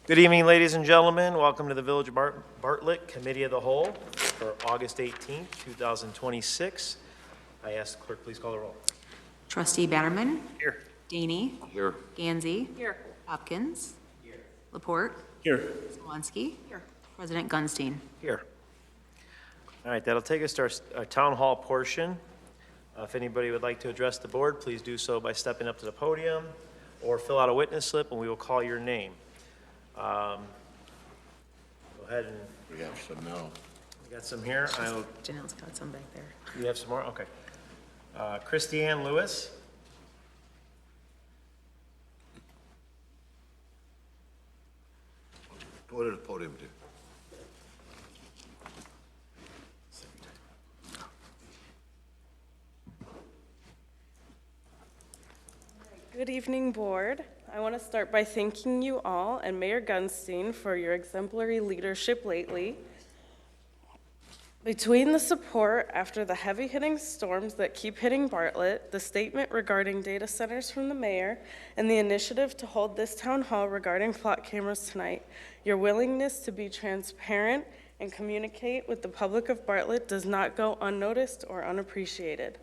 Good evening, ladies and gentlemen. Welcome to the Village of Bartlett Committee of the Whole for August 18th, 2026. I ask the clerk, please call the roll. Trustee Bannerman. Here. DEYNE. Here. Gansey. Here. Hopkins. Here. Laporte. Here. SUWANSKI. Here. President Gunstein. Here. All right, that'll take us to our town hall portion. If anybody would like to address the board, please do so by stepping up to the podium or fill out a witness slip and we will call your name. Go ahead and. We have some now. We got some here. Janelle's got some back there. You have some more? Okay. Christiane Lewis. Go to the podium, dear. Good evening, Board. I want to start by thanking you all and Mayor Gunstein for your exemplary leadership lately. Between the support after the heavy-hitting storms that keep hitting Bartlett, the statement regarding data centers from the mayor, and the initiative to hold this town hall regarding plot cameras tonight, your willingness to be transparent and communicate with the public of Bartlett does not go unnoticed or unappreciated.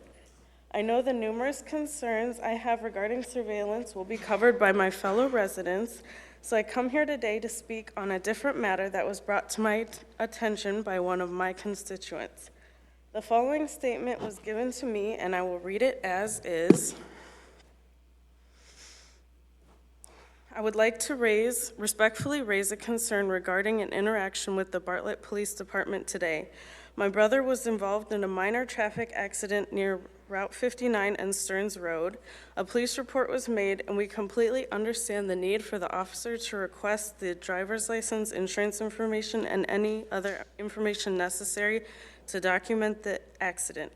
I know the numerous concerns I have regarding surveillance will be covered by my fellow residents, so I come here today to speak on a different matter that was brought to my attention by one of my constituents. The following statement was given to me, and I will read it as is. I would like to respectfully raise a concern regarding an interaction with the Bartlett Police Department today. My brother was involved in a minor traffic accident near Route 59 and Stearns Road. A police report was made, and we completely understand the need for the officer to request the driver's license, insurance information, and any other information necessary to document the accident.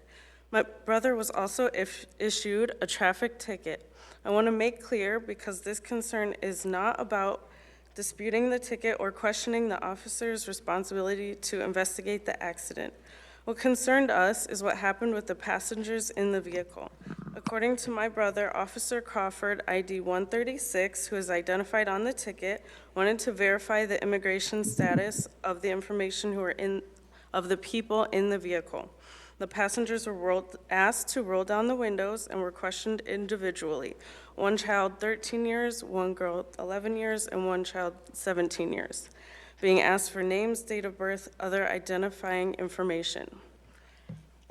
My brother was also issued a traffic ticket. I want to make clear, because this concern is not about disputing the ticket or questioning the officer's responsibility to investigate the accident. What concerned us is what happened with the passengers in the vehicle. According to my brother, Officer Crawford, ID 136, who is identified on the ticket, wanted to verify the immigration status of the information of the people in the vehicle. The passengers were asked to roll down the windows and were questioned individually. One child 13 years, one girl 11 years, and one child 17 years. Being asked for names, date of birth, other identifying information.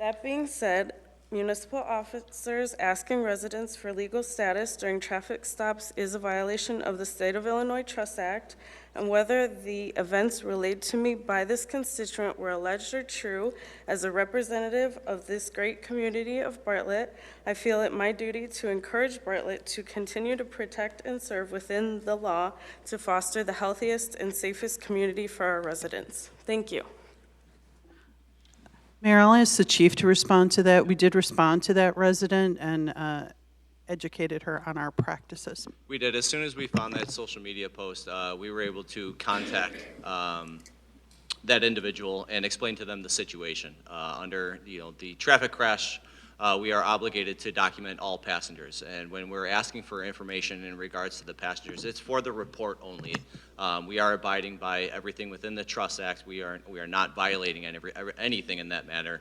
That being said, municipal officers asking residents for legal status during traffic stops is a violation of the State of Illinois Trust Act, and whether the events relayed to me by this constituent were alleged or true, as a representative of this great community of Bartlett, I feel it my duty to encourage Bartlett to continue to protect and serve within the law to foster the healthiest and safest community for our residents. Thank you. Mayor, I'll ask the chief to respond to that. We did respond to that resident and educated her on our practices. We did. As soon as we found that social media post, we were able to contact that individual and explain to them the situation. Under the traffic crash, we are obligated to document all passengers, and when we're asking for information in regards to the passengers, it's for the report only. We are abiding by everything within the Trust Act. We are not violating anything in that matter.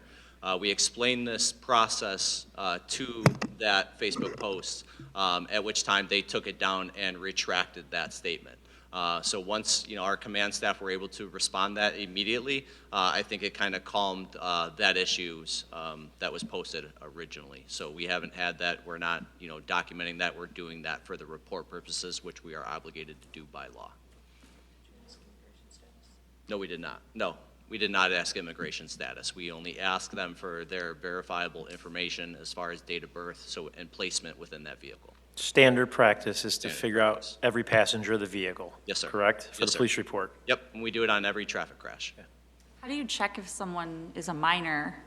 We explained this process to that Facebook post, at which time they took it down and retracted that statement. So once our command staff were able to respond that immediately, I think it kind of calmed that issues that was posted originally. So we haven't had that. We're not documenting that. We're doing that for the report purposes, which we are obligated to do by law. No, we did not. No, we did not ask immigration status. We only asked them for their verifiable information as far as date of birth and placement within that vehicle. Standard practice is to figure out every passenger of the vehicle. Yes, sir. Correct? For Yes, the sir. police report. Yep, and we do it on every traffic crash. Yeah. How do you check if someone is a minor?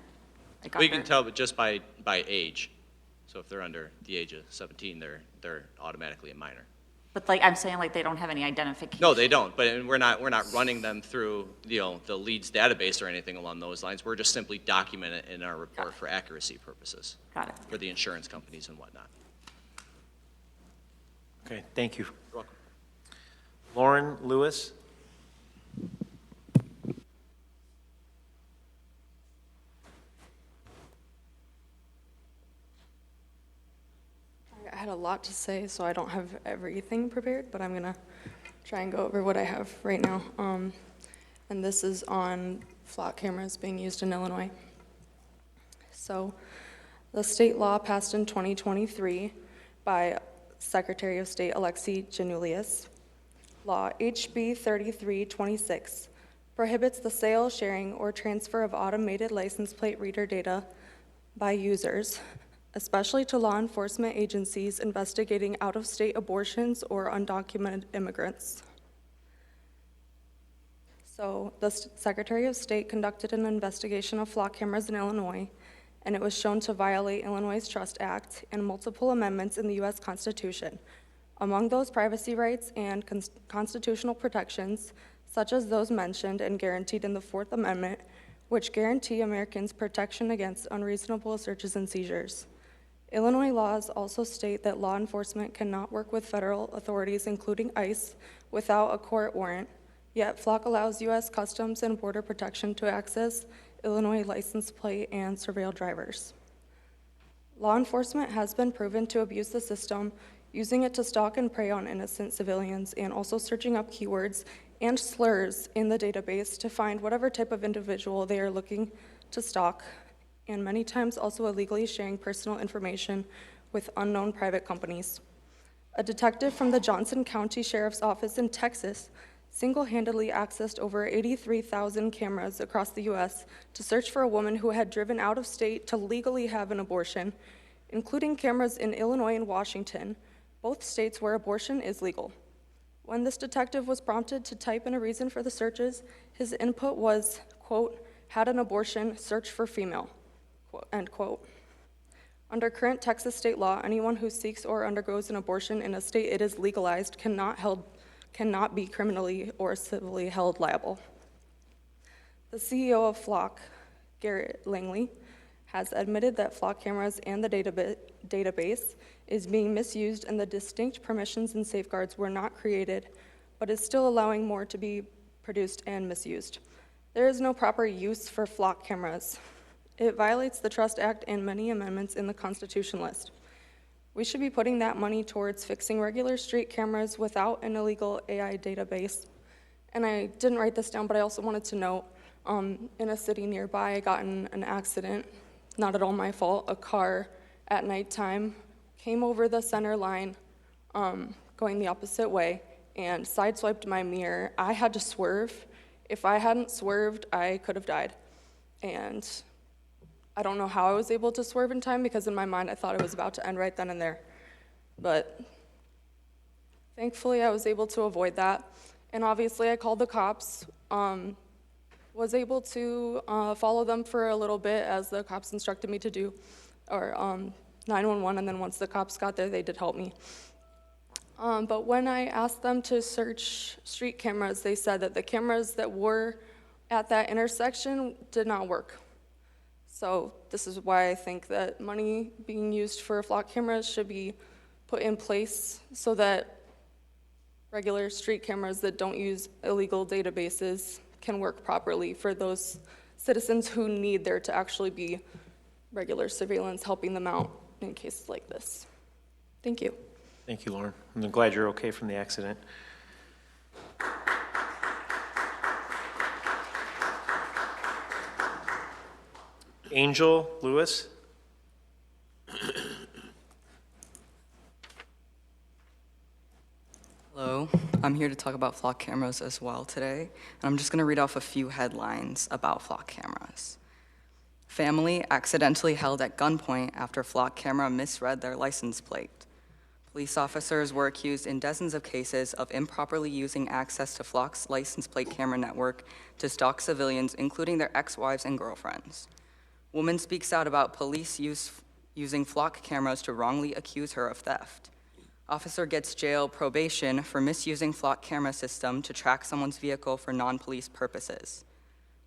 We can tell just by age. So if they're under the age of 17, they're automatically a minor. But I'm saying they don't have any identification. No, they don't. But we're not running them through the leads database or anything along those lines. We're just simply documenting it in our report for accuracy purposes. Got it. For the insurance companies and whatnot. Okay, thank you. You're welcome. Lauren Lauren Lewis. I had a lot to say, so I don't have everything prepared, but I'm gonna try and go over what I have right now. And this is on flock cameras being used in Illinois. So, the state law passed in 2023 by Secretary of State Alexi Janulius. Law HB 3326 prohibits the sale, sharing, or transfer of automated license plate reader data by users, especially to law enforcement agencies investigating out-of-state abortions or undocumented immigrants. So the Secretary of State conducted an investigation of flock cameras in Illinois, and it was shown to violate Illinois' Trust Act and multiple amendments in the U.S. Constitution. Among those privacy rights and constitutional protections, such as those mentioned and guaranteed in the Fourth Amendment, which guarantee Americans protection against unreasonable searches and seizures. Illinois laws also state that law enforcement cannot work with federal authorities, including ICE, without a court warrant, yet Flock allows U.S. Customs and Border Protection to access Illinois license plate and surveil drivers. Law enforcement has been proven to abuse the system, using it to stalk and prey on innocent civilians, and also searching up keywords and slurs in the database to find whatever type of individual they are looking to stalk, and many times also illegally sharing personal information with unknown private companies. A detective from the Johnson County Sheriff's Office in Texas single-handedly accessed over 83,000 cameras across the U.S. to search for a woman who had driven out of state to legally have an abortion, including cameras in Illinois and Washington, both states where abortion is legal. When this detective was prompted to type in a reason for the searches, his input was, quote, "had an abortion, search for female," quote, end quote. Under current Texas state law, anyone who seeks or undergoes an abortion in a state it is legalized cannot be criminally or civilly held liable. The CEO of Flock, Garrett Langley, has admitted that Flock cameras and the database is being misused and the distinct permissions and safeguards were not created, but is still allowing more to be produced and misused. There is no proper use for Flock cameras. It violates the Trust Act and many amendments in the Constitution list. We should be putting that money towards fixing regular street cameras without an illegal AI database. And I didn't write this down, but I also wanted to note, in a city nearby, I got in an accident, not at all my fault. A car at nighttime came over the center line, going the opposite way, and sideswiped my mirror. I had to swerve. If I hadn't swerved, I could have died. And I don't know how I was able to swerve in time, because in my mind I thought it was about to end right then and there. But thankfully I was able to avoid that. And obviously I called the cops, was able to follow them for a little bit as the cops instructed me to do, or 911, and then once the cops got there, they did help me. But when I asked them to search street cameras, they said that the cameras that were at that intersection did not work. So this is why I think that money being used for Flock cameras should be put in place so that regular street cameras that don't use illegal databases can work properly for those citizens who need there to actually be regular surveillance helping them out in cases like this. Thank you. Thank you, Lauren. I'm glad you're okay from the accident. Angel Lewis. Hello, I'm here to talk about flock cameras as well today, and I'm just going to read off a few headlines about flock cameras. Family accidentally held at gunpoint after flock camera misread their license plate. Police officers were accused in dozens of cases of improperly using access to Flock's license plate camera network to stalk civilians, including their ex-wives and girlfriends. Woman speaks out about police using flock cameras to wrongly accuse her of theft. Officer gets jail probation for misusing flock camera system to track someone's vehicle for non-police purposes.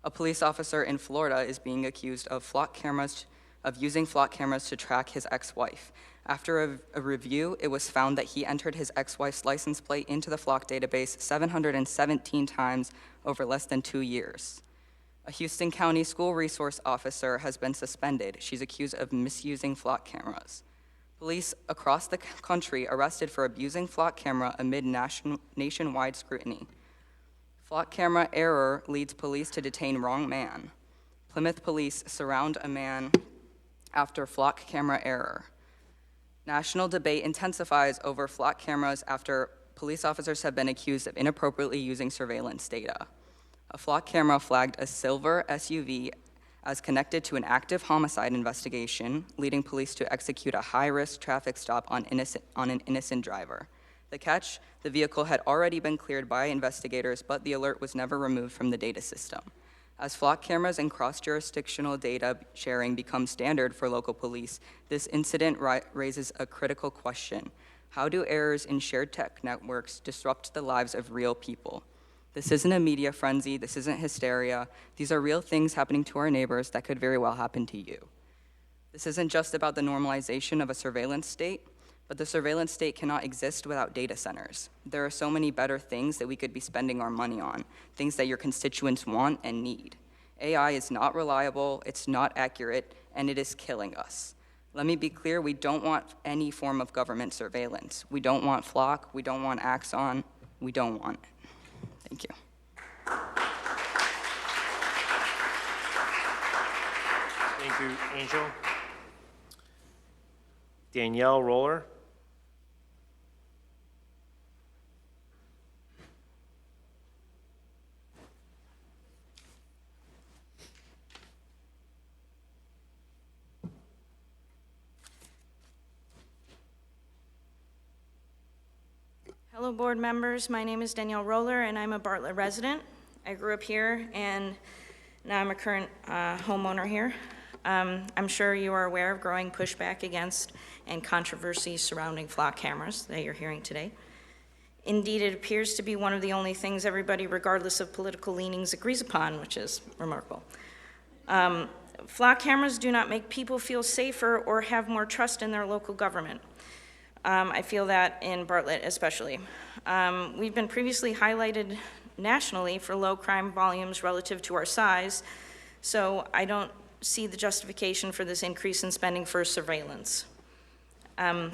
A police officer in Florida is being accused of flock cameras of using flock cameras to track his ex-wife. After a review, it was found that he entered his ex-wife's license plate into the flock database 717 times over less than 2 years. A Houston County school resource officer has been suspended. She's accused of misusing flock cameras. Police across the country arrested for abusing flock camera amid nationwide scrutiny. Flock camera error leads police to detain wrong man. Plymouth police surround a man after flock camera error. National debate intensifies over flock cameras after police officers have been accused of inappropriately using surveillance data. A flock camera flagged a silver SUV as connected to an active homicide investigation, leading police to execute a high-risk traffic stop on an innocent driver. The catch, the vehicle had already been cleared by investigators, but the alert was never removed from the data system. As flock cameras and cross-jurisdictional data sharing become standard for local police, this incident raises a critical question. How do errors in shared tech networks disrupt the lives of real people? This isn't a media frenzy, this isn't hysteria. These are real things happening to our neighbors that could very well happen to you. This isn't just about the normalization of a surveillance state, but the surveillance state cannot exist without data centers. There are so many better things that we could be spending our money on, things that your constituents want and need. AI is not reliable, it's not accurate, and it is killing us. Let me be clear, we don't want any form of government surveillance. We don't want Flock, we don't want Axon, we don't want it. Thank you. Thank you, Angel. Danielle Roller. Hello, board members. My name is Danielle Roller, and I'm a Bartlett resident. I grew up here, and now I'm a current homeowner here. I'm sure you are aware of growing pushback against and controversy surrounding flock cameras that you're hearing today. Indeed, it appears to be one of the only things everybody, regardless of political leanings, agrees upon, which is remarkable. Flock cameras do not make people feel safer or have more trust in their local government. I feel that in Bartlett especially. We've been previously highlighted nationally for low crime volumes relative to our size, so I don't see the justification for this increase in spending for surveillance. An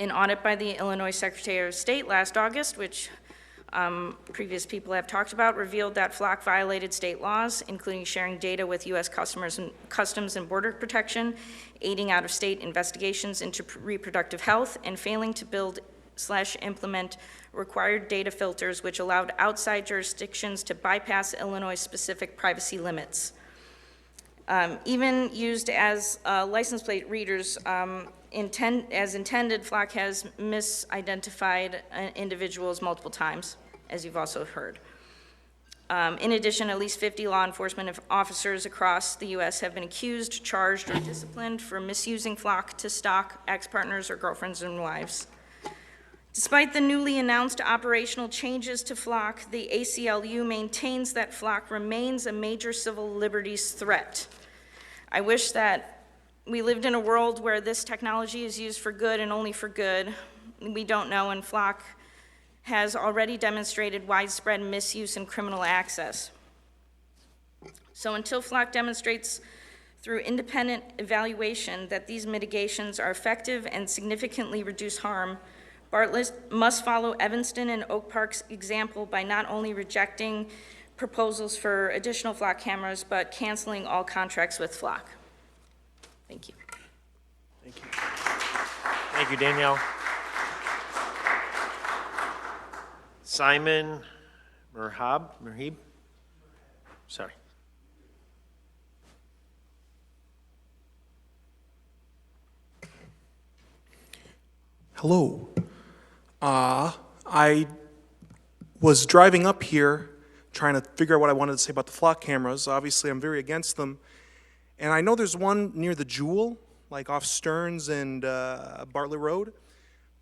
audit by the Illinois Secretary of State last August, which previous people have talked about, revealed that Flock violated state laws, including sharing data with U.S. Customs and Border Protection, aiding out-of-state investigations into reproductive health, and failing to build/implement required data filters which allowed outside jurisdictions to bypass Illinois-specific privacy limits. Even used as license plate readers, as intended, Flock has misidentified individuals multiple times, as you've also heard. In addition, at least 50 law enforcement officers across the U.S. have been accused, charged, or disciplined for misusing Flock to stalk ex-partners or girlfriends and wives. Despite the newly announced operational changes to Flock, the ACLU maintains that Flock remains a major civil liberties threat. I wish that we lived in a world where this technology is used for good and only for good. We don't know, and Flock has already demonstrated widespread misuse and criminal access. So until Flock demonstrates through independent evaluation that these mitigations are effective and significantly reduce harm, Bartlett must follow Evanston and Oak Park's example by not only rejecting proposals for additional Flock cameras, but canceling all contracts with Flock. Thank you. Thank you. Thank you, Danielle. Simon Merhab? Sorry. Hello. I was driving up here trying to figure out what I wanted to say about the flock cameras. Obviously, I'm very against them. And I know there's one near the Jewel, like off Stearns and Bartlett Road,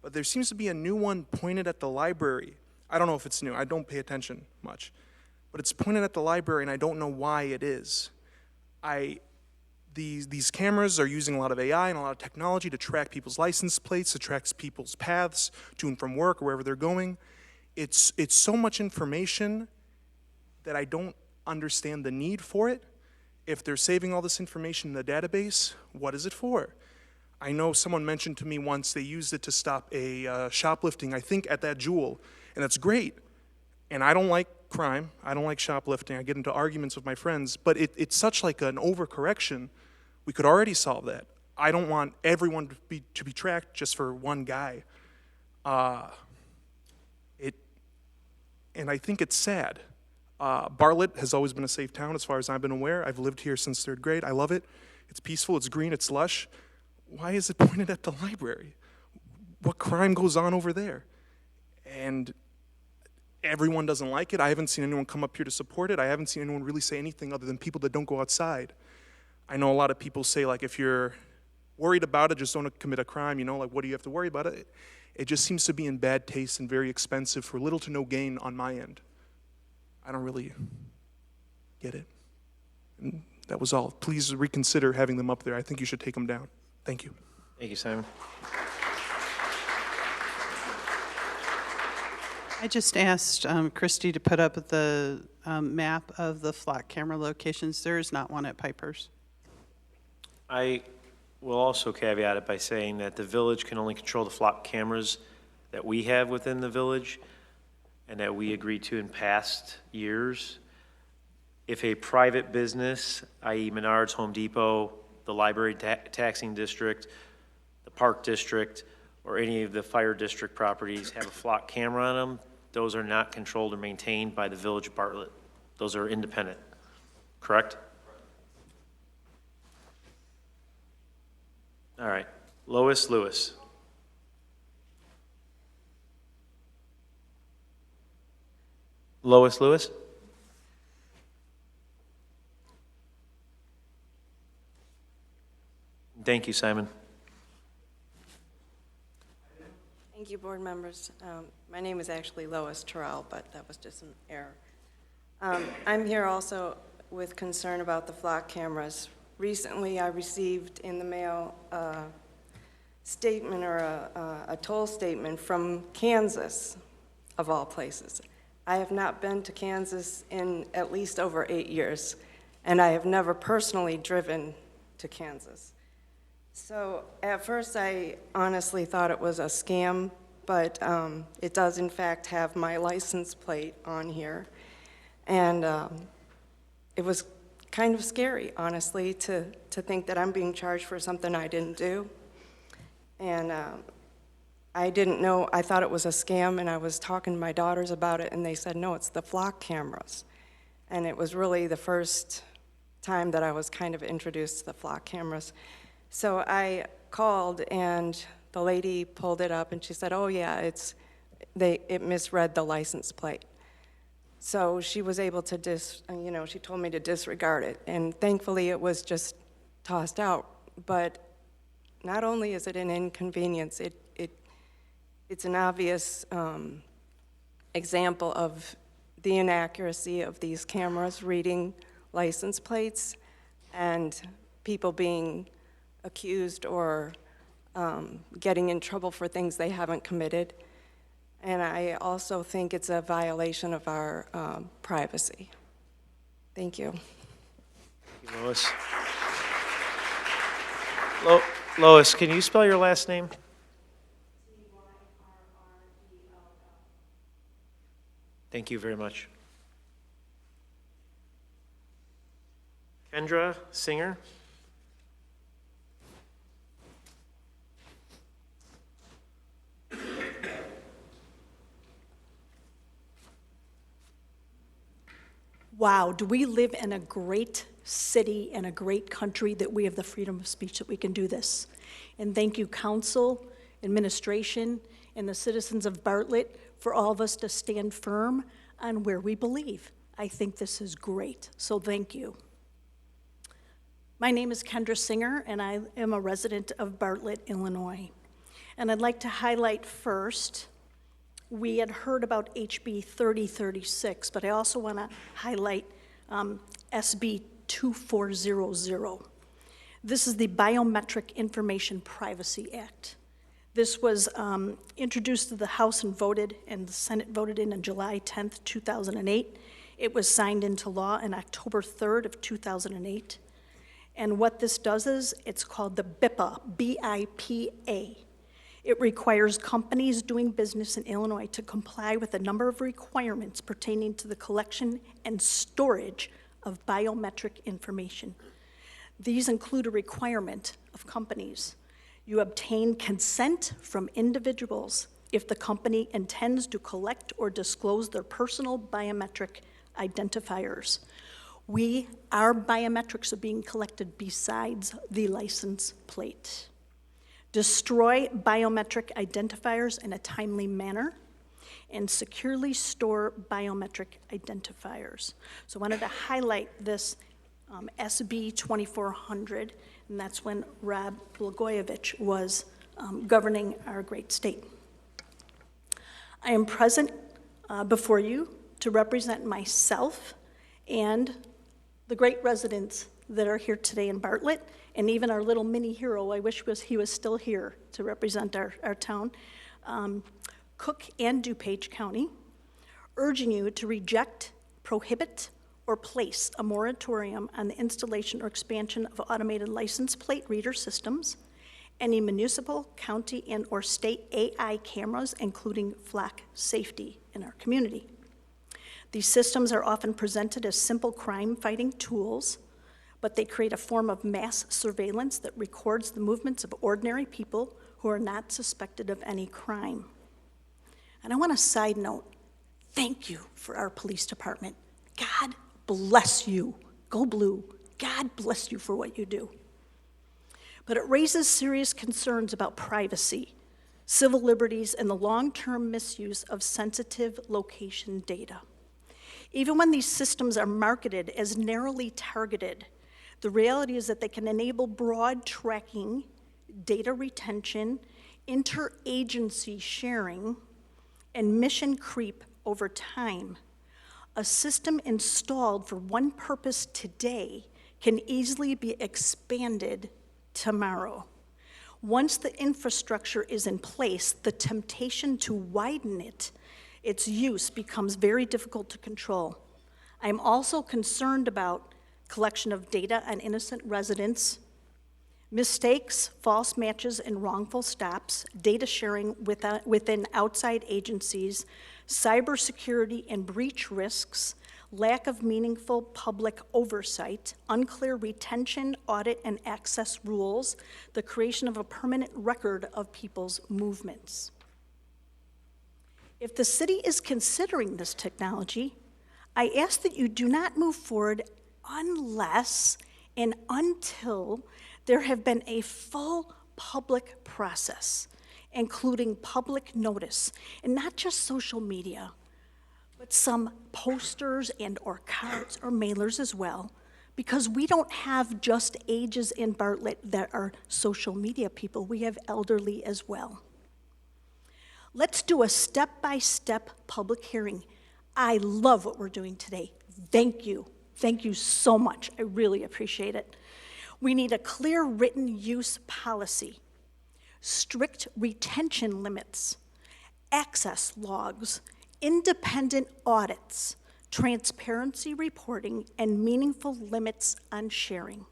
but there seems to be a new one pointed at the library. I don't know if it's new. I don't pay attention much. But it's pointed at the library, and I don't know why it is. these cameras are using a lot of AI and a lot of technology to track people's license plates, to track people's paths to and from work or wherever they're going. It's so much information that I don't understand the need for it. If they're saving all this information in the database, what is it for? I know someone mentioned to me once they used it to stop a shoplifting, I think at that Jewel, and that's great. And I don't like crime, I don't like shoplifting, I get into arguments with my friends, but it's such like an overcorrection. We could already solve that. I don't want everyone to be tracked just for one guy. And I think it's sad. Bartlett has always been a safe town as far as I've been aware. I've lived here since 3rd grade. I love it. It's peaceful, it's green, it's lush. Why is it pointed at the library? What crime goes on over there? And everyone doesn't like it. I haven't seen anyone come up here to support it. I haven't seen anyone really say anything other than people that don't go outside. I know a lot of people say, like, if you're worried about it, just don't commit a crime, you know, like, what do you have to worry about it? It just seems to be in bad taste and very expensive for little to no gain on my end. I don't really get it. And that was all. Please reconsider having them up there. I think you should take them down. Thank you. Thank you, Simon. I just asked Christy to put up the map of the flock camera locations. There is not one at Piper's. I will also caveat it by saying that the village can only control the flock cameras that we have within the village and that we agreed to in past years. If a private business, i.e. Menards, Home Depot, the library taxing district, the park district, or any of the fire district properties have a flock camera on them, those are not controlled or maintained by the village of Bartlett. Those are independent, correct? All right, Lois Lewis. Lois Lewis? Thank you, Simon. Thank you, board members. My name is actually Lois Terrell, but that was just an error. I'm here also with concern about the flock cameras. Recently, I received in the mail a statement or a toll statement from Kansas, of all places. I have not been to Kansas in at least over 8 years, and I have never personally driven to Kansas. So at first, I honestly thought it was a scam, but it does in fact have my license plate on here. And it was kind of scary, honestly, to think that I'm being charged for something I didn't do. And I didn't know, I thought it was a scam, and I was talking to my daughters about it, and they said, no, it's the flock cameras. And it was really the first time that I was kind of introduced to the flock cameras. So I called, and the lady pulled it up, and she said, oh, yeah, it misread the license plate. So she was able to she told me to disregard it, and thankfully it was just tossed out. But not only is it an inconvenience, it's an obvious example of the inaccuracy of these cameras reading license plates and people being accused or getting in trouble for things they haven't committed. And I also think it's a violation of our privacy. Thank you. Thank you, Lois. Lois, can you spell your last name? Thank you very much. Kendra Singer? Wow, do we live in a great city and a great country that we have the freedom of speech that we can do this. And thank you, council, administration, and the citizens of Bartlett for all of us to stand firm on where we believe. I think this is great, so thank you. My name is Kendra Singer, and I am a resident of Bartlett, Illinois. And I'd like to highlight first, we had heard about HB 3036, but I also want to highlight SB 2400. This is the Biometric Information Privacy Act. This was introduced to the House and the Senate voted in on July 10th, 2008. It was signed into law on October 3rd of 2008. And what this does is, it's called the BIPA, B-I-P-A. It requires companies doing business in Illinois to comply with a number of requirements pertaining to the collection and storage of biometric information. These include a requirement of companies. You obtain consent from individuals if the company intends to collect or disclose their personal biometric identifiers. Our biometrics are being collected besides the license plate. Destroy biometric identifiers in a timely manner, and securely store biometric identifiers. So I wanted to highlight this SB 2400, and that's when Rob Blagojevich was governing our great state. I am present before you to represent myself and the great residents that are here today in Bartlett, and even our little mini hero, I wish he was still here to represent our town, Cook and DuPage County, urging you to reject, prohibit, or place a moratorium on the installation or expansion of automated license plate reader systems, any municipal, county, and/or state AI cameras, including flock safety in our community. These systems are often presented as simple crime-fighting tools, but they create a form of mass surveillance that records the movements of ordinary people who are not suspected of any crime. And I want to side note, thank you for our police department. God bless you. Go Blue. God bless you for what you do. But it raises serious concerns about privacy, civil liberties, and the long-term misuse of sensitive location data. Even when these systems are marketed as narrowly targeted, the reality is that they can enable broad tracking, data retention, interagency sharing, and mission creep over time. A system installed for one purpose today can easily be expanded tomorrow. Once the infrastructure is in place, the temptation to widen its use becomes very difficult to control. I'm also concerned about collection of data on innocent residents, mistakes, false matches, and wrongful stops, data sharing within outside agencies, cybersecurity and breach risks, lack of meaningful public oversight, unclear retention, audit, and access rules, the creation of a permanent record of people's movements. If the city is considering this technology, I ask that you do not move forward unless and until there have been a full public process, including public notice, and not just social media, but some posters and or cards or mailers as well, because we don't have just ages in Bartlett that are social media people, we have elderly as well. Let's do a step-by-step public hearing. I love what we're doing today. Thank you. Thank you so much. I really appreciate it. We need a clear written use policy, strict retention limits, access logs, independent audits, transparency reporting, and meaningful limits on sharing.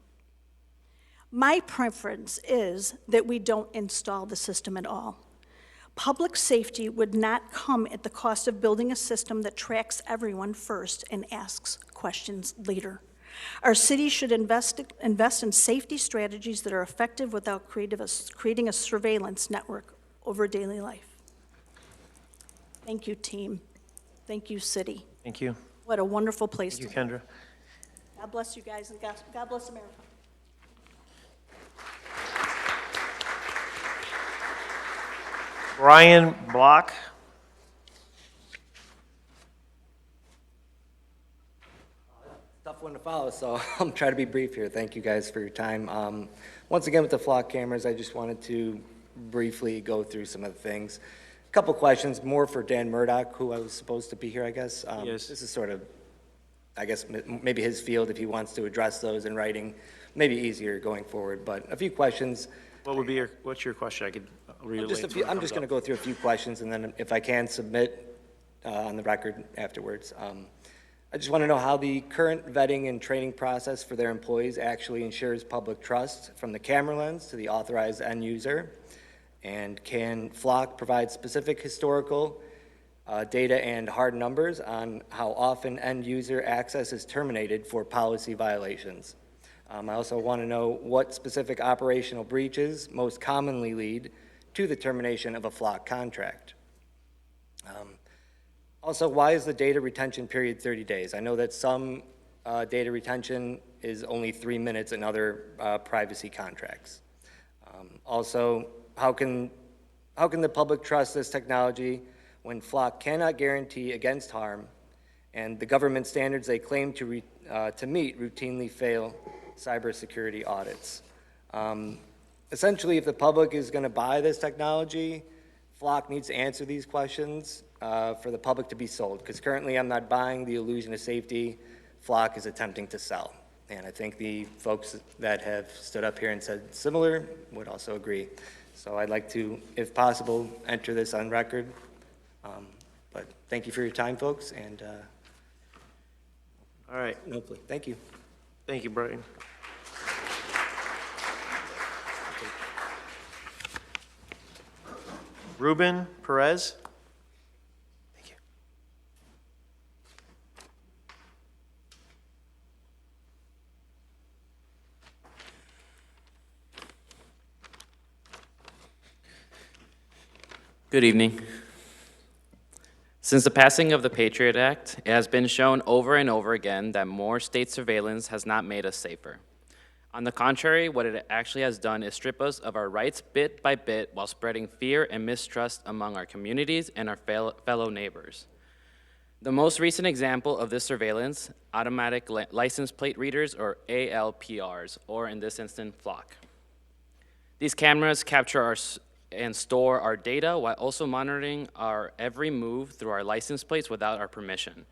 My preference is that we don't install the system at all. Public safety would not come at the cost of building a system that tracks everyone first and asks questions later. Our city should invest in safety strategies that are effective without creating a surveillance network over daily life. Thank you, team. Thank you, city. Thank you. What a wonderful place Thank to you, be. Kendra. God bless you guys, and God bless America. Brian Block. Tough one to follow, so I'll try to be brief here. Thank you guys for your time. Once again, with the flock cameras, I just wanted to briefly go through some of the things. A couple questions, more for Dan Murdoch, who I was supposed to be here, I guess. Yes. This is sort of I guess maybe his field, if he wants to address those in writing, maybe easier going forward. But a few questions. What's your question? I could relay. I'm just going to go through a few questions, and then if I can submit on the record afterwards. I just want to know how the current vetting and training process for their employees actually ensures public trust from the camera lens to the authorized end user. And can Flock provide specific historical data and hard numbers on how often end user access is terminated for policy violations? I also want to know what specific operational breaches most commonly lead to the termination of a Flock contract. Also, why is the data retention period 30 days? I know that some data retention is only 3 minutes in other privacy contracts. Also, how can the public trust this technology when Flock cannot guarantee against harm and the government standards they claim to meet routinely fail cybersecurity audits? Essentially, if the public is going to buy this technology, Flock needs to answer these questions for the public to be sold, because currently I'm not buying the illusion of safety Flock is attempting to sell. And I think the folks that have stood up here and said similar would also agree. So I'd like to, if possible, enter this on record. But thank you for your time, folks, and All right. hopefully, thank you. Thank you, Brian. Ruben Perez? Thank you. Good evening. Since the passing of the Patriot Act, it has been shown over and over again that more state surveillance has not made us safer. On the contrary, what it actually has done is strip us of our rights bit by bit while spreading fear and mistrust among our communities and our fellow neighbors. The most recent example of this surveillance, automatic license plate readers, or ALPRs, or in this instance, Flock. These cameras capture and store our data while also monitoring our every move through our license plates without our permission.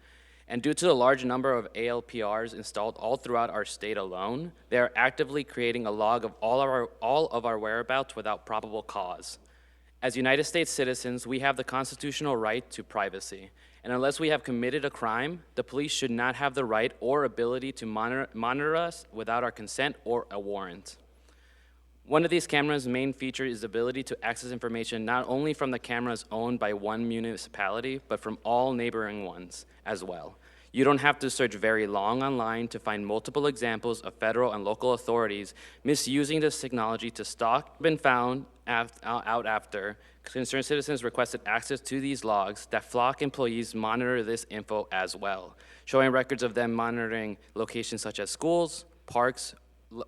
And due to the large number of ALPRs installed all throughout our state alone, they are actively creating a log of all of our whereabouts without probable cause. As United States citizens, we have the constitutional right to privacy. And unless we have committed a crime, the police should not have the right or ability to monitor us without our consent or a warrant. One of these cameras' main features is the ability to access information not only from the cameras owned by one municipality, but from all neighboring ones as well. You don't have to search very long online to find multiple examples of federal and local authorities misusing this technology to stalk. Been found out after concerned citizens requested access to these logs that Flock employees monitor this info as well, showing records of them monitoring locations such as schools, parks,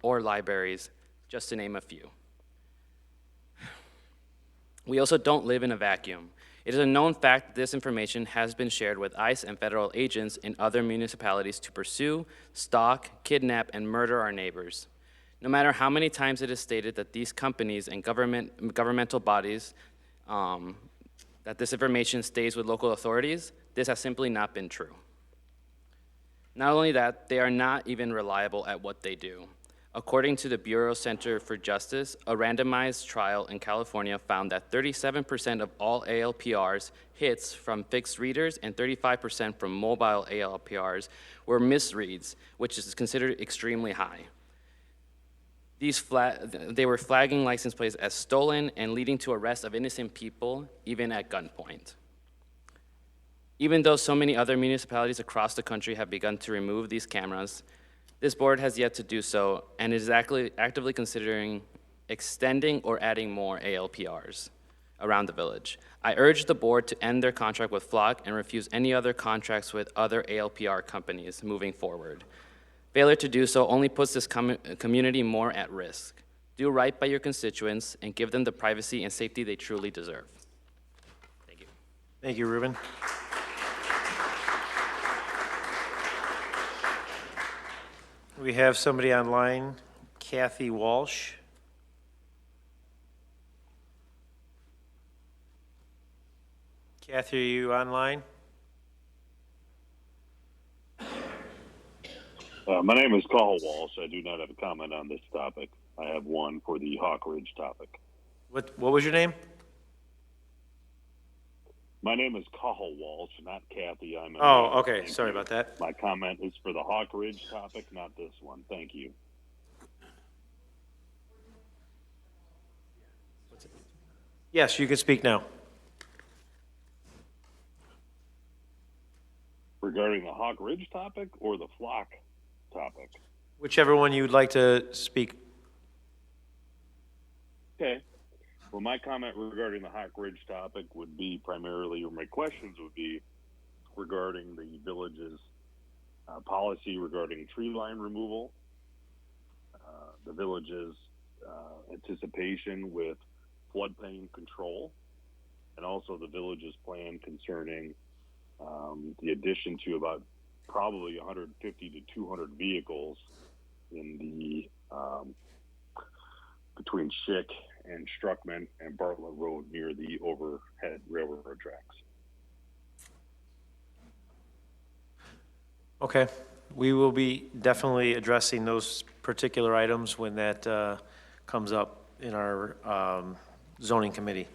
or libraries, just to name a few. We also don't live in a vacuum. It is a known fact that this information has been shared with ICE and federal agents in other municipalities to pursue, stalk, kidnap, and murder our neighbors. No matter how many times it is stated that these companies and governmental bodies, that this information stays with local authorities, this has simply not been true. Not only that, they are not even reliable at what they do. According to the Bureau Center for Justice, a randomized trial in California found that 37% of all ALPRs hits from fixed readers and 35% from mobile ALPRs were misreads, which is considered extremely high. They were flagging license plates as stolen and leading to arrest of innocent people, even at gunpoint. Even though so many other municipalities across the country have begun to remove these cameras, this board has yet to do so and is actively considering extending or adding more ALPRs around the village. I urge the board to end their contract with Flock and refuse any other contracts with other ALPR companies moving forward. Failure to do so only puts this community more at risk. Do right by your constituents and give them the privacy and safety they truly deserve. Thank you. Thank you, Ruben. We have somebody online, Kathy Walsh. Kathy, are you online? My name is Carl Walsh. I do not have a comment on this topic. I have one for the Hawk Ridge topic. What was your name? My name is Carl Walsh, not Kathy. I'm a Oh, neighbor. okay. Thank Sorry you. about that. My comment is for the Hawk Ridge topic, not this one. Thank you. Yes, you can speak now. Regarding the Hawk Ridge topic or the flock topic? Whichever one you'd like to speak. Okay. Well, my comment regarding the Hawk Ridge topic would be primarily, or my questions would be regarding the village's policy regarding tree line removal, the village's anticipation with floodplain control, and also the village's plan concerning the addition to about probably 150 to 200 vehicles in the between Schick and Struckman and Bartlett Road near the overhead railroad tracks. Okay. We will be definitely addressing those particular items when that comes up in our zoning committee.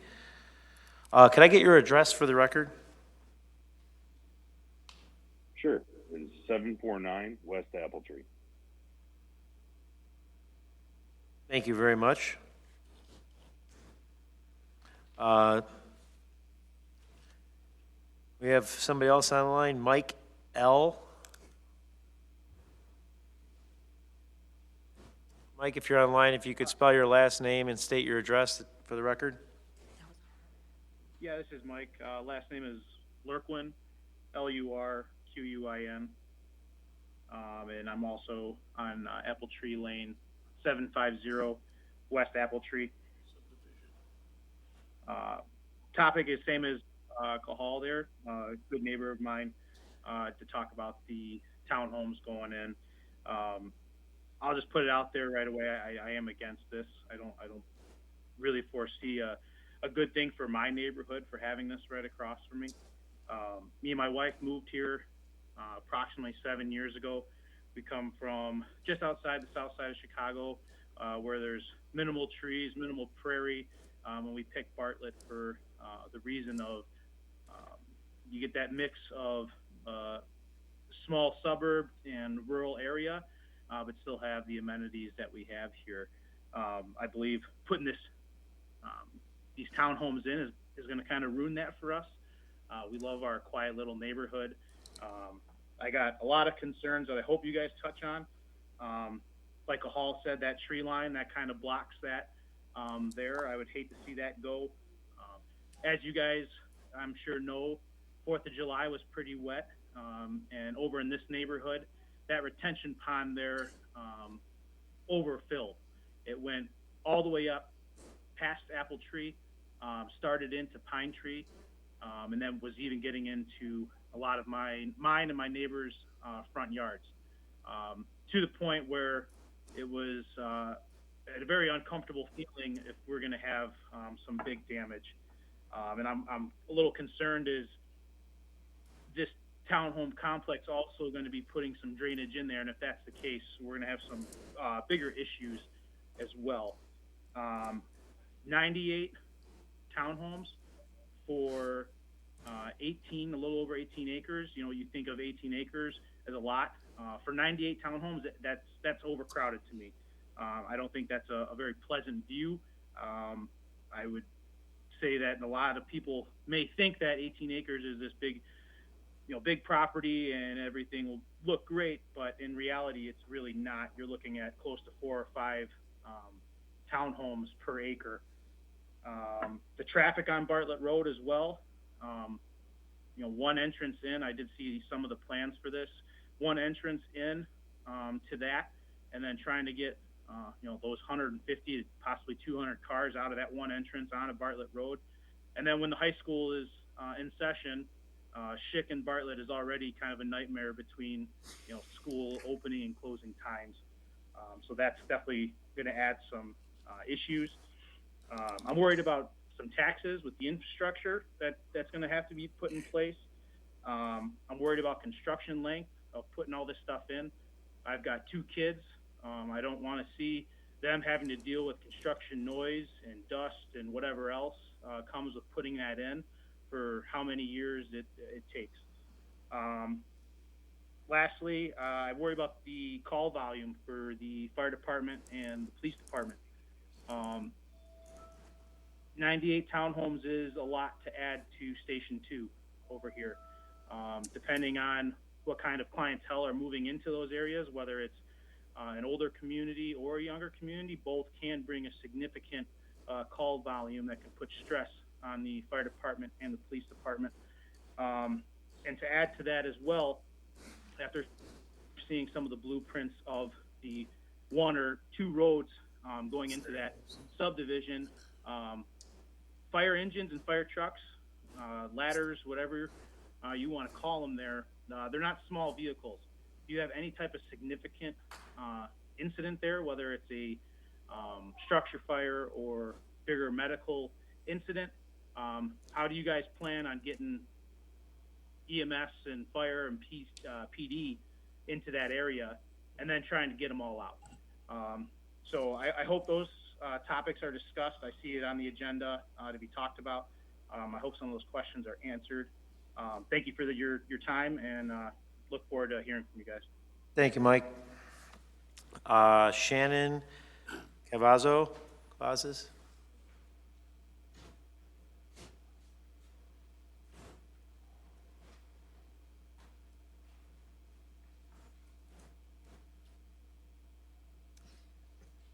Could I get your address for the record? Sure. It's 749 West Apple Tree. Thank you very much. We have somebody else on the line, Mike L. Mike, if you're online, if you could spell your last name and state your address for the record. Yeah, this is Mike. Last name is Lurquin, Lurquin. And I'm also on Apple Tree Lane, 750 West Apple Tree. Topic is same as Cahal there, good neighbor of mine, to talk about the townhomes going in. I'll just put it out there right away. I am against this. I don't really foresee a good thing for my neighborhood for having this right across from me. Me and my wife moved here approximately 7 years ago. We come from just outside the south side of Chicago, where there's minimal trees, minimal prairie, and we picked Bartlett for the reason of you get that mix of small suburb and rural area, but still have the amenities that we have here. I believe putting these townhomes in is going to kind of ruin that for us. We love our quiet little neighborhood. I got a lot of concerns that I hope you guys touch on. Like Hall said, that tree line that kind of blocks that there. I would hate to see that go. As you guys, I'm sure know, 4th of July was pretty wet, and over in this neighborhood, that retention pond there overfilled. It went all the way up past Apple Tree, started into Pine Tree, and then was even getting into a lot of mine and my neighbors' front yards, to the point where it was a very uncomfortable feeling if we're going to have some big damage. And I'm a little concerned is this townhome complex also going to be putting some drainage in there, and if that's the case, we're going to have some bigger issues as well. 98 townhomes for a little over 18 acres. You know, you think of 18 acres as a lot. For 98 townhomes, that's overcrowded to me. I don't think that's a very pleasant view. I would say that a lot of people may think that 18 acres is this big, big property and everything will look great, but in reality, it's really not. You're looking at close to 4 or 5 townhomes per acre. The traffic on Bartlett Road as well. One entrance in, I did see some of the plans for this, one entrance in to that, and then trying to get those 150 to possibly 200 cars out of that one entrance onto Bartlett Road. And then when the high school is in session, Schick and Bartlett is already kind of a nightmare between school opening and closing times. So that's definitely going to add some issues. I'm worried about some taxes with the infrastructure that's going to have to be put in place. I'm worried about construction length of putting all this stuff in. I've got 2 kids. I don't want to see them having to deal with construction noise and dust and whatever else comes with putting that in for how many years it takes. Lastly, I worry about the call volume for the fire department and the police department. 98 townhomes is a lot to add to Station 2 over here. Depending on what kind of clientele are moving into those areas, whether it's an older community or a younger community, both can bring a significant call volume that can put stress on the fire department and the police department. And to add to that as well, after seeing some of the blueprints of the 1 or 2 roads going into that subdivision, fire engines and fire trucks, ladders, whatever you want to call them there, they're not small vehicles. If you have any type of significant incident there, whether it's a structure fire or bigger medical incident, how do you guys plan on getting EMS and fire and PD into that area and then trying to get them all out? So I hope those topics are discussed. I see it on the agenda to be talked about. I hope some of those questions are answered. Thank you for your time, and look forward to hearing from you guys. Thank you, Mike. Shannon Cavazos.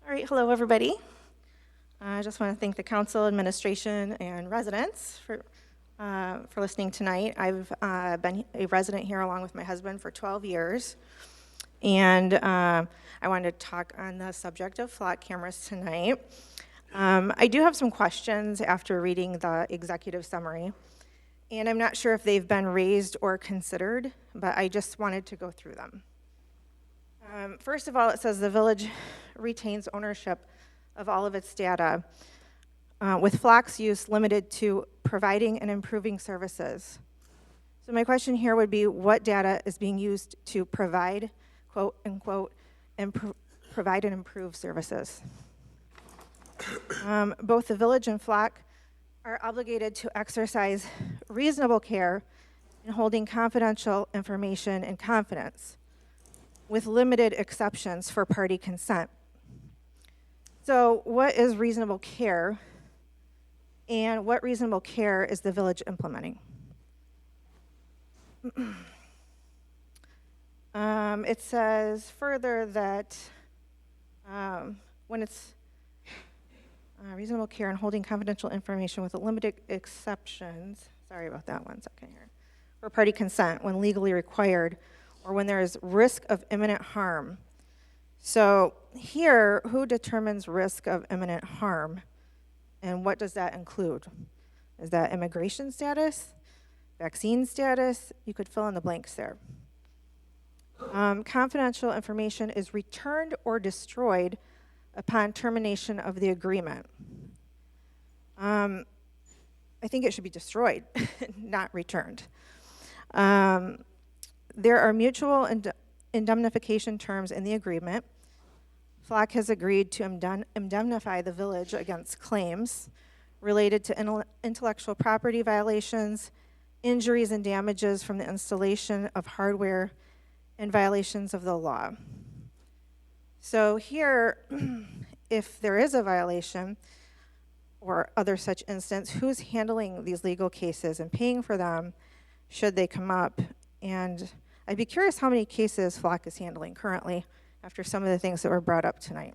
All right, hello, everybody. I just want to thank the council, administration, and residents for listening tonight. I've been a resident here along with my husband for 12 years, and I wanted to talk on the subject of flock cameras tonight. I do have some questions after reading the executive summary, and I'm not sure if they've been raised or considered, but I just wanted to go through them. First of all, it says the village retains ownership of all of its data, with flock's use limited to providing and improving services. So my question here would be, what data is being used to provide, quote unquote, provide and improve services? Both the village and flock are obligated to exercise reasonable care in holding confidential information in confidence, with limited exceptions for party consent. So what is reasonable care, and what reasonable care is the village implementing? It says further that when it's reasonable care and holding confidential information with limited exceptions, sorry about that, 1 second here, for party consent when legally required, or when there is risk of imminent harm. So here, who determines risk of imminent harm, and what does that include? Is that immigration status, vaccine status? You could fill in the blanks there. Confidential information is returned or destroyed upon termination of the agreement. I think it should be destroyed, not returned. There are mutual indemnification terms in the agreement. Flock has agreed to indemnify the village against claims related to intellectual property violations, injuries and damages from the installation of hardware, and violations of the law. So here, if there is a violation or other such instance, who's handling these legal cases and paying for them should they come up? And I'd be curious how many cases Flock is handling currently after some of the things that were brought up tonight.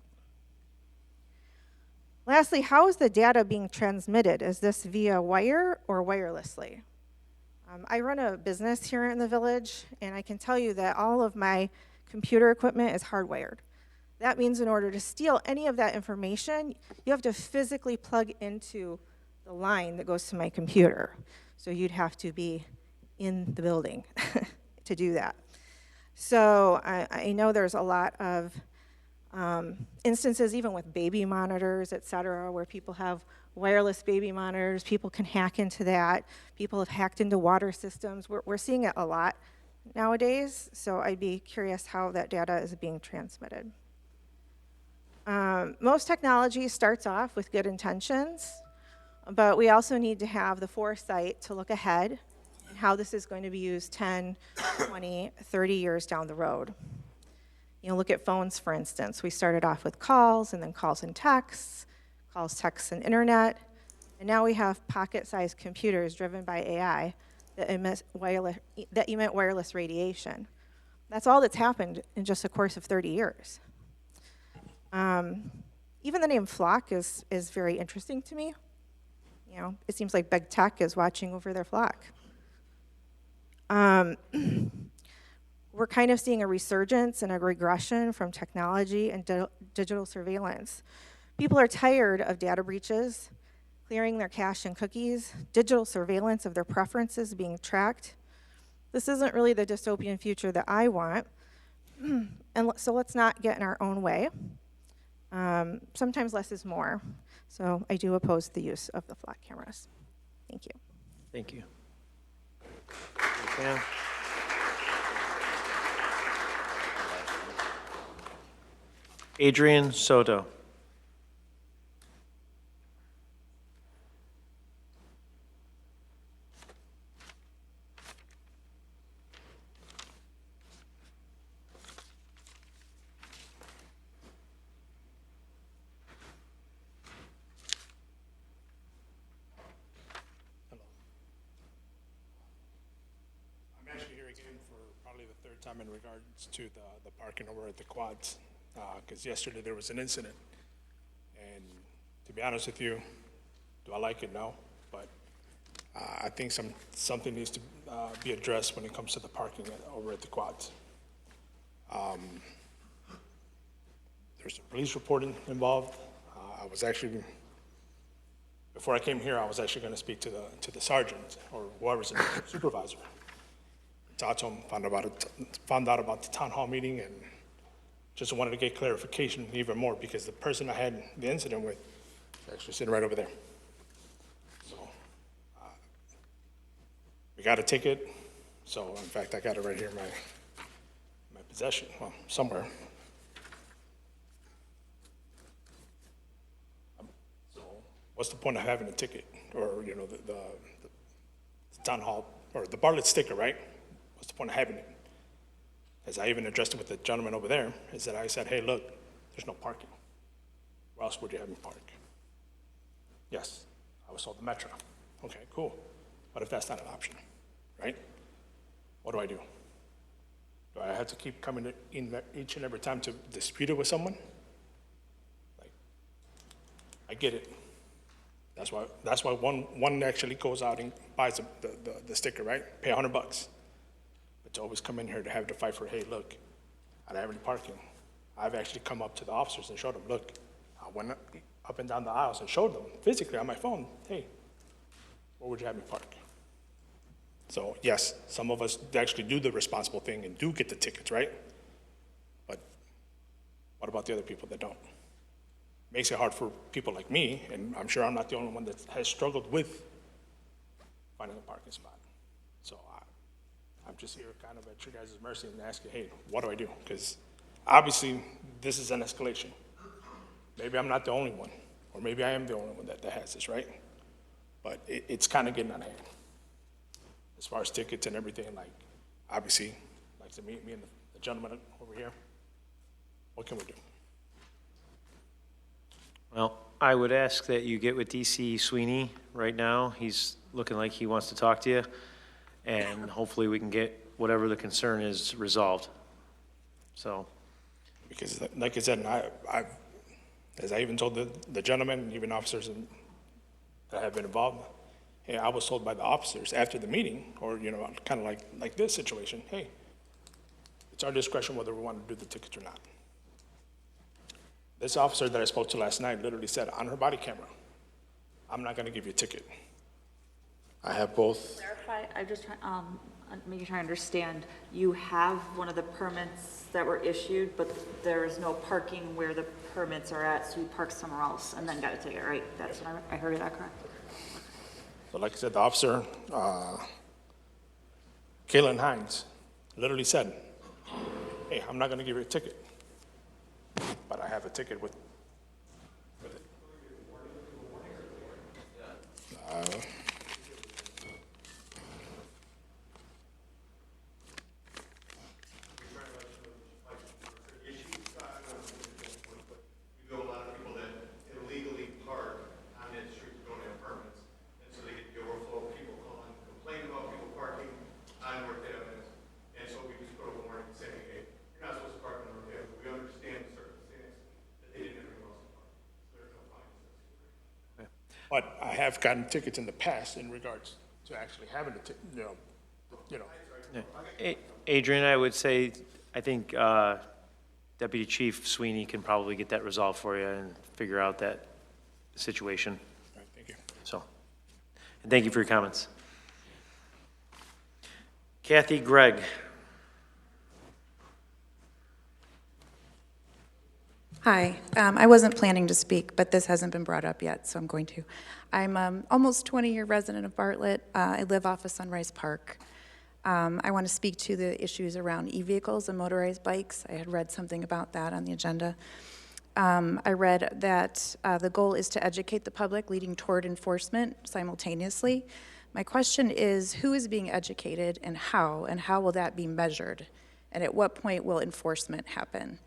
Lastly, how is the data being transmitted? Is this via wire or wirelessly? I run a business here in the village, and I can tell you that all of my computer equipment is hardwired. That means in order to steal any of that information, you have to physically plug into the line that goes to my computer. So you'd have to be in the building to do that. So I know there's a lot of instances, even with baby monitors, et cetera, where people have wireless baby monitors. People can hack into that. People have hacked into water systems. We're seeing it a lot nowadays, so I'd be curious how that data is being transmitted. Most technology starts off with good intentions, but we also need to have the foresight to look ahead and how this is going to be used 10, 20, 30 years down the road. You know, look at phones, for instance. We started off with calls, and then calls and texts, calls, texts, and internet, and now we have pocket-sized computers driven by AI that emit wireless radiation. That's all that's happened in just a course of 30 years. Even the name flock is very interesting to me. You know, it seems like big tech is watching over their flock. We're kind of seeing a resurgence and a regression from technology and digital surveillance. People are tired of data breaches, clearing their cache and cookies, digital surveillance of their preferences being tracked. This isn't really the dystopian future that I want, and so let's not get in our own way. Sometimes less is more, so I do oppose the use of the flock cameras. Thank you. Thank you. Pam? Adrian Soto. I'm actually here again for probably the third time in regards to the parking over at the quads, because yesterday there was an incident. And to be honest with you, do I like it? No. But I think something needs to be addressed when it comes to the parking over at the quads. There's a police report involved. I was actually, before I came here, I was actually going to speak to the sergeant or whoever's the supervisor. Talked to him, found out about the town hall meeting, and just wanted to get clarification even more because the person I had the incident with is actually sitting right over there. So we got a ticket. So in fact, I got it right here in my possession, well, somewhere. So what's the point of having a ticket or, you know, the town hall or the Bartlett sticker, right? What's the point of having it? As I even addressed it with the gentleman over there, is that I said, hey, look, there's no parking. Where else would you have me park? Yes, I was told the Metro. Okay, cool. What if that's not an option, right? What do? Do I have to keep coming in each and every time to dispute it with someone? Like, I get it. That's why one actually goes out and buys the sticker, right? Pay $100. But to always come in here to have to fight for, hey, look, I don't have any parking. I've actually come up to the officers and showed them, look, I went up and down the aisles and showed them physically on my phone, hey, where would you have me park? So yes, some of us actually do the responsible thing and do get the tickets, right? But what about the other people that don't? Makes it hard for people like me, and I'm sure I'm not the only one that has struggled with finding a parking spot. So I'm just here kind of at your guys' mercy and ask you, hey, what do I do? Because obviously this is an escalation. Maybe I'm not the only one, or maybe I am the only one that has this, right? But it's kind of getting out of hand. As far as tickets and everything, like, obviously, like to meet me and the gentleman over here, what can we do? Well, I would ask that you get with DC Sweeney right now. He's looking like he wants to talk to you, and hopefully we can get whatever the concern is resolved. So. Because like I said, as I even told the gentleman and even officers that have been involved, hey, I was told by the officers after the meeting, or, you know, kind of like this situation, hey, it's our discretion whether we want to do the tickets or not. This officer that I spoke to last night literally said on her body camera, I'm not going to give you a ticket. I have both. Clarify, I'm just making sure I understand. You have one of the permits that were issued, but there is no parking where the permits are at, so you parked somewhere else and then got a ticket, right? That's what I heard that correct? So like I said, the officer, Kaylin Hines, literally said, hey, I'm not gonna give you a ticket. But I have a ticket with it. We know a lot of people that illegally park on that street who don't have permits, and so they get the overflow of people calling, complaining about people parking on North Avenue. And so we just put a warning saying, hey, you're not supposed to park on North Avenue. We understand the circumstance that they didn't have anyone else to park. So there's no fines. But I have gotten tickets in the past in regards to actually having a ticket, you know. Adrian, I would say, I think Deputy Chief Sweeney can probably get that resolved for you and figure out that situation. All right, thank you. So, and thank you for your comments. Kathy Gregg. Hi, I wasn't planning to speak, but this hasn't been brought up yet, so I'm going to. I'm almost 20-year resident of Bartlett. I live off of Sunrise Park. I want to speak to the issues around e-vehicles and motorized bikes. I had read something about that on the agenda. I read that the goal is to educate the public, leading toward enforcement simultaneously. My question is, who is being educated and how will that be measured? And at what point will enforcement happen?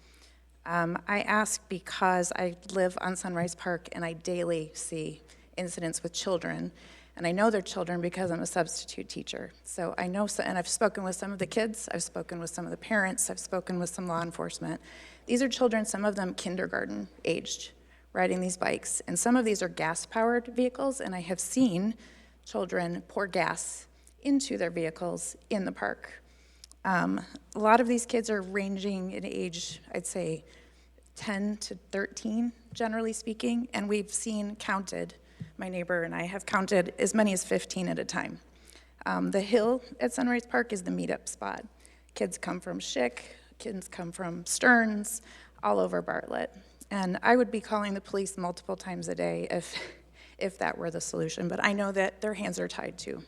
I ask because I live on Sunrise Park and I daily see incidents with children. And I know they're children because I'm a substitute teacher. So I know, and I've spoken with some of the kids, I've spoken with some of the parents, I've spoken with some law enforcement. These are children, some of them kindergarten aged, riding these bikes. And some of these are gas-powered vehicles, and I have seen children pour gas into their vehicles in the park. A lot of these kids are ranging in age, I'd say, 10 to 13, generally speaking, and we've seen counted, my neighbor and I have counted as many as 15 at a time. The hill at Sunrise Park is the meetup spot. Kids come from Schick, kids come from Stearns, all over Bartlett. And I would be calling the police multiple times a day if that were the solution, but I know that their hands are tied too.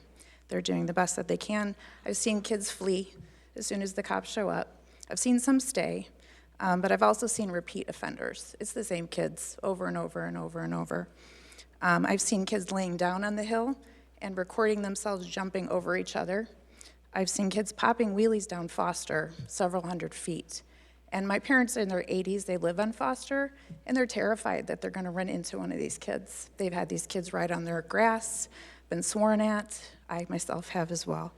They're doing the best that they can. I've seen kids flee as soon as the cops show up. I've seen some stay, but I've also seen repeat offenders. It's the same kids over and over and over and over. I've seen kids laying down on the hill and recording themselves jumping over each other. I've seen kids popping wheelies down Foster several hundred feet. And my parents are in their 80s, they live on Foster, and they're terrified that they're gonna run into one of these kids. They've had these kids ride on their grass, been sworn at. I myself have as well.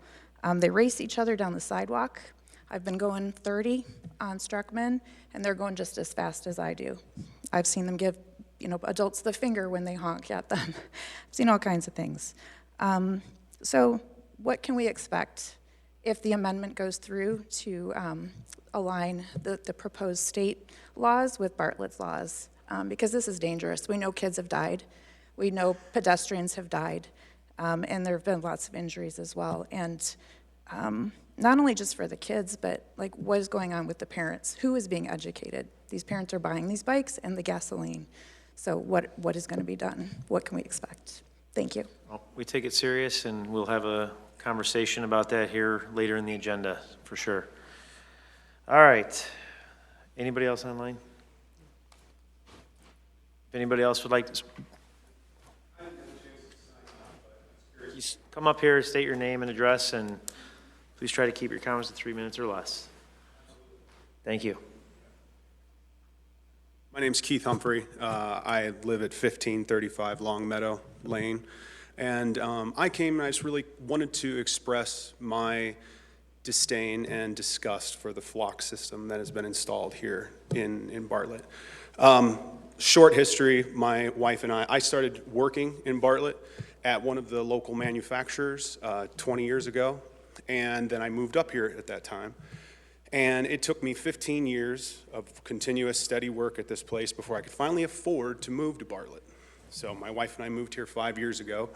They race each other down the sidewalk. I've been going 30 on Struckman, and they're going just as fast as I do. I've seen them give, adults the finger when they honk at them. I've seen all kinds of things. So what can we expect if the amendment goes through to align the proposed state laws with Bartlett's laws? Because this is dangerous. We know kids have died. We know pedestrians have died. And there have been lots of injuries as well. And not only just for the kids, but like what is going on with the parents? Who is being educated? These parents are buying these bikes and the gasoline. So what is going to be done? What can we expect? Thank you. Well, we take it serious, and we'll have a conversation about that here later in the agenda, for sure. All right. Anybody else online? If anybody else would like to come up here, state your name and address, and please try to keep your comments to 3 minutes or less. Thank you. My name's Keith Humphrey. I live at 1535 Longmeadow Lane. And I came and I just really wanted to express my disdain and disgust for the flock system that has been installed here in Bartlett. Short history, my wife and I started working in Bartlett at one of the local manufacturers 20 years ago, and then I moved up here at that time. And it took me 15 years of continuous steady work at this place before I could finally afford to move to Bartlett. So my wife and I moved here 5 years ago,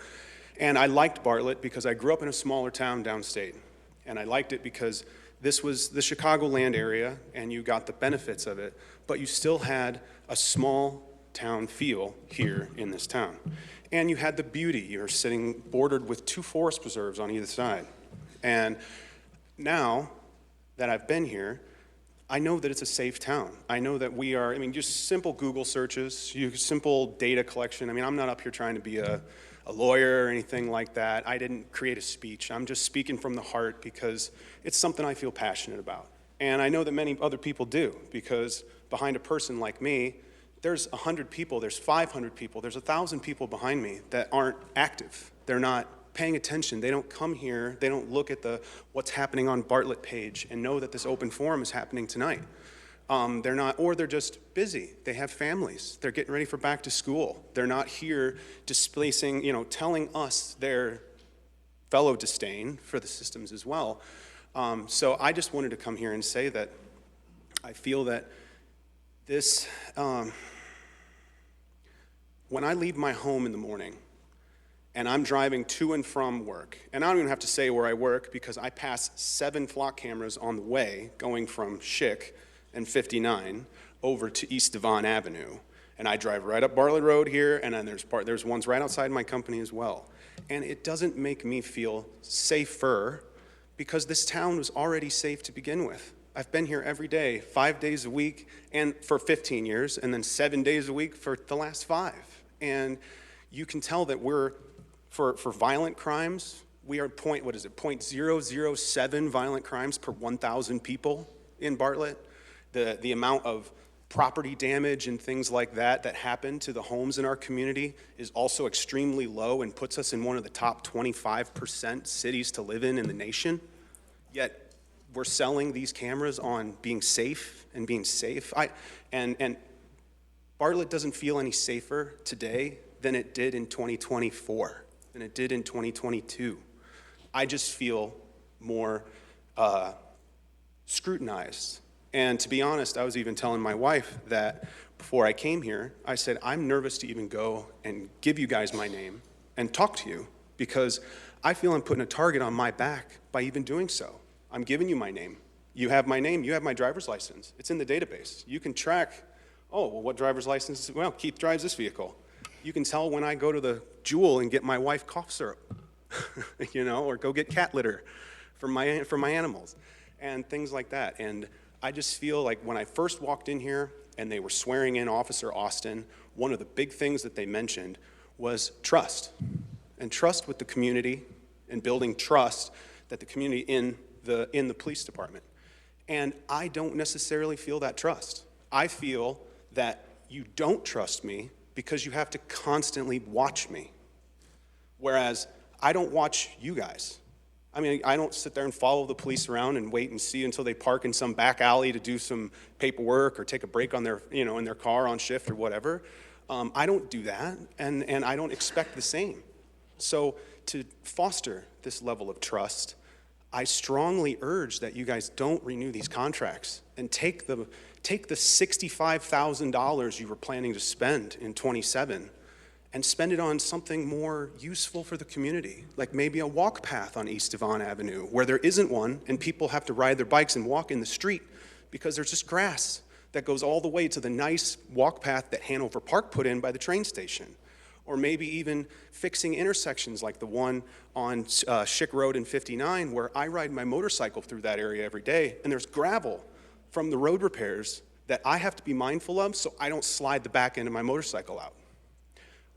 and I liked Bartlett because I grew up in a smaller town downstate. And I liked it because this was the Chicagoland area, and you got the benefits of it, but you still had a small town feel here in this town. And you had the beauty. You're sitting bordered with 2 forest preserves on either side. And now, that I've been here, I know that it's a safe town. I know that we are, just simple Google searches, simple data collection. I'm not up here trying to be a lawyer or anything like that. I didn't create a speech. I'm just speaking from the heart because it's something I feel passionate about. And I know that many other people do, because behind a person like me, there's 100 people, there's 500 people, there's 1,000 people behind me that aren't active. They're not paying attention. They don't come here. They don't look at what's happening on Bartlett page and know that this open forum is happening tonight. They're not, or they're just busy. They have families. They're getting ready for back to school. They're not here displacing, telling us their fellow disdain for the systems as well. So I just wanted to come here and say that I feel that this, when I leave my home in the morning and I'm driving to and from work, and I don't even have to say where I work because I pass 7 flock cameras on the way going from Schick and 59 over to East Devon Avenue. And I drive right up Bartlett Road here, and then there's ones right outside my company as well. And it doesn't make me feel safer because this town was already safe to begin with. I've been here every day, 5 days a week, and for 15 years, and then 7 days a week for the last 5. And you can tell that for violent crimes, we are 0.007 violent crimes per 1,000 people in Bartlett. The amount of property damage and things like that happen to the homes in our community is also extremely low and puts us in one of the top 25% cities to live in the nation. Yet we're selling these cameras on being safe and being safe. And Bartlett doesn't feel any safer today than it did in 2024, than it did in 2022. I just feel more scrutinized. And to be honest, I was even telling my wife that before I came here, I said, I'm nervous to even go and give you guys my name and talk to you because I feel I'm putting a target on my back by even doing so. I'm giving you my name. You have my name. You have my driver's license. It's in the database. You can track, what driver's license? Well, Keith drives this vehicle. You can tell when I go to the Jewel and get my wife cough syrup, or go get cat litter for my animals and things like that. And I just feel like when I first walked in here and they were swearing in Officer Austin, one of the big things that they mentioned was trust, and trust with the community and building trust that the community in the police department. And I don't necessarily feel that trust. I feel that you don't trust me because you have to constantly watch me. Whereas I don't watch you guys. I don't sit there and follow the police around and wait and see until they park in some back alley to do some paperwork or take a break on their, in their car on shift or whatever. I don't do that, and I don't expect the same. So to foster this level of trust, I strongly urge that you guys don't renew these contracts and take the $65,000 you were planning to spend in '27 and spend it on something more useful for the community, like maybe a walk path on East Devon Avenue where there isn't one and people have to ride their bikes and walk in the street because there's just grass that goes all the way to the nice walk path that Hanover Park put in by the train station. Or maybe even fixing intersections like the one on Schick Road and 59 where I ride my motorcycle through that area every day and there's gravel from the road repairs that I have to be mindful of so I don't slide the back end of my motorcycle out.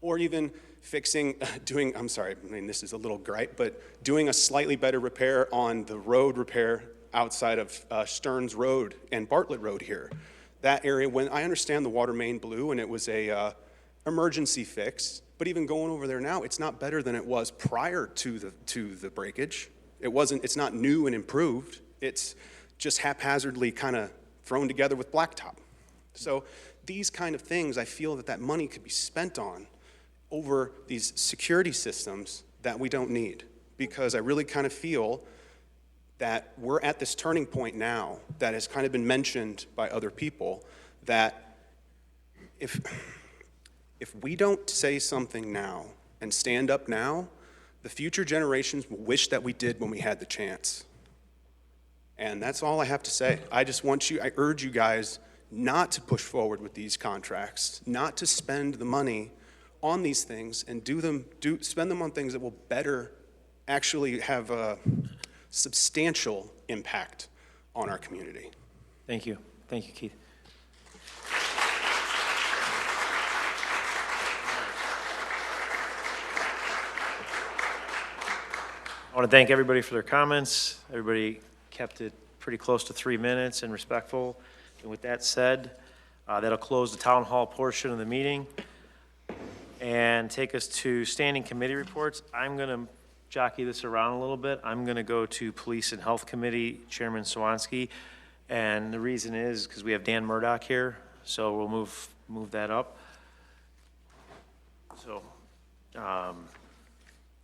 Or even fixing, this is a little gripe, but doing a slightly better repair on the road repair outside of Stearns Road and Bartlett Road here. That area, when I understand the water main blew and it was a emergency fix, but even going over there now, it's not better than it was prior to the breakage. It's not new and improved. It's just haphazardly kind of thrown together with blacktop. So these kind of things, I feel that money could be spent on over these security systems that we don't need, because I really kind of feel that we're at this turning point now that has kind of been mentioned by other people, that if we don't say something now and stand up now, the future generations will wish that we did when we had the chance. And that's all I have to say. I urge you guys not to push forward with these contracts, not to spend the money on these things and spend them on things that will better actually have a substantial impact on our community. Thank you. Thank you, Keith. I want to thank everybody for their comments. Everybody kept it pretty close to 3 minutes and respectful. And with that said, that'll close the town hall portion of the meeting and take us to standing committee reports. I'm going to jockey this around a little bit. I'm going to go to Police and Health Committee, Chairman SUWANSKI. And the reason is because we have Dan Murdoch here, so we'll move that up. So,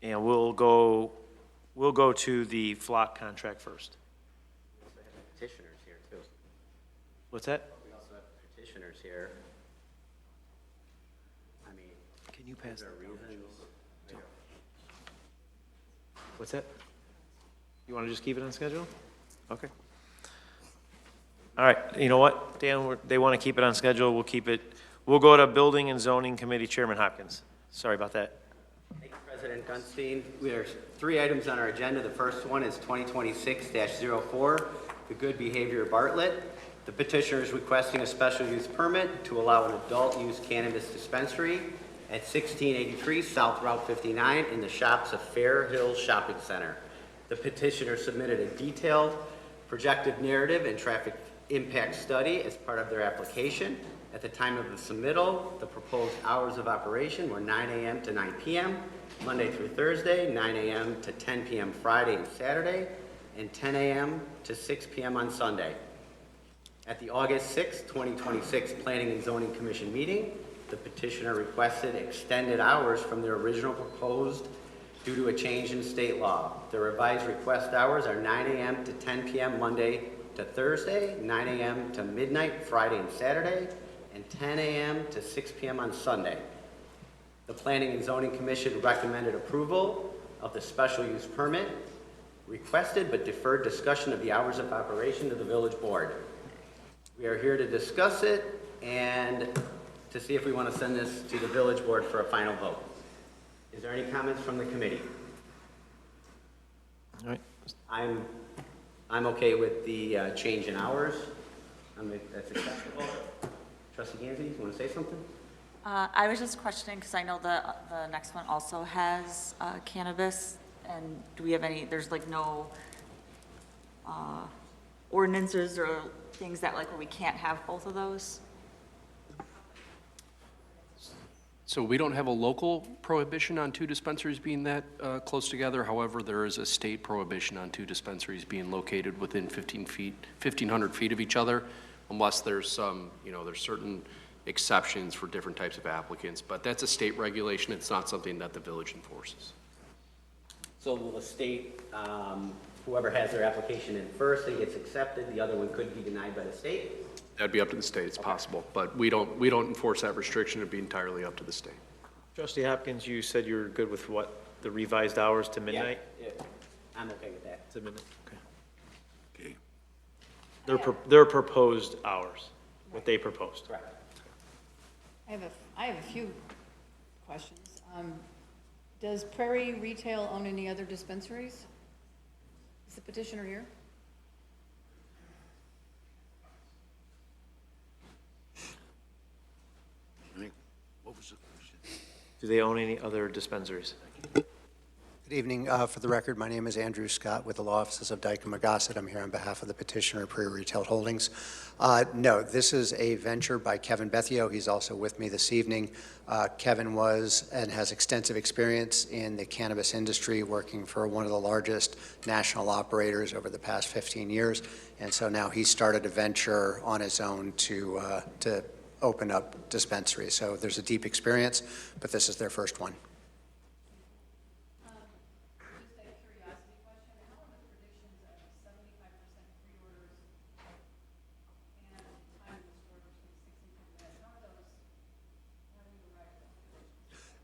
and we'll go to the flock contract first. Petitioners here, too. What's that? We also have petitioners here. I mean, Can you pass there that? are reasons. What's that? You want to just keep it on schedule? Okay. All right, you know what, Dan, they want to keep it on schedule, we'll keep it, we'll go to Building and Zoning Committee Chairman Hopkins. Sorry about that. Thank you, President Gunstein. There are 3 items on our agenda. The first one is 2026-04, the good behavior of Bartlett. The petitioner is requesting a special use permit to allow an adult use cannabis dispensary at 1683 South Route 59 in the shops of Fair Hills Shopping Center. The petitioner submitted a detailed projected narrative and traffic impact study as part of their application. At the time of the submittal, the proposed hours of operation were 9 a.m. to 9 p.m., Monday through Thursday, 9 a.m. to 10 p.m. Friday and Saturday, and 10 a.m. to 6 p.m. on Sunday. At the August 6, 2026 Planning and Zoning Commission meeting, the petitioner requested extended hours from their original proposed due to a change in state law. The revised request hours are 9 a.m. to 10 p.m. Monday to Thursday, 9 a.m. to midnight Friday and Saturday, and 10 a.m. to 6 p.m. on Sunday. The Planning and Zoning Commission recommended approval of the special use permit, requested but deferred discussion of the hours of operation to the village board. We are here to discuss it and to see if we want to send this to the village board for a final vote. Is there any comments from the committee? All right. I'm okay with the change in hours. That's acceptable. Trustee Gansey, you want to say something? I was just questioning, because I know the next one also has cannabis, and do we have any, there's like no ordinances or things that like where we can't have both of those? So we don't have a local prohibition on 2 dispensaries being that close together. However, there is a state prohibition on 2 dispensaries being located within 1,500 feet of each other, unless there's some, there's certain exceptions for different types of applicants. But that's a state regulation. It's not something that the village enforces. So will the state, whoever has their application in first and gets accepted, the other one could be denied by the state? That'd be up to the state. It's possible, but we don't enforce that restriction. It'd be entirely up to the state. Trustee Hopkins, you said you were good with what, the revised hours to midnight? Yeah, I'm okay with that. To midnight, okay. Okay. Their proposed hours, what they proposed. Correct. I have a few questions. Does Prairie Retail own any other dispensaries? Is the petitioner here? What was the question? Do they own any other dispensaries? Good evening. For the record, my name is Andrew Scott with the Law Offices of Dyke and McGossett. I'm here on behalf of the petitioner, Prairie Retail Holdings. No, this is a venture by Kevin Bethio. He's also with me this evening. Kevin was and has extensive experience in the cannabis industry, working for one of the largest national operators over the past 15 years. And so now he started a venture on his own to open up dispensaries. So there's a deep experience, but this is their first one.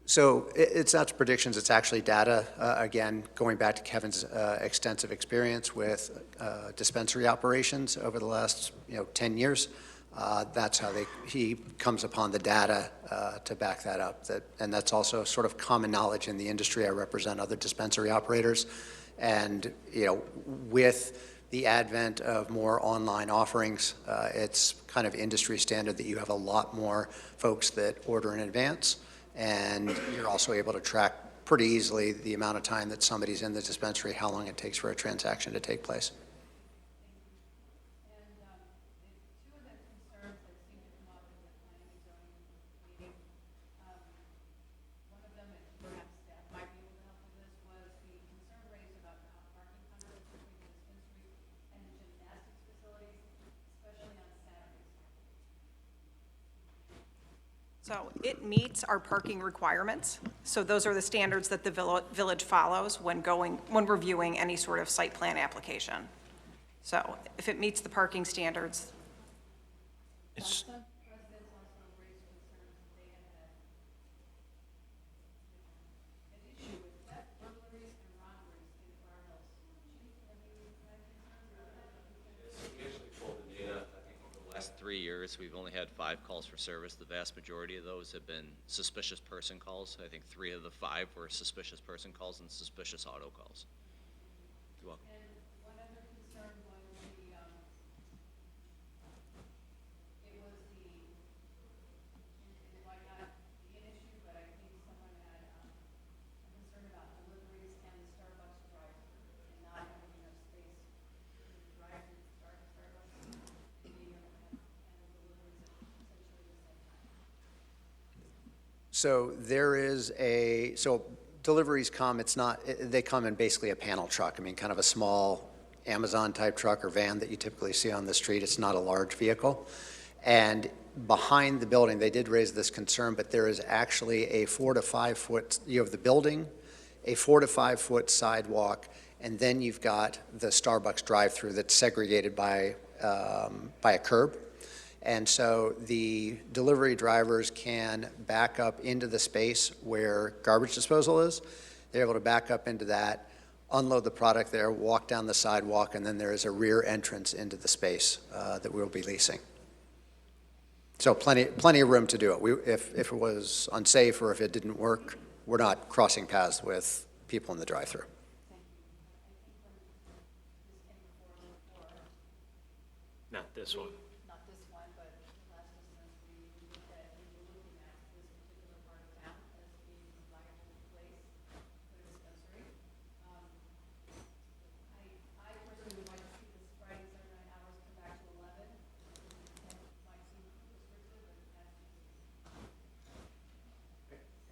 So it's not predictions, it's actually data. Again, going back to Kevin's extensive experience with dispensary operations over the last 10 years. That's how he comes upon the data to back that up. And that's also sort of common knowledge in the industry. I represent other dispensary operators. And with the advent of more online offerings, it's kind of industry standard that you have a lot more folks that order in advance, and you're also able to track pretty easily the amount of time that somebody's in the dispensary, how long it takes for a transaction to take place. So it meets our parking requirements. So those are the standards that the village follows when reviewing any sort of site plan application. So if it meets the parking standards, It's, Last 3 years, we've only had 5 calls for service. The vast majority of those have been suspicious person calls. I think 3 of the 5 were suspicious person calls and suspicious auto calls. You're welcome. And one other concern was it was it might not be an issue, but I think someone had a concern about deliveries and the Starbucks drive-thru and not having enough space in the drive-thru Starbucks and being able to have and deliveries at essentially the same time. So there is so deliveries come, they come in basically a panel truck. I mean, kind of a small Amazon-type truck or van that you typically see on the street. It's not a large vehicle. And behind the building, they did raise this concern, but there is actually a 4 to 5 foot, you have the building, a 4 to 5 foot sidewalk, and then you've got the Starbucks drive-through that's segregated by a curb. And so the delivery drivers can back up into the space where garbage disposal is. They're able to back up into that, unload the product there, walk down the sidewalk, and then there is a rear entrance into the space that we'll be leasing. So plenty of room to do it. If it was unsafe or if it didn't work, we're not crossing paths with people in the drive-thru. not this one. Not this one, but the last dispensary, we looked at, we were looking at this particular part of town as being a viable place for a dispensary. I personally would like to see this Friday, Saturday night hours come back to 11. And might seem restrictive, but that's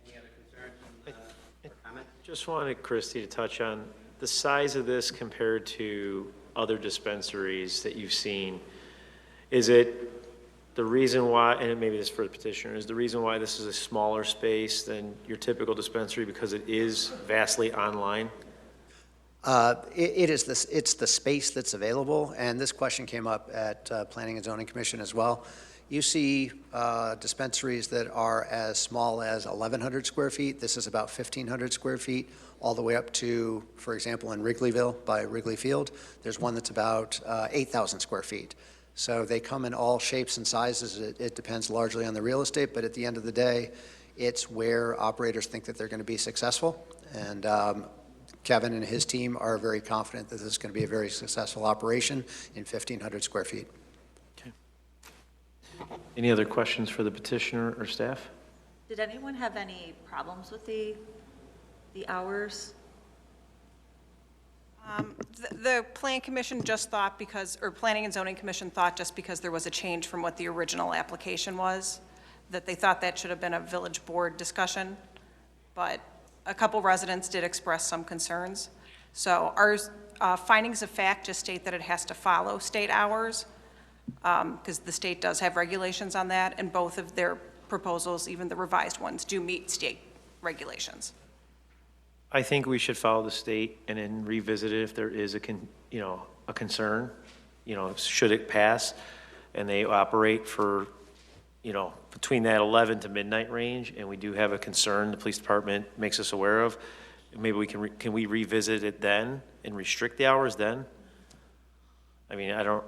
Any other concerns or comments? Just wanted Christie to touch on the size of this compared to other dispensaries that you've seen. Is it the reason why, and maybe this is for the petitioner, is the reason why this is a smaller space than your typical dispensary because it is vastly online? It's the space that's available, and this question came up at Planning and Zoning Commission as well. You see dispensaries that are as small as 1,100 square feet. This is about 1,500 square feet, all the way up to, for example, in Wrigleyville by Wrigley Field, there's one that's about 8,000 square feet. So they come in all shapes and sizes. It depends largely on the real estate, but at the end of the day, it's where operators think that they're going to be successful. And Kevin and his team are very confident that this is going to be a very successful operation in 1,500 square feet. Okay. Any other questions for the petitioner or staff? Did anyone have any problems with the hours? The Plan Commission just thought Planning and Zoning Commission thought just because there was a change from what the original application was, that they thought that should have been a village board discussion, but a couple residents did express some concerns. So our findings of fact just state that it has to follow state hours, because the state does have regulations on that, and both of their proposals, even the revised ones, do meet state regulations. I think we should follow the state and then revisit it if there is a concern, should it pass and they operate for, between that 11 to midnight range, and we do have a concern the police department makes us aware of, maybe we can we revisit it then and restrict the hours then? I mean, I don't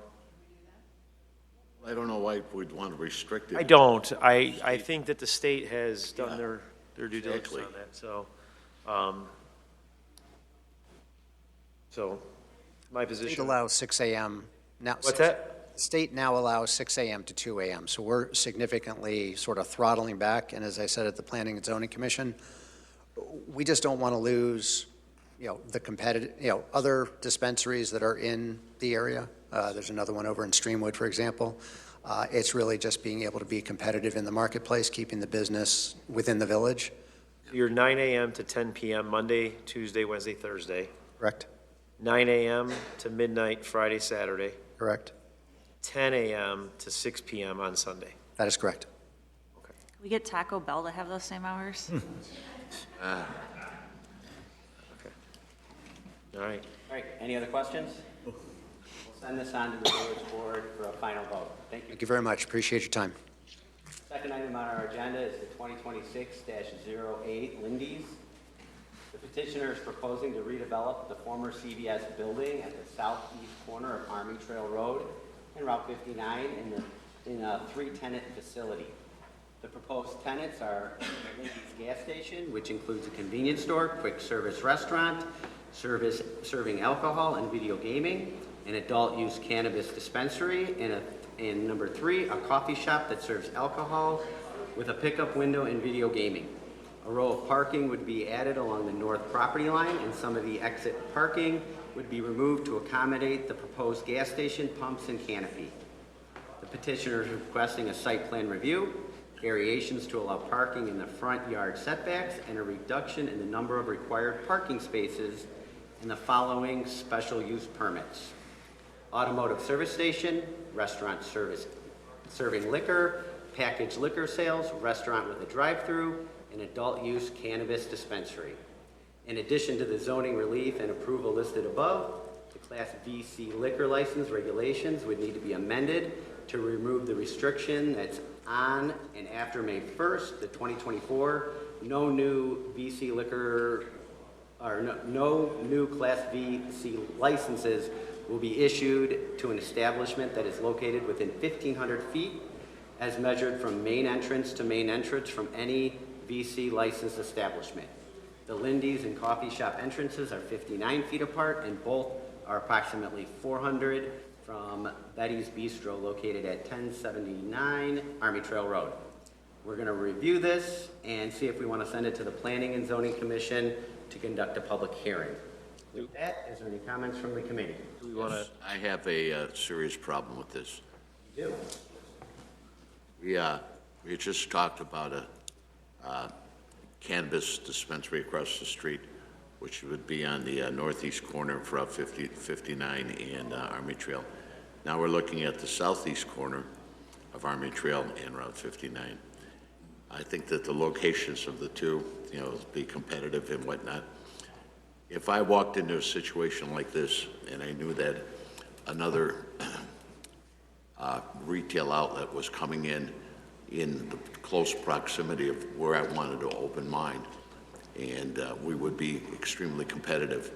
know why we'd want to restrict it. I don't. I think that the state has done their due diligence on that, so. my State position. allows 6 a.m. now. What's that? State now allows 6 a.m. to 2 a.m., so we're significantly sort of throttling back, and as I said at the Planning and Zoning Commission, we just don't want to lose, the competitive, other dispensaries that are in the area. There's another one over in Streamwood, for example. It's really just being able to be competitive in the marketplace, keeping the business within the village. You're 9 a.m. to 10 p.m. Monday, Tuesday, Wednesday, Thursday. Correct? 9 a.m. to midnight Friday, Saturday. Correct? 10 a.m. to 6 p.m. on Sunday. That is correct. Can we get Taco Bell to have those same hours? All right. All right, any other questions? We'll send this on to the village board for a final vote. Thank you. Thank you very much. Appreciate your time. Second item on our agenda is the 2026-08 Lindy's. The petitioner is proposing to redevelop the former CVS building at the southeast corner of Army Trail Road and Route 59 in a 3-tenant facility. The proposed tenants are Lindy's gas station, which includes a convenience store, quick service restaurant, serving alcohol and video gaming, an adult use cannabis dispensary, and number 3, a coffee shop that serves alcohol with a pickup window and video gaming. A row of parking would be added along the north property line, and some of the exit parking would be removed to accommodate the proposed gas station, pumps, and canopy. The petitioner is requesting a site plan review, variations to allow parking in the front yard setbacks, and a reduction in the number of required parking spaces in the following special use permits: automotive service station, restaurant serving liquor, packaged liquor sales, restaurant with a drive-through, and adult use cannabis dispensary. In addition to the zoning relief and approval listed above, the Class VC liquor license regulations would need to be amended to remove the restriction that's on and after May 1st, 2024, no new VC liquor or no new Class VC licenses will be issued to an establishment that is located within 1,500 feet as measured from main entrance to main entrance from any VC licensed establishment. The Lindy's and coffee shop entrances are 59 feet apart, and both are approximately 400 from Betty's Bistro located at 1079 Army Trail Road. We're going to review this and see if we want to send it to the Planning and Zoning Commission to conduct a public hearing. With that, is there any comments from the committee? Do we want to? I have a serious problem with this. You We just talked about a cannabis dispensary across the street, which would be on the northeast corner of Route 59 and Army Trail. Now we're looking at the southeast corner of Army Trail and Route 59. I think that the locations of the two, be competitive and whatnot. If I walked into a situation like this and I knew that another retail outlet was coming in the close proximity of where I wanted to open mine, and we would be extremely competitive,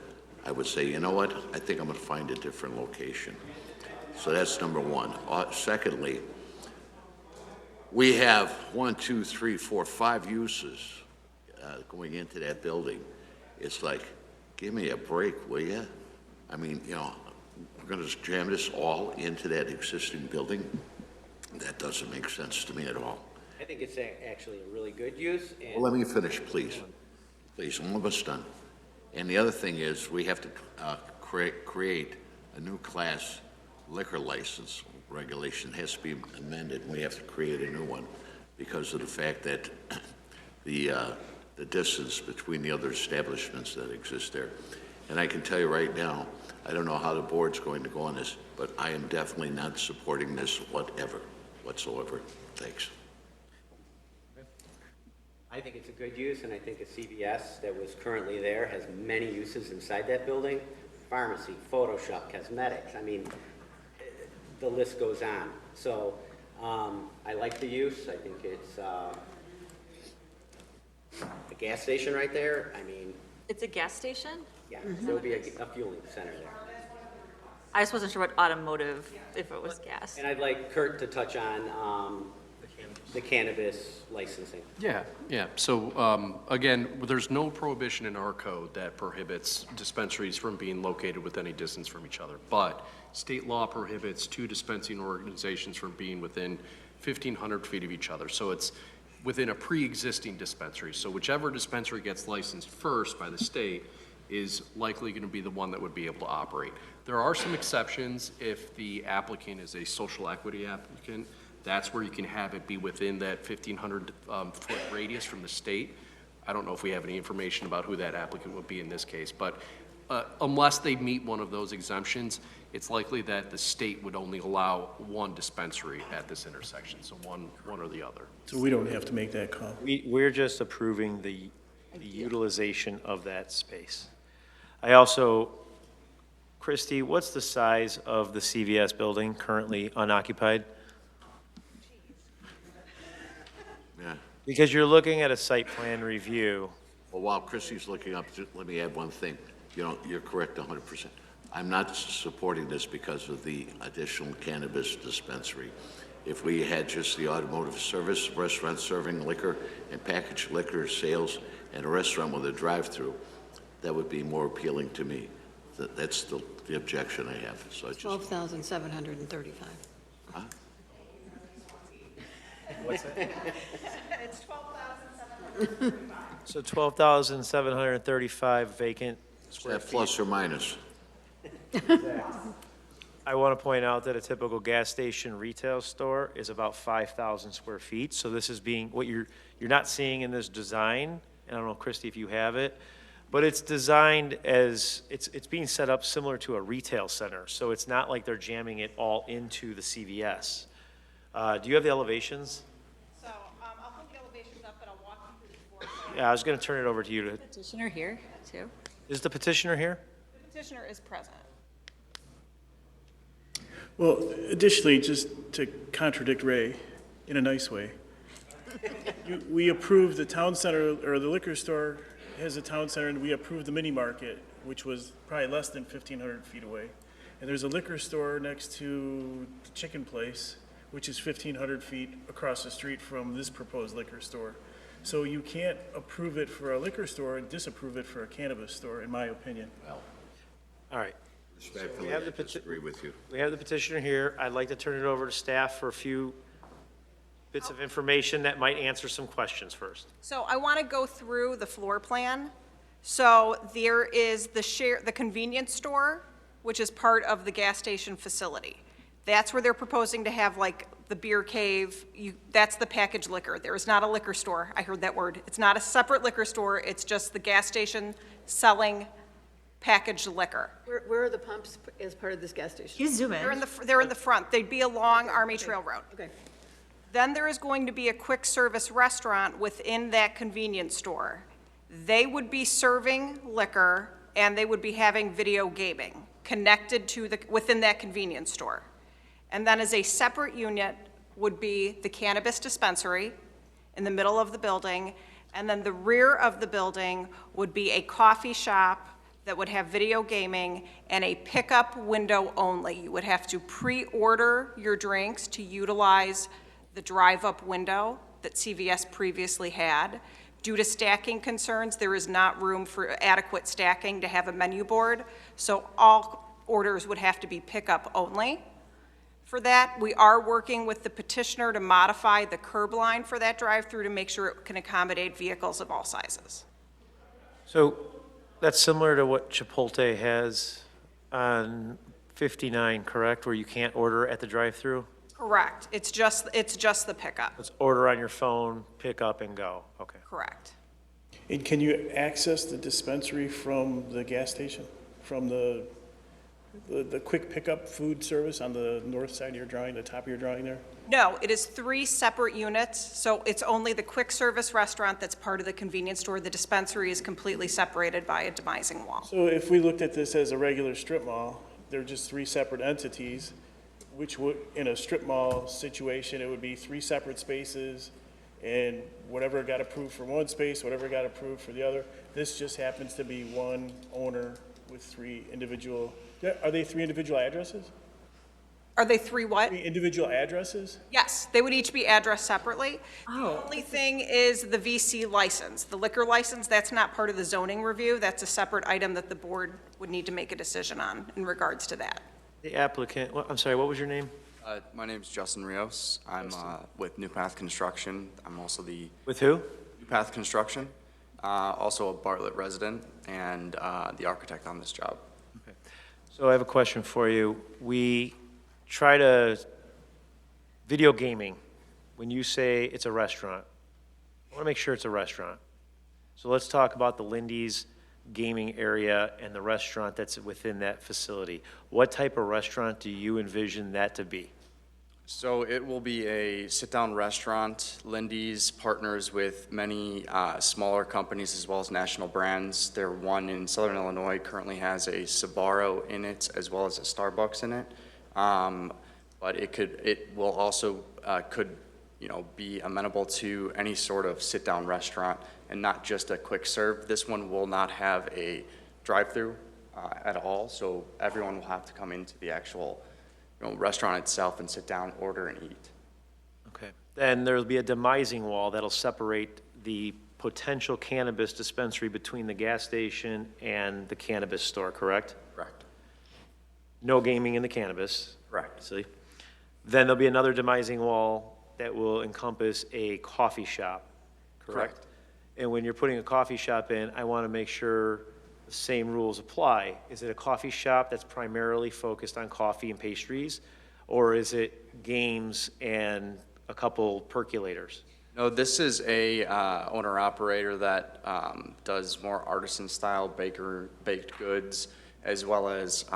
I would say, you know what, I think I'm going to find a different location. So that's number one. Secondly, we have 1, 2, 3, 4, 5 uses going into that building. It's like, give me a break, will you? I mean, we're going to just jam this all into that existing building. That doesn't make sense to me at all. I think it's actually a really good use. And Well, let me finish, please. Please, I'm almost done. And the other thing is, we have to create a new class liquor license regulation. It has to be amended. We have to create a new one because of the fact that the distance between the other establishments that exist there. And I can tell you right now, I don't know how the board's going to go on this, but I am definitely not supporting this whatsoever. Thanks. I think it's a good use, and I think a CVS that was currently there has many uses inside that building. Pharmacy, photo shop, cosmetics. I mean, the list goes on. So I like the use. I think it's a gas station right there. I mean, It's a gas station? yeah, there'll be a fueling center there. I just wasn't sure what automotive, if it was gas. And I'd like Kurt to touch on the cannabis licensing. Yeah, yeah. So, again, there's no prohibition in our code that prohibits dispensaries from being located with any distance from each other. But state law prohibits two dispensing organizations from being within 1,500 feet of each other. So it's within a pre-existing dispensary. So whichever dispensary gets licensed first by the state is likely going to be the one that would be able to operate. There are some exceptions if the applicant is a social equity applicant. That's where you can have it be within that 1,500 foot radius from the state. I don't know if we have any information about who that applicant would be in this case, but unless they meet one of those exemptions, it's likely that the state would only allow one dispensary at this intersection, so one or the other. So we don't have to make that call. We're just approving the utilization of that space. I also, Christy, what's the size of the CVS building currently unoccupied? Yeah. Because you're looking at a site plan review. Well, while Chrissy's looking up, let me add one thing. You know, you're correct 100%. I'm not supporting this because of the additional cannabis dispensary. If we had just the automotive service, restaurant serving liquor and packaged liquor sales, and a restaurant with a drive-through, that would be more appealing to me. That's the objection I have. So I just 12,735. Huh? What's that? It's 12,735. So 12,735 vacant square feet. Plus or minus. I want to point out that a typical gas station retail store is about 5,000 square feet. So this is being, what you're not seeing in this design, and I don't know, Christy, if you have it, but it's designed as, it's being set up similar to a retail center. So it's not like they're jamming it all into the CVS. Do you have the elevations? So I'll put the elevations up, but I'll walk you through the floor plan. Yeah, I was going to turn it over to you to, Petitioner here, too. is the petitioner here? The petitioner is present. Well, additionally, just to contradict Ray in a nice way, we approved the town center, or the liquor store has a town center, and we approved the mini market, which was probably less than 1,500 feet away. And there's a liquor store next to the chicken place, which is 1,500 feet across the street from this proposed liquor store. So you can't approve it for a liquor store and disapprove it for a cannabis store, in my opinion. All right. Respectfully, We have the I disagree with you. We have the petitioner here. I'd like to turn it over to staff for a few bits of information that might answer some questions first. So I want to go through the floor plan. So there is the convenience store, which is part of the gas station facility. That's where they're proposing to have like the beer cave. That's the packaged liquor. There is not a liquor store. I heard that word. It's not a separate liquor store. It's just the gas station selling packaged liquor. Where are the pumps as part of this gas station? You zoom in. They're in the front. They'd be along Army Trail Road. Okay. Then there is going to be a quick service restaurant within that convenience store. They would be serving liquor and they would be having video gaming connected to within that convenience store. And then as a separate unit would be the cannabis dispensary in the middle of the building. And then the rear of the building would be a coffee shop that would have video gaming and a pickup window only. You would have to pre-order your drinks to utilize the drive-up window that CVS previously had. Due to stacking concerns, there is not room for adequate stacking to have a menu board, so all orders would have to be pickup only. For that, we are working with the petitioner to modify the curb line for that drive-through to make sure it can accommodate vehicles of all sizes. So that's similar to what Chipotle has on 59, correct, where you can't order at the drive-through? Correct. It's just the pickup. It's order on your phone, pick up and go. Okay. Correct. And can you access the dispensary from the gas station, from the quick pickup food service on the north side of your drawing, the top of your drawing there? No, it is 3 separate units, so it's only the quick service restaurant that's part of the convenience store. The dispensary is completely separated by a demising wall. So if we looked at this as a regular strip mall, they're just 3 separate entities, which would, in a strip mall situation, it would be 3 separate spaces, and whatever got approved for one space, whatever got approved for the other. This just happens to be one owner with 3 individual, are they 3 individual addresses? Are they three what? Individual addresses? Yes, they would each be addressed separately. The only thing is the VC license. The liquor license, that's not part of the zoning review. That's a separate item that the board would need to make a decision on in regards to that. The applicant, I'm sorry, what was your name? My name's Justin Rios. I'm with New Path Construction. I'm also the With who? New Path Construction, also a Bartlett resident and the architect on this job. Okay. So I have a question for you. We try to, video gaming, when you say it's a restaurant, I want to make sure it's a restaurant. So let's talk about the Lindy's gaming area and the restaurant that's within that facility. What type of restaurant do you envision that to be? So it will be a sit-down restaurant. Lindy's partners with many smaller companies as well as national brands. Their one in Southern Illinois currently has a Sbarro in it as well as a Starbucks in it. But it will also could be amenable to any sort of sit-down restaurant and not just a quick serve. This one will not have a drive-through at all, so everyone will have to come into the actual restaurant itself and sit down, order, and eat. Okay. Then there'll be a demising wall that'll separate the potential cannabis dispensary between the gas station and the cannabis store, correct? Correct. No gaming in the cannabis. Correct. See? Then there'll be another demising wall that will encompass a coffee shop, correct? Correct. And when you're putting a coffee shop in, I want to make sure the same rules apply. Is it a coffee shop that's primarily focused on coffee and pastries, or is it games and a couple percolators? No, this is a owner-operator that does more artisan-style baked goods, as well as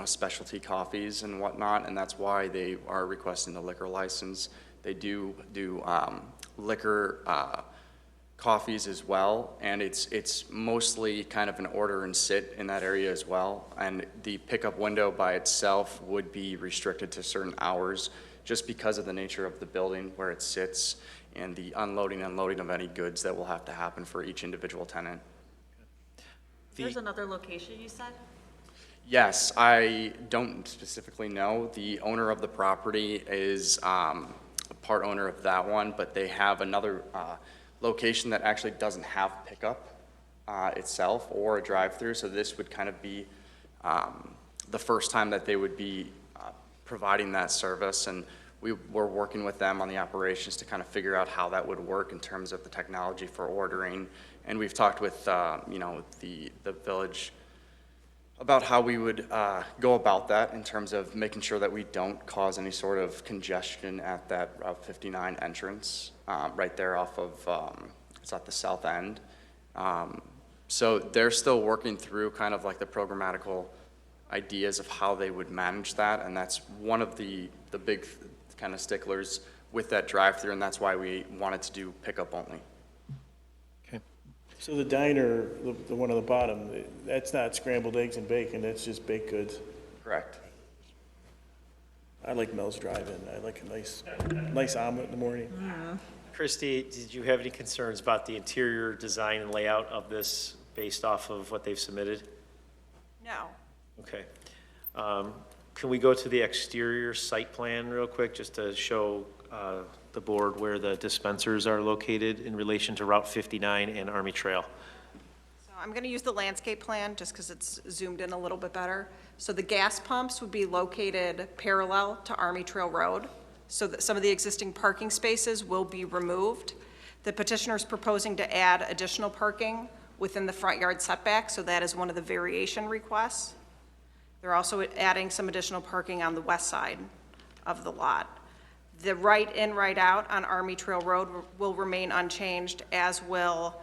specialty coffees and whatnot, and that's why they are requesting the liquor license. They do liquor coffees as well, and it's mostly kind of an order and sit in that area as well. And the pickup window by itself would be restricted to certain hours just because of the nature of the building where it sits and the unloading and loading of any goods that will have to happen for each individual tenant. There's another location you said? Yes, I don't specifically know. The owner of the property is a part owner of that one, but they have another location that actually doesn't have pickup itself or a drive-through, so this would kind of be the first time that they would be providing that service, and we were working with them on the operations to kind of figure out how that would work in terms of the technology for ordering, and we've talked with the village about how we would go about that in terms of making sure that we don't cause any sort of congestion at that Route 59 entrance, right there off of, it's at the south end. So they're still working through kind of like the programmatical ideas of how they would manage that, and that's one of the big kind of sticklers with that drive-through, and that's why we wanted to do pickup only. So the diner, the one on the bottom, that's not scrambled eggs and bacon, that's just baked goods? Correct. I like Mel's Drive-In. I like a nice omelet in the morning. Christy, did you have any concerns about the interior design and layout of this based off of what they've submitted? No. Okay. Can we go to the exterior site plan real quick, just to show the board where the dispensers are located in relation to Route 59 and Army Trail? So I'm going to use the landscape plan just because it's zoomed in a little bit better. So the gas pumps would be located parallel to Army Trail Road, so that some of the existing parking spaces will be removed. The petitioner is proposing to add additional parking within the front yard setback, so that is one of the variation requests. They're also adding some additional parking on the west side of the lot. The right in, right out on Army Trail Road will remain unchanged, as will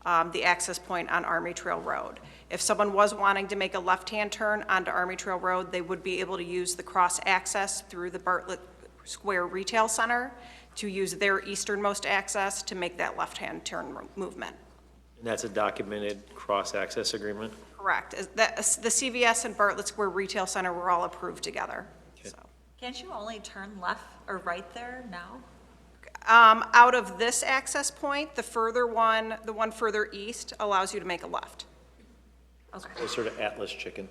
the access point on Army Trail Road. If someone was wanting to make a left-hand turn onto Army Trail Road, they would be able to use the cross-access through the Bartlett Square Retail Center to use their easternmost access to make that left-hand turn movement. And that's a documented cross-access agreement? Correct. The CVS and Bartlett Square Retail Center were all approved together. Okay. So. Can't you only turn left or right there now? Out of this access point, the one further east allows you to make a left. Okay. Closer to Atlas Chicken.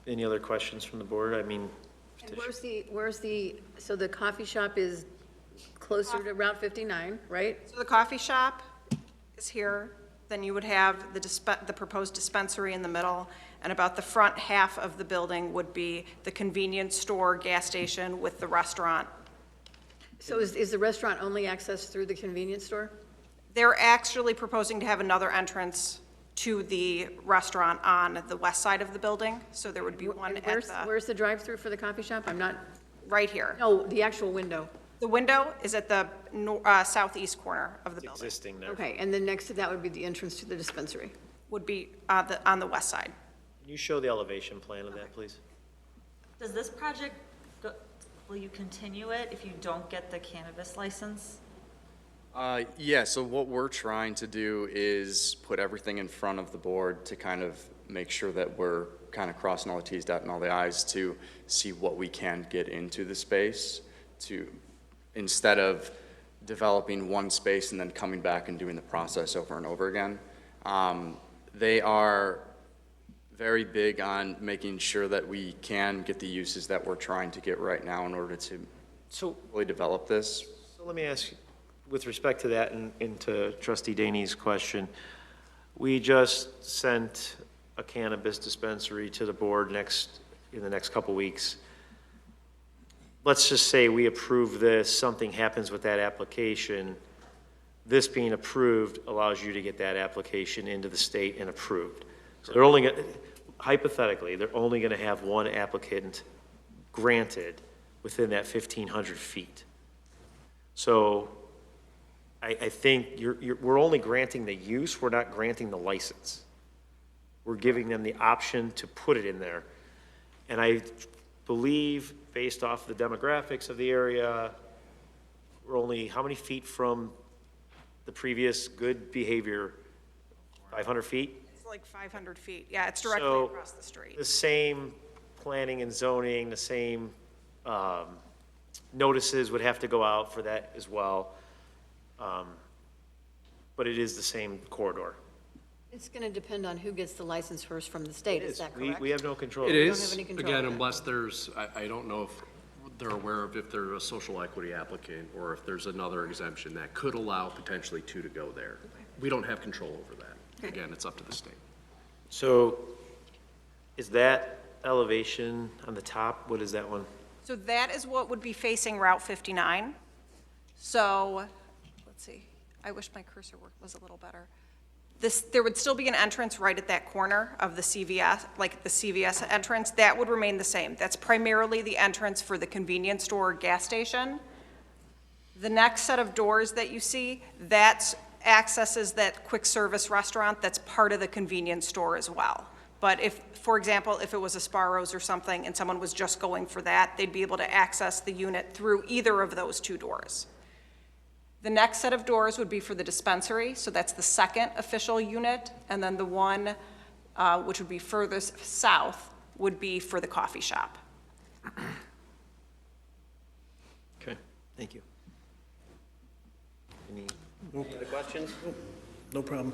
Any other questions from the board? I mean, And so the coffee shop is closer to Route 59, right? So the coffee shop is here, then you would have the proposed dispensary in the middle, and about the front half of the building would be the convenience store, gas station with the restaurant. So is the restaurant only accessed through the convenience store? They're actually proposing to have another entrance to the restaurant on the west side of the building, so there would be one at the, Where's the drive-through for the coffee shop? I'm not, right here. no, the actual window. The window is at the southeast corner of the it's building. existing there. Okay, and then next to that would be the entrance to the dispensary. Would be on the west side. Can you show the elevation plan of that, please? Does this project, will you continue it if you don't get the cannabis license? Yeah, so what we're trying to do is put everything in front of the board to kind of make sure that we're kind of crossing all the Ts, dotting all the Is to see what we can get into the space to, instead of developing one space and then coming back and doing the process over and over again. They are very big on making sure that we can get the uses that we're trying to get right now in order to really develop this. So let me ask you, with respect to that and to Trustee DEYNE's question, we just sent a cannabis dispensary to the board in the next couple weeks. Let's just say we approve this, something happens with that application. This being approved allows you to get that application into the state and approved. So they're only going, hypothetically, they're only going to have one applicant granted within that 1,500 feet. So I think we're only granting the use, we're not granting the license. We're giving them the option to put it in there. And I believe, based off the demographics of the area, we're only, how many feet from the previous good behavior? 500 feet? It's like 500 feet. Yeah, it's directly So, across the street. the same planning and zoning, the same notices would have to go out for that as well. But it is the same corridor. It's going to depend on who gets the license first from the state, is that correct? We have no control. It don't is, have any control again, of that. unless there's, I don't know if they're aware of if there's a social equity applicant or if there's another exemption that could allow potentially two to go there. We don't have control over that. Again, it's up to the state. So is that elevation on the top, what is that one? So that is what would be facing Route 59. So, let's see, I wish my cursor was a little better. There would still be an entrance right at that corner of the CVS, like the CVS entrance. That would remain the same. That's primarily the entrance for the convenience store or gas station. The next set of doors that you see, that accesses that quick service restaurant that's part of the convenience store as well. But if, for example, if it was a Sparrow's or something and someone was just going for that, they'd be able to access the unit through either of those two doors. The next set of doors would be for the dispensary, so that's the second official unit, and then the one which would be furthest south would be for the coffee shop. Okay, thank you. Any Other questions? No problem.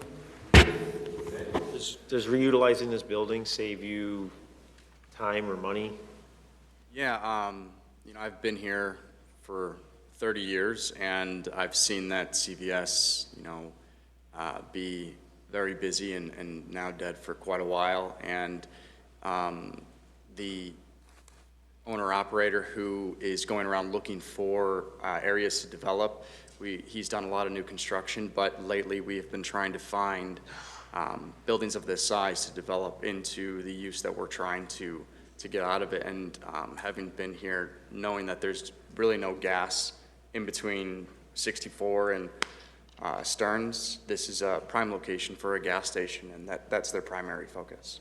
Does reutilizing this building save you time or money? Yeah, I've been here for 30 years, and I've seen that CVS, be very busy and now dead for quite a while. And the owner-operator who is going around looking for areas to develop, he's done a lot of new construction, but lately we have been trying to find buildings of this size to develop into the use that we're trying to get out of it. And having been here, knowing that there's really no gas in between 64 and Stearns, this is a prime location for a gas station, and that's their primary focus.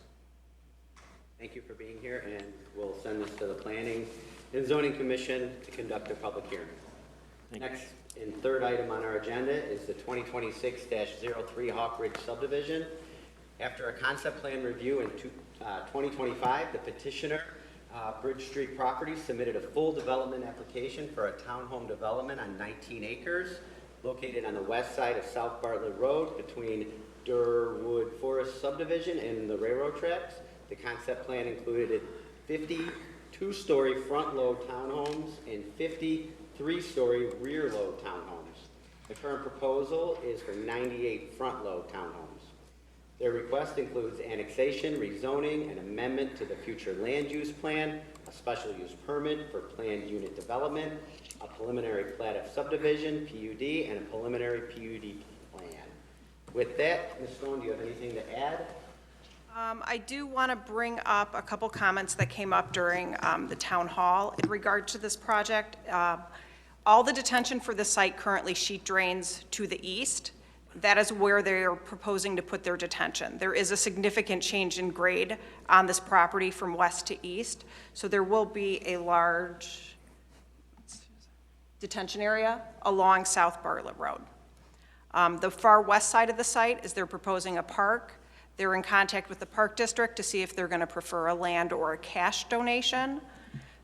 Thank you for being here, and we'll send this to the Planning and Zoning Commission to conduct a public hearing. Next and third item on our agenda is the 2026-03 Hawk Ridge Subdivision. After a concept plan review in 2025, the petitioner, Bridge Street Properties, submitted a full development application for a townhome development on 19 acres located on the west side of South Bartlett Road between Durwood Forest Subdivision and the railroad tracks. The concept plan included 50 two-story front-load townhomes and 50 three-story rear-load townhomes. The current proposal is for 98 front-load townhomes. Their request includes annexation, rezoning, an amendment to the future land use plan, a special use permit for planned unit development, a preliminary plat of subdivision, PUD, and a preliminary PUD plan. With that, Ms. Stone, do you have anything to add? I do want to bring up a couple comments that came up during the town hall in regard to this project. All the detention for the site currently sheet drains to the east. That is where they are proposing to put their detention. There is a significant change in grade on this property from west to east, so there will be a large detention area along South Bartlett Road. The far west side of the site is they're proposing a park. They're in contact with the park district to see if they're going to prefer a land or a cash donation.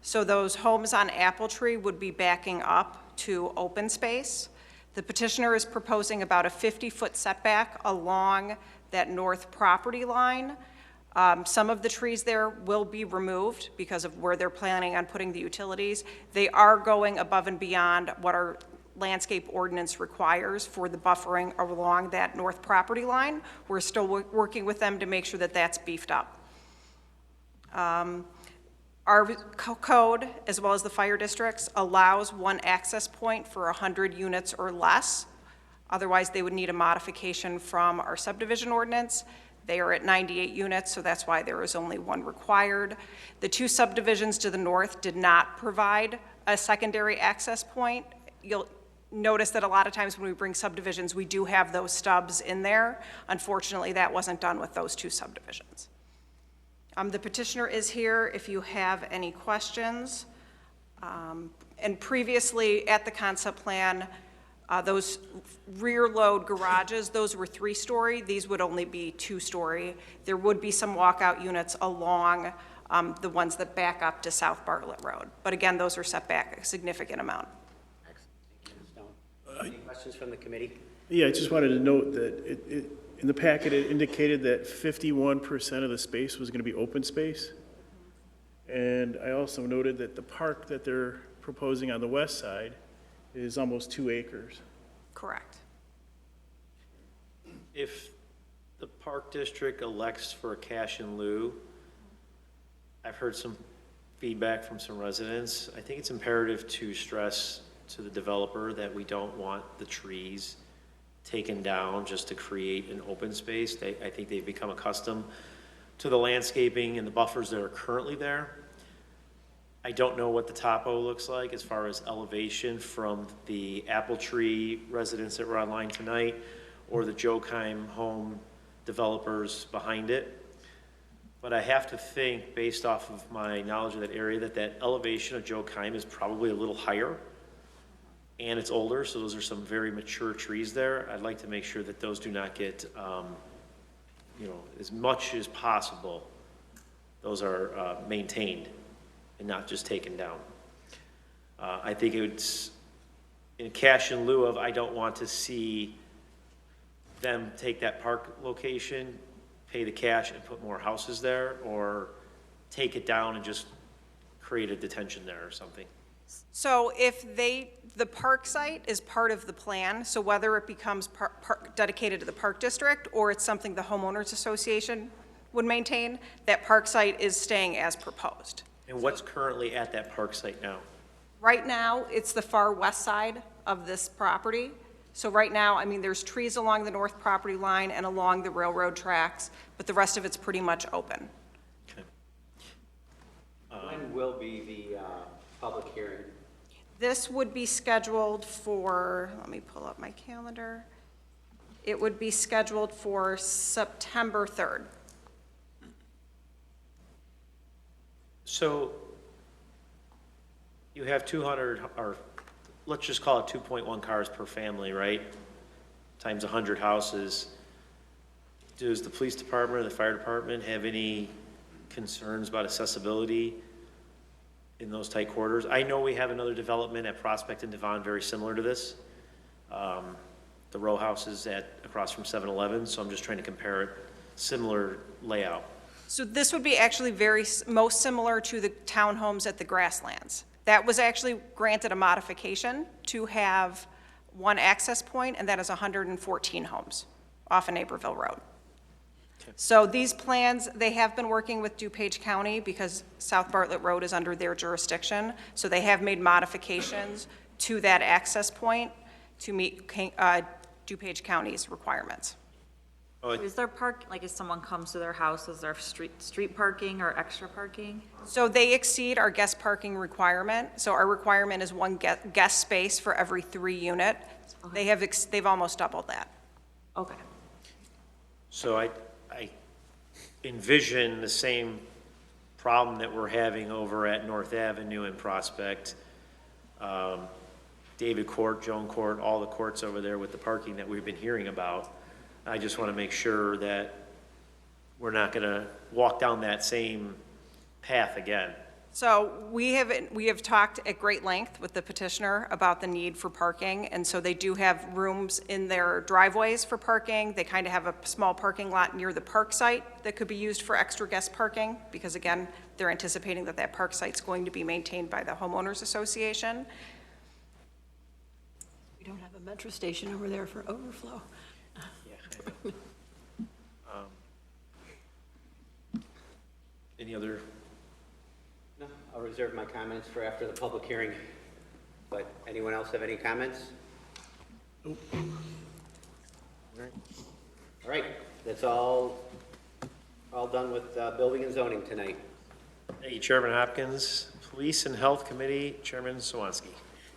So those homes on Apple Tree would be backing up to open space. The petitioner is proposing about a 50-foot setback along that north property line. Some of the trees there will be removed because of where they're planning on putting the utilities. They are going above and beyond what our landscape ordinance requires for the buffering along that north property line. We're still working with them to make sure that that's beefed up. Our code, as well as the fire districts, allows one access point for 100 units or less. Otherwise, they would need a modification from our subdivision ordinance. They are at 98 units, so that's why there is only one required. The two subdivisions to the north did not provide a secondary access point. You'll notice that a lot of times when we bring subdivisions, we do have those stubs in there. Unfortunately, that wasn't done with those two subdivisions. The petitioner is here if you have any questions. And previously at the concept plan, those rear load garages, those were 3-story. These would only be 2-story. There would be some walkout units along the ones that back up to South Bartlett Road. But again, those are set back a significant amount. Thank you, Ms. Stone. Any questions from the committee? Yeah, I just wanted to note that in the packet, it indicated that 51% of the space was going to be open space. And I also noted that the park that they're proposing on the west side is almost 2 acres. Correct. If the park district elects for a cash in lieu, I've heard some feedback from some residents. I think it's imperative to stress to the developer that we don't want the trees taken down just to create an open space. I think they've become accustomed to the landscaping and the buffers that are currently there. I don't know what the topo looks like as far as elevation from the Apple Tree residents that were online tonight or the Jokheim home developers behind it. But I have to think, based off of my knowledge of that area, that elevation of Jokheim is probably a little higher. And it's older, so those are some very mature trees there. I'd like to make sure that those do not get, as much as possible, those are maintained and not just taken down. I think it's in cash in lieu of, I don't want to see them take that park location, pay the cash and put more houses there, or take it down and just create a detention there or something. So if the park site is part of the plan, so whether it becomes dedicated to the park district or it's something the homeowners association would maintain, that park site is staying as proposed. And what's currently at that park site now? Right now, it's the far west side of this property. So right now, I mean, there's trees along the north property line and along the railroad tracks, but the rest of it's pretty much open. Okay. When will be the public hearing? This would be scheduled for, let me pull up my calendar. It would be scheduled for September 3rd. So you have 200, or let's just call it 2.1 cars per family, right? Times 100 houses. Does the police department or the fire department have any concerns about accessibility in those tight quarters? I know we have another development at Prospect and Devon very similar to this. The row house is across from 7-Eleven, so I'm just trying to compare it, similar layout. So this would be actually most similar to the townhomes at the Grasslands. That was actually granted a modification to have one access point, and that is 114 homes off of Naperville Road. So these plans, they have been working with DuPage County because South Bartlett Road is under their jurisdiction. So they have made modifications to that access point to meet DuPage County's requirements. Is there like if someone comes to their house, is there street parking or extra parking? So they exceed our guest parking requirement. So our requirement is one guest space for every 3 unit. Okay. They've almost doubled that. Okay. So I envision the same problem that we're having over at North Avenue and Prospect. David Court, Joan Court, all the courts over there with the parking that we've been hearing about. I just want to make sure that we're not going to walk down that same path again. So we have talked at great length with the petitioner about the need for parking, and so they do have rooms in their driveways for parking. They kind of have a small parking lot near the park site that could be used for extra guest parking, because again, they're anticipating that that park site's going to be maintained by the homeowners association. We don't have a metro station over there for overflow. Yeah, I know. Any other? No, I'll reserve my comments for after the public hearing. But anyone else have any comments? All right, that's all done with building and zoning tonight. Thank you, Chairman Hopkins. Police and Health Committee, Chairman SUWANSKI.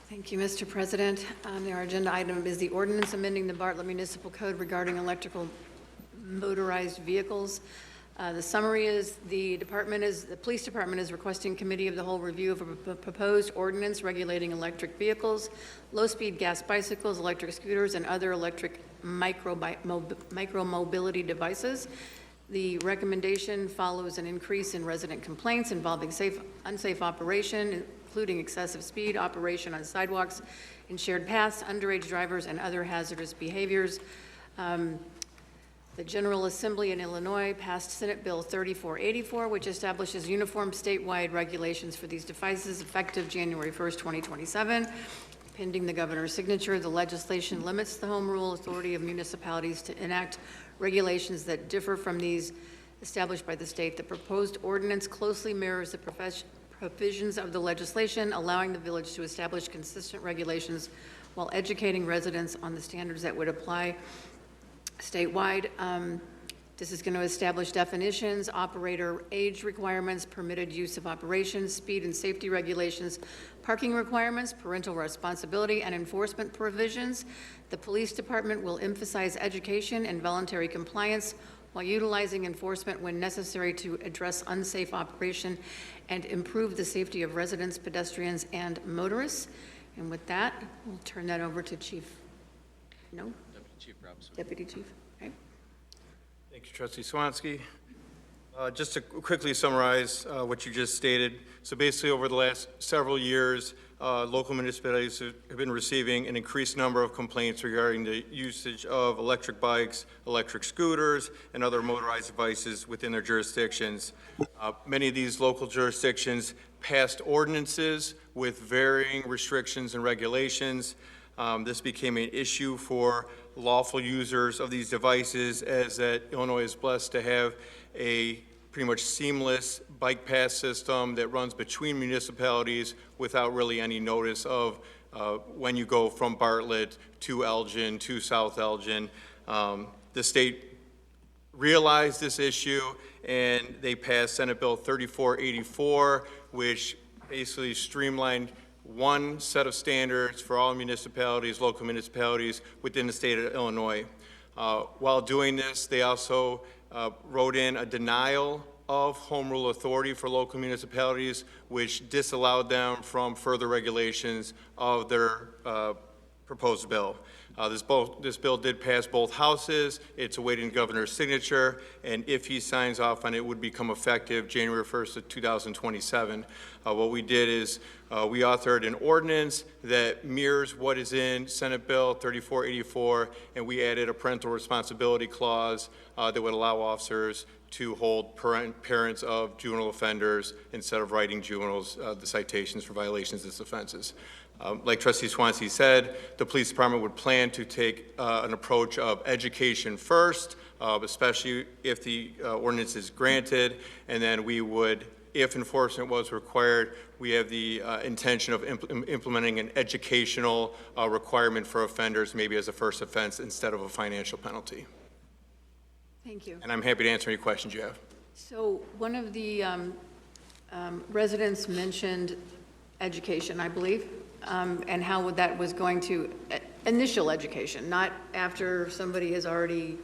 Thank you, Mr. President. Our agenda item is the ordinance amending the Bartlett Municipal Code regarding electrical motorized vehicles. The summary is the police department is requesting committee of the whole review of a proposed ordinance regulating electric vehicles, low-speed gas bicycles, electric scooters, and other electric micro-mobility devices. The recommendation follows an increase in resident complaints involving unsafe operation, including excessive speed, operation on sidewalks and shared paths, underage drivers, and other hazardous behaviors. The General Assembly in Illinois passed Senate Bill 3484, which establishes uniform statewide regulations for these devices effective January 1st, 2027. Pending the governor's signature, the legislation limits the home rule authority of municipalities to enact regulations that differ from these established by the state. The proposed ordinance closely mirrors the provisions of the legislation, allowing the village to establish consistent regulations while educating residents on the standards that would apply statewide. This is going to establish definitions, operator age requirements, permitted use of operations, speed and safety regulations, parking requirements, parental responsibility, and enforcement provisions. The police department will emphasize education and voluntary compliance while utilizing enforcement when necessary to address unsafe operation and improve the safety of residents, pedestrians, and motorists. And with that, we'll turn that over to Chief. No? Chief Robinson. Deputy Chief. Okay. Thank you, Trustee Swansky. Just to quickly summarize what you just stated. So basically, over the last several years, local municipalities have been receiving an increased number of complaints regarding the usage of electric bikes, electric scooters, and other motorized devices within their jurisdictions. Many of these local jurisdictions passed ordinances with varying restrictions and regulations. This became an issue for lawful users of these devices, as that Illinois is blessed to have a pretty much seamless bike pass system that runs between municipalities without really any notice of when you go from Bartlett to Elgin to South Elgin. The state realized this issue and they passed Senate Bill 3484, which basically streamlined one set of standards for all municipalities, local municipalities within the state of Illinois. While doing this, they also wrote in a denial of home rule authority for local municipalities, which disallowed them from further regulations of their proposed bill. This bill did pass both houses. It's awaiting the governor's signature, and if he signs off on it, it would become effective January 1st of 2027. What we did is we authored an ordinance that mirrors what is in Senate Bill 3484, and we added a parental responsibility clause that would allow officers to hold parents of juvenile offenders instead of writing juveniles the citations for violations of these offenses. Like Trustee Swansky said, the police department would plan to take an approach of education first, especially if the ordinance is granted, and then we would, if enforcement was required, we have the intention of implementing an educational requirement for offenders, maybe as a first offense instead of a financial penalty. Thank you. And I'm happy to answer any questions you have. So one of the residents mentioned education, I believe, and how that was going to, initial education, not after somebody has already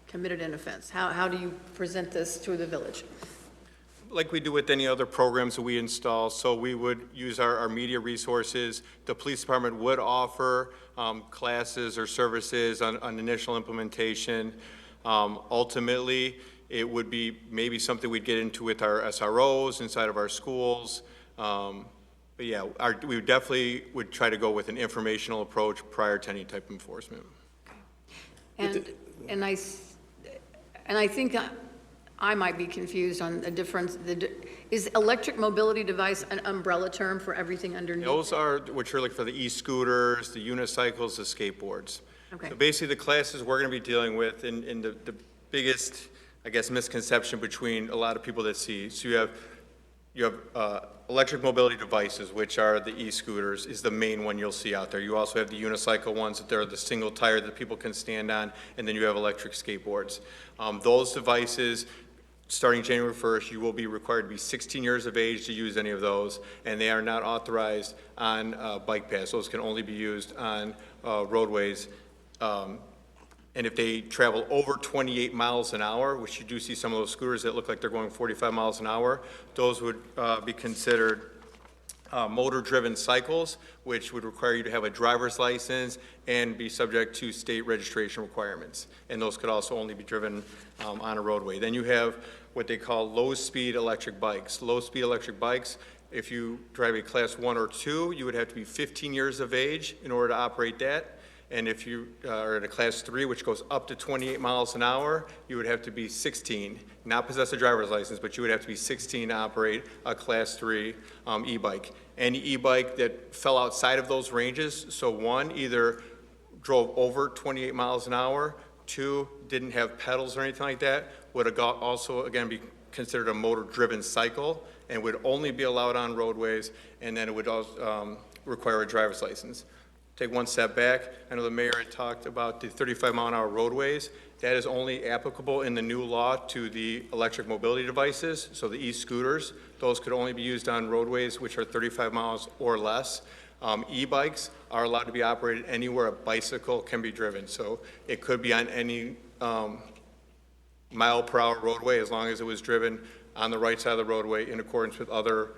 committed an offense. How do you present this to the village? Like we do with any other programs that we install, so we would use our media resources. The police department would offer classes or services on initial implementation. Ultimately, it would be maybe something we'd get into with our SROs inside of our schools. But yeah, we definitely would try to go with an informational approach prior to any type of enforcement. And I think I might be confused on the difference. Is electric mobility device an umbrella term for everything underneath? Those are, which are like for the e-scooters, the unicycles, the skateboards. Okay. So basically, the classes we're going to be dealing with, and the biggest, I guess, misconception between a lot of people that see, so you have electric mobility devices, which are the e-scooters, is the main one you'll see out there. You also have the unicycle ones that they're the single tire that people can stand on, and then you have electric skateboards. Those devices, starting January 1st, you will be required to be 16 years of age to use any of those, and they are not authorized on bike paths. Those can only be used on roadways. And if they travel over 28 miles an hour, which you do see some of those scooters that look like they're going 45 miles an hour, those would be considered motor-driven cycles, which would require you to have a driver's license and be subject to state registration requirements. And those could also only be driven on a roadway. Then you have what they call low-speed electric bikes. Low-speed electric bikes, if you drive a Class 1 or 2, you would have to be 15 years of age in order to operate that. And if you are in a Class 3, which goes up to 28 miles an hour, you would have to be 16, not possess a driver's license, but you would have to be 16 to operate a Class 3 e-bike. Any e-bike that fell outside of those ranges, so one, either drove over 28 miles an hour, two, didn't have pedals or anything like that, would also, again, be considered a motor-driven cycle and would only be allowed on roadways, and then it would also require a driver's license. Take one step back. I know the mayor had talked about the 35-mile-an-hour roadways. That is only applicable in the new law to the electric mobility devices, so the e-scooters. Those could only be used on roadways which are 35 miles or less. E-bikes are allowed to be operated anywhere a bicycle can be driven, so it could be on any mile-per-hour roadway as long as it was driven on the right side of the roadway in accordance with other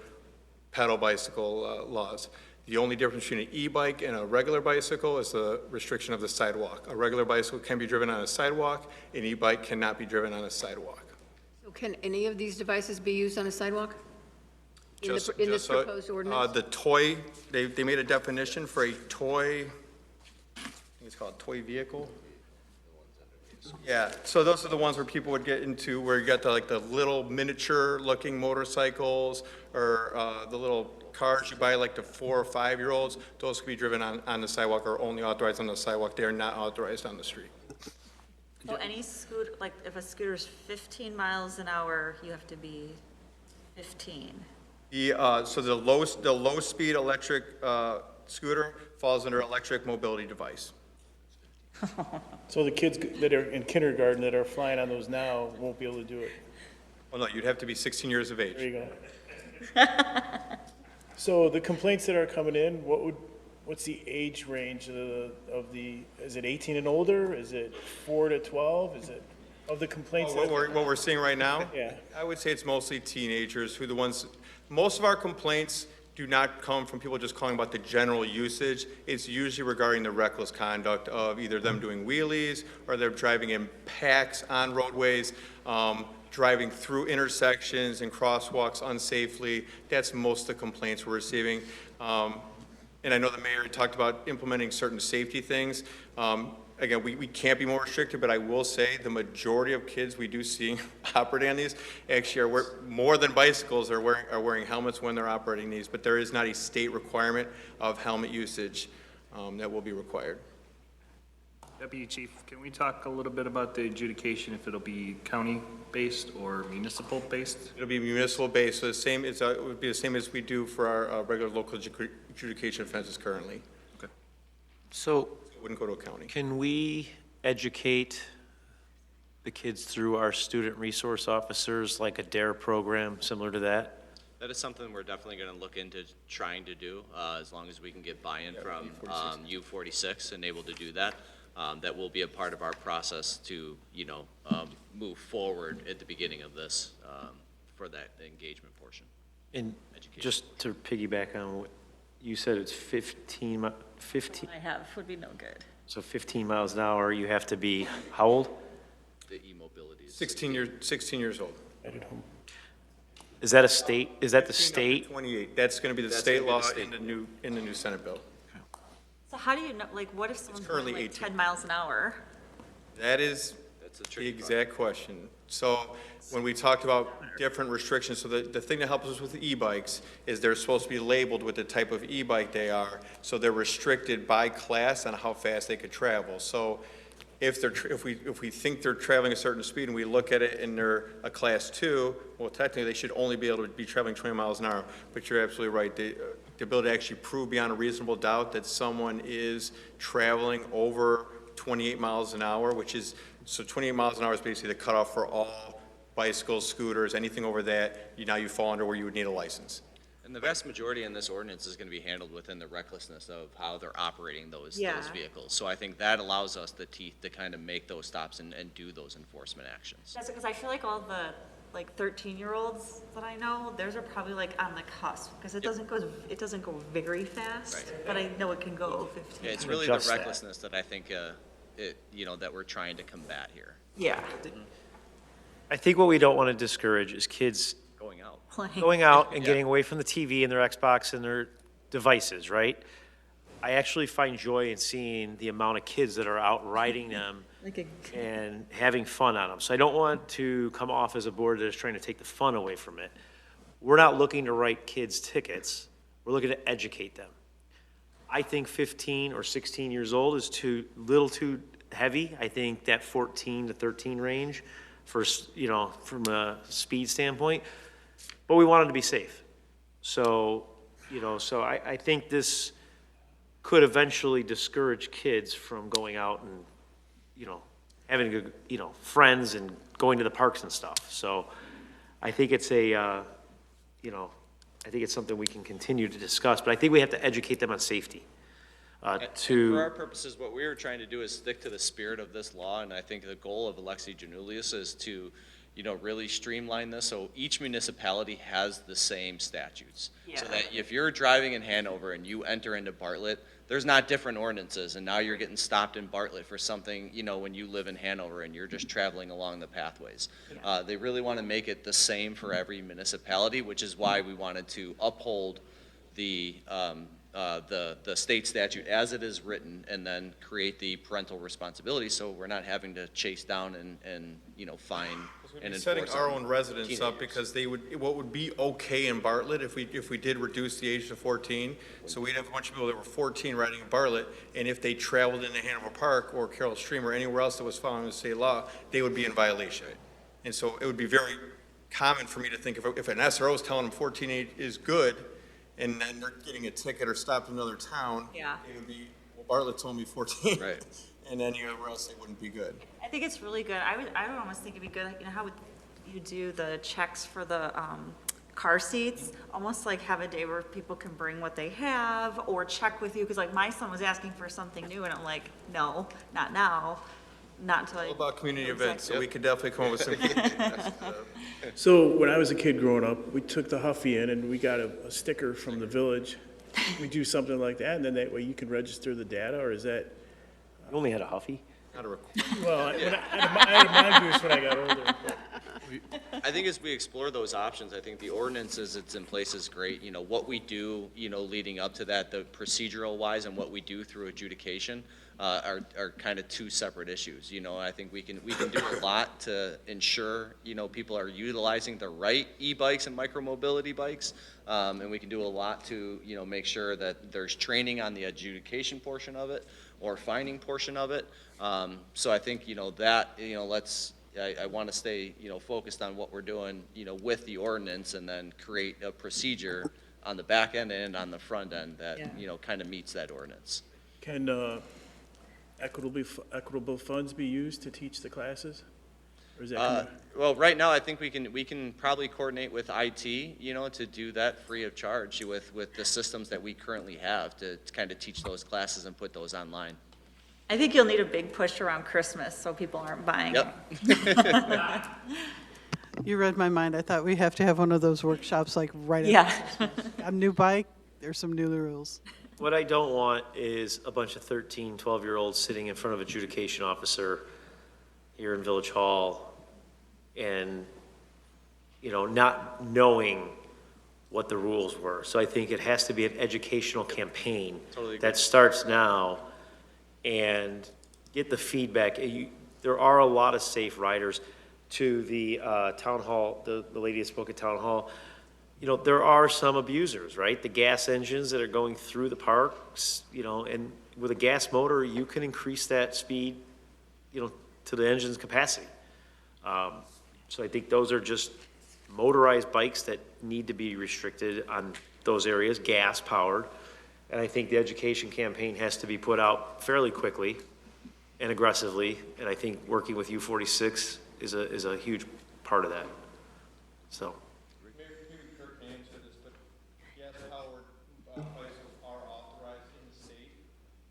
pedal bicycle laws. The only difference between an e-bike and a regular bicycle is the restriction of the sidewalk. A regular bicycle can be driven on a sidewalk, an e-bike cannot be driven on a sidewalk. So can any of these devices be used on a sidewalk? In this Just, proposed ordinance? The toy, they made a definition for a toy, I think it's called toy vehicle. Yeah, so those are the ones where people would get into, where you got the little miniature looking motorcycles or the little cars you buy, like the 4 or 5-year-olds. Those can be driven on the sidewalk or only authorized on the sidewalk. They are not authorized on the street. So any scooter, like if a scooter's 15 miles an hour, you have to be 15. So the low speed electric scooter falls under electric mobility device. So the kids that are in kindergarten that are flying on those now won't be able to do it. Well, no, you'd have to be 16 years of age. There you go. So the complaints that are coming in, what's the age range of the, is it 18 and older? Is it 4 to 12? Is it, of the complaints? What we're seeing right now? Yeah. I would say it's mostly teenagers who most of our complaints do not come from people just calling about the general usage. It's usually regarding the reckless conduct of either them doing wheelies or they're driving in packs on roadways, driving through intersections and crosswalks unsafely. That's most of the complaints we're receiving. And I know the mayor talked about implementing certain safety things. again, we can't be more restricted, but I will say the majority of kids we do see operating on these actually more than bicycles are wearing helmets when they're operating these, but there is not a state requirement of helmet usage that will be required. Deputy Chief, can we talk a little bit about the adjudication, if it'll be county-based or municipal-based? It'll be municipal-based, so it would be the same as we do for our regular local adjudication offenses currently. So It wouldn't go to a county. can we educate the kids through our student resource officers, like a DARE program similar to that? That is something we're definitely going to look into trying to do, as long as we can get buy-in from U46 and able to do that. That will be a part of our process to, move forward at the beginning of this for that engagement portion. And Education. just to piggyback on what you said, it's 15, I have, would be no good. so 15 miles an hour, you have to be, how old? The e-mobility is 16 years old. Is that a state, is that the state? 28, that's going to be the That's state gonna be law the state. in the new Senate bill. So how do you know, like, what if someone's currently going like 18. 10 miles an hour? That is That's a the tricky part. exact question. So when we talked about different restrictions, so the thing that helps us with the e-bikes is they're supposed to be labeled with the type of e-bike they are, so they're restricted by class on how fast they could travel. So if we think they're traveling a certain speed and we look at it and they're a class 2, well, technically they should only be able to be traveling 20 miles an hour. But you're absolutely right. The ability to actually prove beyond a reasonable doubt that someone is traveling over 28 miles an hour, so 28 miles an hour is basically the cutoff for all bicycles, scooters, anything over that, now you fall under where you would need a license. And the vast majority in this ordinance is going to be handled within the recklessness of how they're operating those vehicles. So I think that allows us the teeth to kind of make those stops and do those enforcement actions. That's because I feel like all the, like, 13-year-olds that I know, theirs are probably like on the cusp, because it doesn't go very fast, Right. but I know it can go 15. Yeah, it's really the Adjust that. recklessness that I think, that we're trying to combat here, Yeah. I think what we don't want to discourage is kids going out. going out and Yeah. getting away from the TV and their Xbox and their devices, right? I actually find joy in seeing the amount of kids that are out riding them and having fun on them. So I don't want to come off as a board that is trying to take the fun away from it. We're not looking to write kids tickets. We're looking to educate them. I think 15 or 16 years old is little too heavy. I think that 14 to 13 range from a speed standpoint. But we wanted to be safe. So, I think this could eventually discourage kids from going out and, having good, friends and going to the parks and stuff. So I think it's I think it's something we can continue to discuss, but I think we have to educate them on safety. For our purposes, what we were trying to do is stick to the spirit of this law, and I think the goal of Alexi Janulius is to, really streamline this, so each municipality has the same statutes. So that if you're driving in Hanover and you enter into Bartlett, there's not different ordinances, and now you're getting stopped in Bartlett for something, when you live in Hanover and you're just traveling along the pathways. They really want to make it the same for every municipality, which is why we wanted to uphold the state statute as it is written, and then create the parental responsibility, so we're not having to chase down and fine and enforce. Setting our own residents up, teenagers. because what would be okay in Bartlett if we did reduce the age to 14, so we'd have a bunch of people that were 14 riding in Bartlett, and if they traveled into Hanover Park or Carroll Stream or anywhere else that was following the state law, they would be in violation. And so it would be very common for me to think if an SRO is telling them 14 is good, and then they're getting a ticket or stopped in another town, it would be, well, Bartlett told me 14. Right. And anywhere else, they wouldn't be good. I think it's really good. I would almost think it'd be good, how would you do the checks for the car seats? Almost like have a day where people can bring what they have or check with you, because like my son was asking for something new and I'm like, no, not now, not until I. All about community know events, so exactly. we could definitely come up with some. So when I was a kid growing up, we took the Huffy in and we got a sticker from the village. We do something like that, and then that way you can register the data, or is that? You only had a Huffy? Not a Well, I had a mongoose when I got older. But I think as we explore those options, I think the ordinance as it's in place is great. You know, what we do, you know, leading up to that, the procedural wise and what we do through adjudication are kind of two separate issues. You know, I think we can do a lot to ensure, you know, people are utilizing the right e-bikes and micromobility bikes. And we can do a lot to, you know, make sure that there's training on the adjudication portion of it or finding portion of it. So I think, you know, that, you know, I want to stay, you know, focused on what we're doing, you know, with the ordinance and then create a procedure on the back end and on the front end that, you know, kind of meets that ordinance. Can equitable funds be used to teach the classes? Or is that Well, right now, I think we can probably coordinate with IT, you know, to do that free of charge with the systems that we currently have to kind of teach those classes and put those online. I think you'll need a big push around Christmas so people aren't buying it. Yep. You read my mind. I thought we have to have one of those workshops like right Yeah. a new bike, there's some new rules. What I don't want is a bunch of 13, 12-year-olds sitting in front of an adjudication officer here in Village Hall and, you know, not knowing what the rules were. So I think it has to be an educational campaign Totally agree. that starts now and get the feedback. There are a lot of safe riders. To the town hall, the lady that spoke at town hall, you know, there are some abusers, right? The gas engines that are going through the parks, you know, and with a gas motor, you can increase that speed, you know, to the engine's capacity. So I think those are just motorized bikes that need to be restricted on those areas, gas powered. And I think the education campaign has to be put out fairly quickly and aggressively. And I think working with U46 is a huge part of that. So. Maybe Kurt can answer this, but gas-powered bicycles are authorized in the state,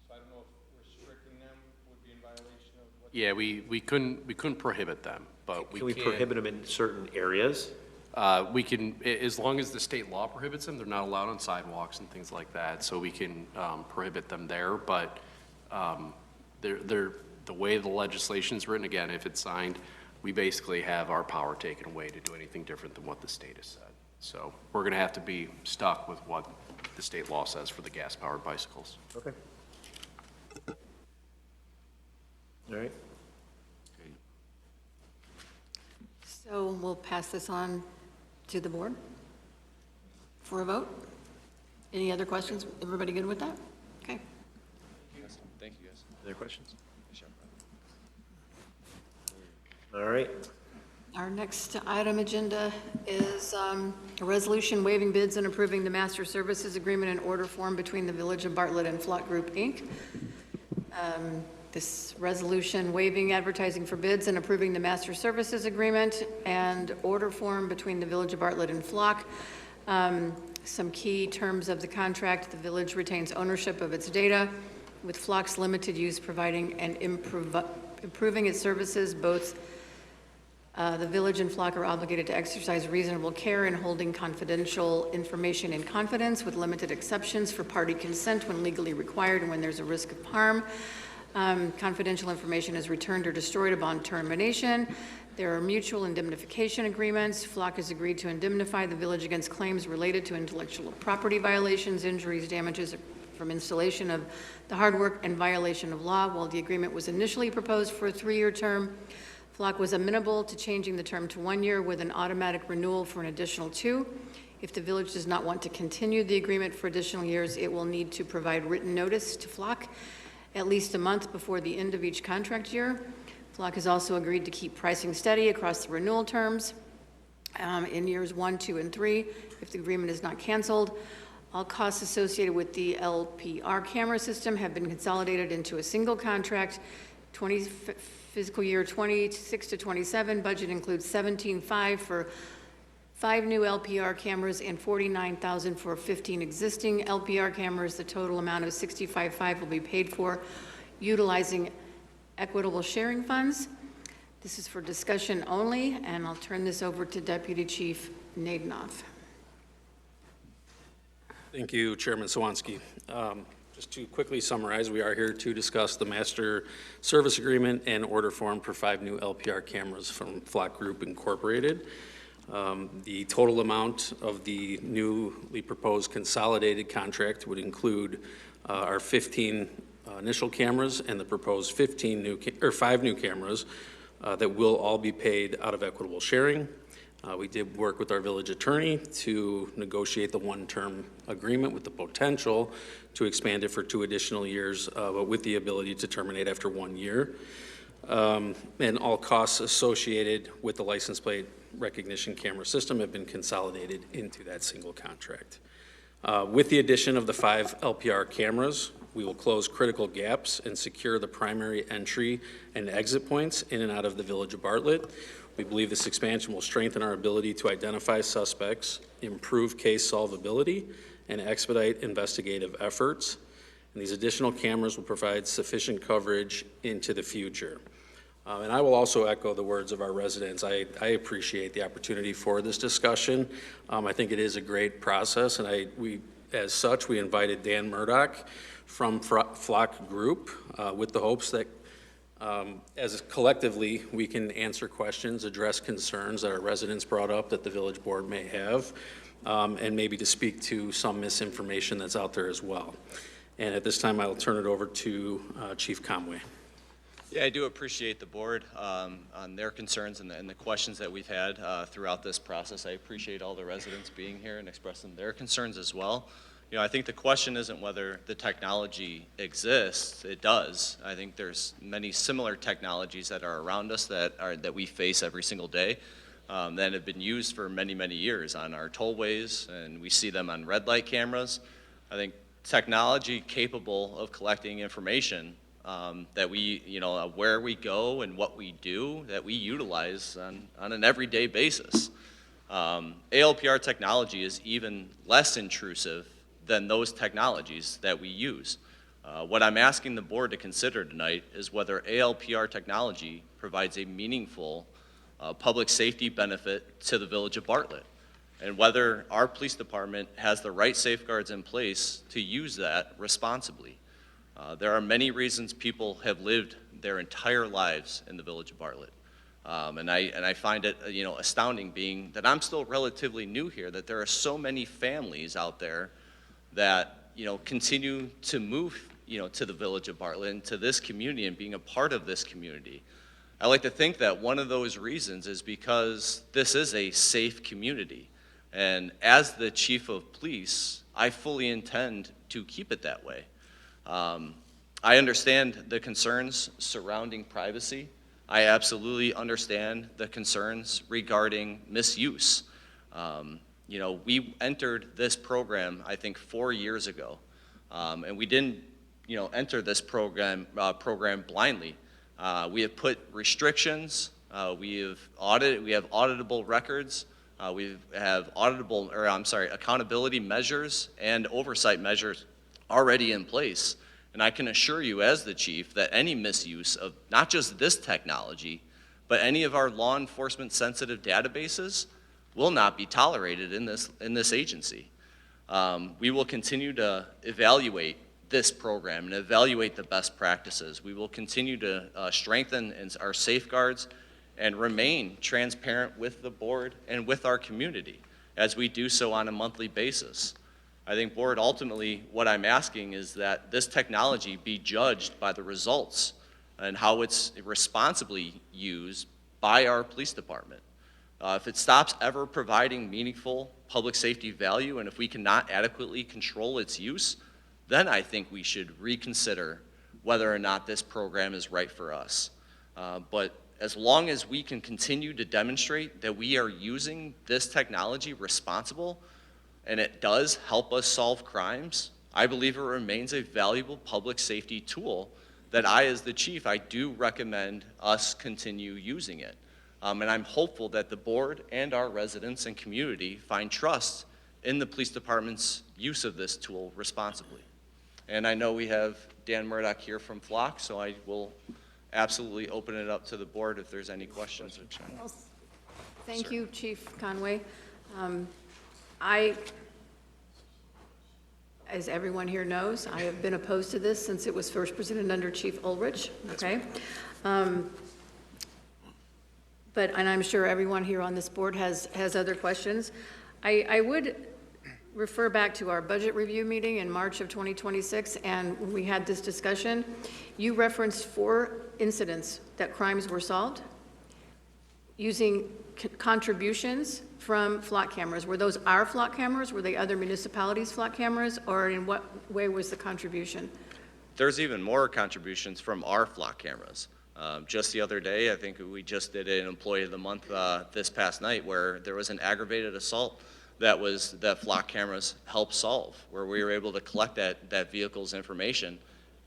so I don't know if restricting them would be in violation of what. Yeah, we couldn't prohibit them, but Can we prohibit them in certain areas? We can, as long as the state law prohibits them, they're not allowed on sidewalks and things like that, so we can prohibit them there, but they're, the way the legislation's written, again, if it's signed, we basically have our power taken away to do anything different than what the state has said. So we're gonna have to be stuck with what the state law says for the gas-powered bicycles. Okay. All right. So we'll pass this on to the board for a vote. Any other questions? Everybody good with that? Okay. Thank you, guys. Other questions? All right. Our next item agenda is a resolution waiving bids and approving the master services agreement in order form between the Village of Bartlett and Flock Group, Inc. This resolution waiving advertising for bids and approving the master services agreement and order form between the Village of Bartlett and Flock. Some key terms of the contract: the village retains ownership of its data, with Flock's limited use providing and improving its services. Both the village and Flock are obligated to exercise reasonable care in holding confidential information in confidence, with limited exceptions for party consent when legally required and when there's a risk of harm. Confidential information is returned or destroyed upon termination. There are mutual indemnification agreements. Flock has agreed to indemnify the village against claims related to intellectual property violations, injuries, damages from installation of the hard work, and violation of law. While the agreement was initially proposed for a 3-year term, Flock was amenable to changing the term to 1 year with an automatic renewal for an additional 2. If the village does not want to continue the agreement for additional years, it will need to provide written notice to Flock at least a month before the end of each contract year. Flock has also agreed to keep pricing steady across the renewal terms in years 1, 2, and 3 if the agreement is not canceled. All costs associated with the LPR camera system have been consolidated into a single contract. Fiscal year 26 to 27 budget includes $17,500 for 5 new LPR cameras and $49,000 for 15 existing LPR cameras. The total amount of $65,500 will be paid for utilizing equitable sharing funds. This is for discussion only, and I'll turn this over to Deputy Chief Nadenoff. Thank you, Chairman SUWANSKI. Just to quickly summarize, we are here to discuss the master service agreement and order form for 5 new LPR cameras from Flock Group Incorporated. The total amount of the newly proposed consolidated contract would include our 15 initial cameras and the proposed 5 new cameras that will all be paid out of equitable sharing. We did work with our village attorney to negotiate the one-term agreement with the potential to expand it for 2 additional years, but with the ability to terminate after 1 year. And all costs associated with the license plate recognition camera system have been consolidated into that single contract. With the addition of the 5 LPR cameras, we will close critical gaps and secure the primary entry and exit points in and out of the village of Bartlett. We believe this expansion will strengthen our ability to identify suspects, improve case solvability, and expedite investigative efforts. And these additional cameras will provide sufficient coverage into the future. And I will also echo the words of our residents. I appreciate the opportunity for this discussion. I think it is a great process, and as such, we invited Dan Murdoch from Flock Group with the hopes that as collectively, we can answer questions, address concerns that our residents brought up that the village board may have, and maybe to speak to some misinformation that's out there as well. And at this time, I'll turn it over to Chief Conway. Yeah, I do appreciate the board on their concerns and the questions that we've had throughout this process. I appreciate all the residents being here and expressing their concerns as well. You know, I think the question isn't whether the technology exists. It does. I think there's many similar technologies that are around us that we face every single day that have been used for many, many years on our tollways, and we see them on red light cameras. I think technology capable of collecting information that we, where we go and what we do, that we utilize on an everyday basis. ALPR technology is even less intrusive than those technologies that we use. What I'm asking the board to consider tonight is whether ALPR technology provides a meaningful public safety benefit to the village of Bartlett, and whether our police department has the right safeguards in place to use that responsibly. There are many reasons people have lived their entire lives in the village of Bartlett. And I find it astounding, being that I'm still relatively new here, that there are so many families out there that continue to move to the village of Bartlett and to this community and being a part of this community. I like to think that one of those reasons is because this is a safe community, and as the chief of police, I fully intend to keep it that way. I understand the concerns surrounding privacy. I absolutely understand the concerns regarding misuse. We entered this program, I think, 4 years ago, and we didn't, enter this program blindly. We have put restrictions. We have auditable records. We have accountability measures and oversight measures already in place. And I can assure you, as the chief, that any misuse of not just this technology, but any of our law enforcement sensitive databases will not be tolerated in this agency. We will continue to evaluate this program and evaluate the best practices. We will continue to strengthen our safeguards and remain transparent with the board and with our community as we do so on a monthly basis. I think, board, ultimately what I'm asking is that this technology be judged by the results and how it's responsibly used by our police department. If it stops ever providing meaningful public safety value, and if we cannot adequately control its use, then I think we should reconsider whether or not this program is right for us. But as long as we can continue to demonstrate that we are using this technology responsible, and it does help us solve crimes, I believe it remains a valuable public safety tool that I, as the chief, I do recommend us continue using it. And I'm hopeful that the board and our residents and community find trust in the police department's use of this tool responsibly. And I know we have Dan Murdoch here from Flock, so I will absolutely open it up to the board if there's any questions. Thank you, Chief Conway. I as everyone here knows, I have been opposed to this since it was first presented under Chief Ulrich, okay? And I'm sure everyone here on this board has other questions. I would refer back to our budget review meeting in March of 2026, and when we had this discussion, you referenced 4 incidents that crimes were solved using contributions from flock cameras. Were those our flock cameras? Were they other municipalities' flock cameras? Or in what way was the contribution? There's even more contributions from our flock cameras. Just the other day, I think we just did an Employee of the Month this past night where there was an aggravated assault that flock cameras helped solve, where we were able to collect that vehicle's information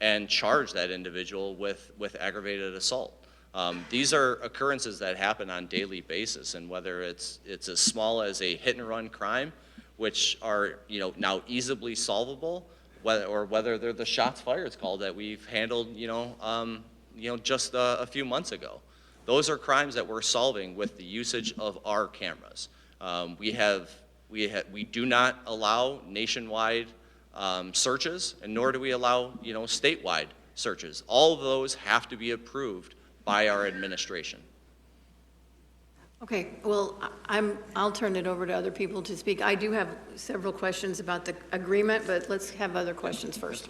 and charge that individual with aggravated assault. These are occurrences that happen on a daily basis, and whether it's as small as a hit and run crime, which are now easily solvable, whether they're the shots fired call that we've handled just a few months ago. Those are crimes that we're solving with the usage of our cameras. We do not allow nationwide searches, and nor do we allow statewide searches. All of those have to be approved by our administration. Okay, well, I'll turn it over to other people to speak. I do have several questions about the agreement, but let's have other questions first.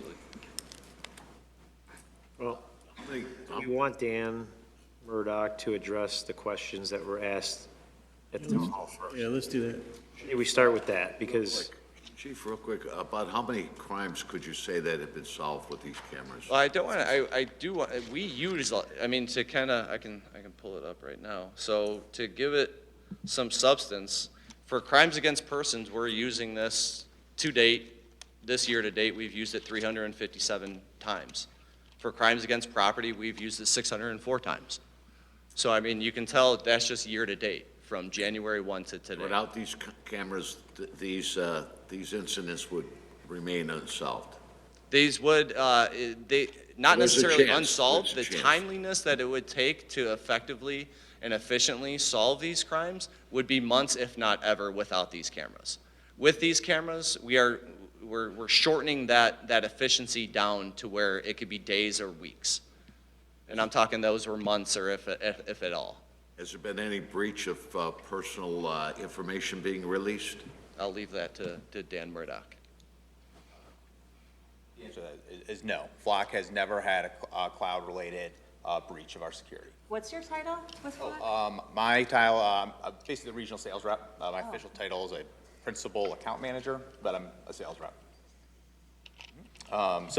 Well, you want Dan Murdoch to address the questions that were asked at the town hall first. Yeah, let's do that. Maybe we start with that, because Chief, real quick, about how many crimes could you say that have been solved with these cameras? Well, I do want, we use, to kind of, I can pull it up right now. So to give it some substance, for crimes against persons, we're using this to date, this year to date, we've used it 357 times. For crimes against property, we've used it 604 times. So, you can tell that's just year to date, from January 1 to today. Without these cameras, these incidents would remain unsolved. These would, not There's a necessarily chance. unsolved, the There's a chance. timeliness that it would take to effectively and efficiently solve these crimes would be months, if not ever, without these cameras. With these cameras, we're shortening that efficiency down to where it could be days or weeks. And I'm talking those were months, or if at all. Has there been any breach of personal information being released? I'll leave that to Dan Murdoch. The answer to that is no. Flock has never had a cloud-related breach of our security. What's your title with Flock? My title, I'm basically the regional sales rep. My official title is a principal account manager, but I'm a sales rep. Like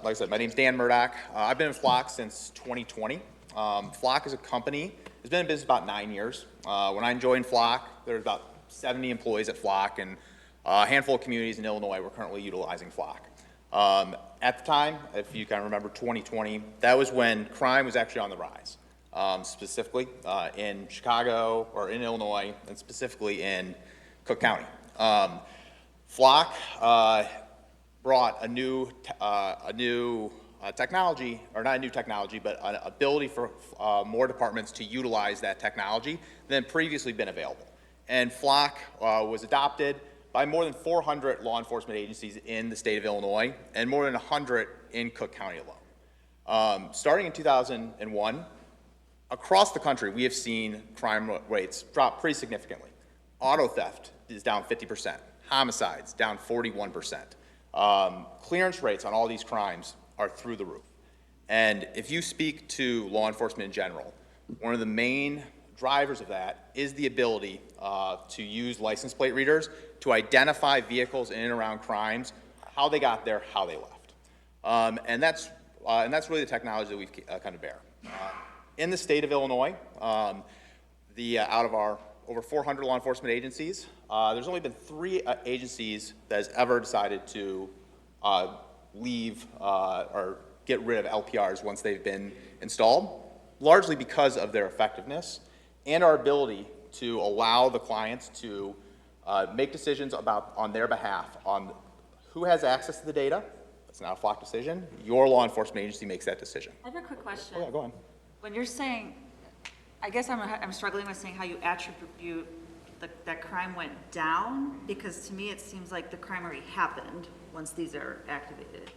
I said, my name's Dan Murdoch. I've been in Flock since 2020. Flock is a company, it's been in business about 9 years. When I joined Flock, there were about 70 employees at Flock, and a handful of communities in Illinois were currently utilizing Flock. At the time, if you kind of remember 2020, that was when crime was actually on the rise, specifically in Chicago, or in Illinois, and specifically in Cook County. Flock brought a new technology, or not a new technology, but an ability for more departments to utilize that technology than previously been available. And Flock was adopted by more than 400 law enforcement agencies in the state of Illinois, and more than 100 in Cook County alone. Starting in 2001, across the country, we have seen crime rates drop pretty significantly. Auto theft is down 50%, homicides down 41%. Clearance rates on all these crimes are through the roof. And if you speak to law enforcement in general, one of the main drivers of that is the ability to use license plate readers to identify vehicles in and around crimes, how they got there, how they left. And that's really the technology that we've kind of bear. In the state of Illinois, out of our over 400 law enforcement agencies, there's only been 3 agencies that has ever decided to leave or get rid of LPRs once they've been installed, largely because of their effectiveness and our ability to allow the clients to make decisions on their behalf on who has access to the data. It's not a Flock decision. Your law enforcement agency makes that decision. I have a quick question. Oh, yeah, go on. When you're saying, I guess I'm struggling with saying how you attribute that crime went down? Because to me, it seems like the crime already happened once these are activated,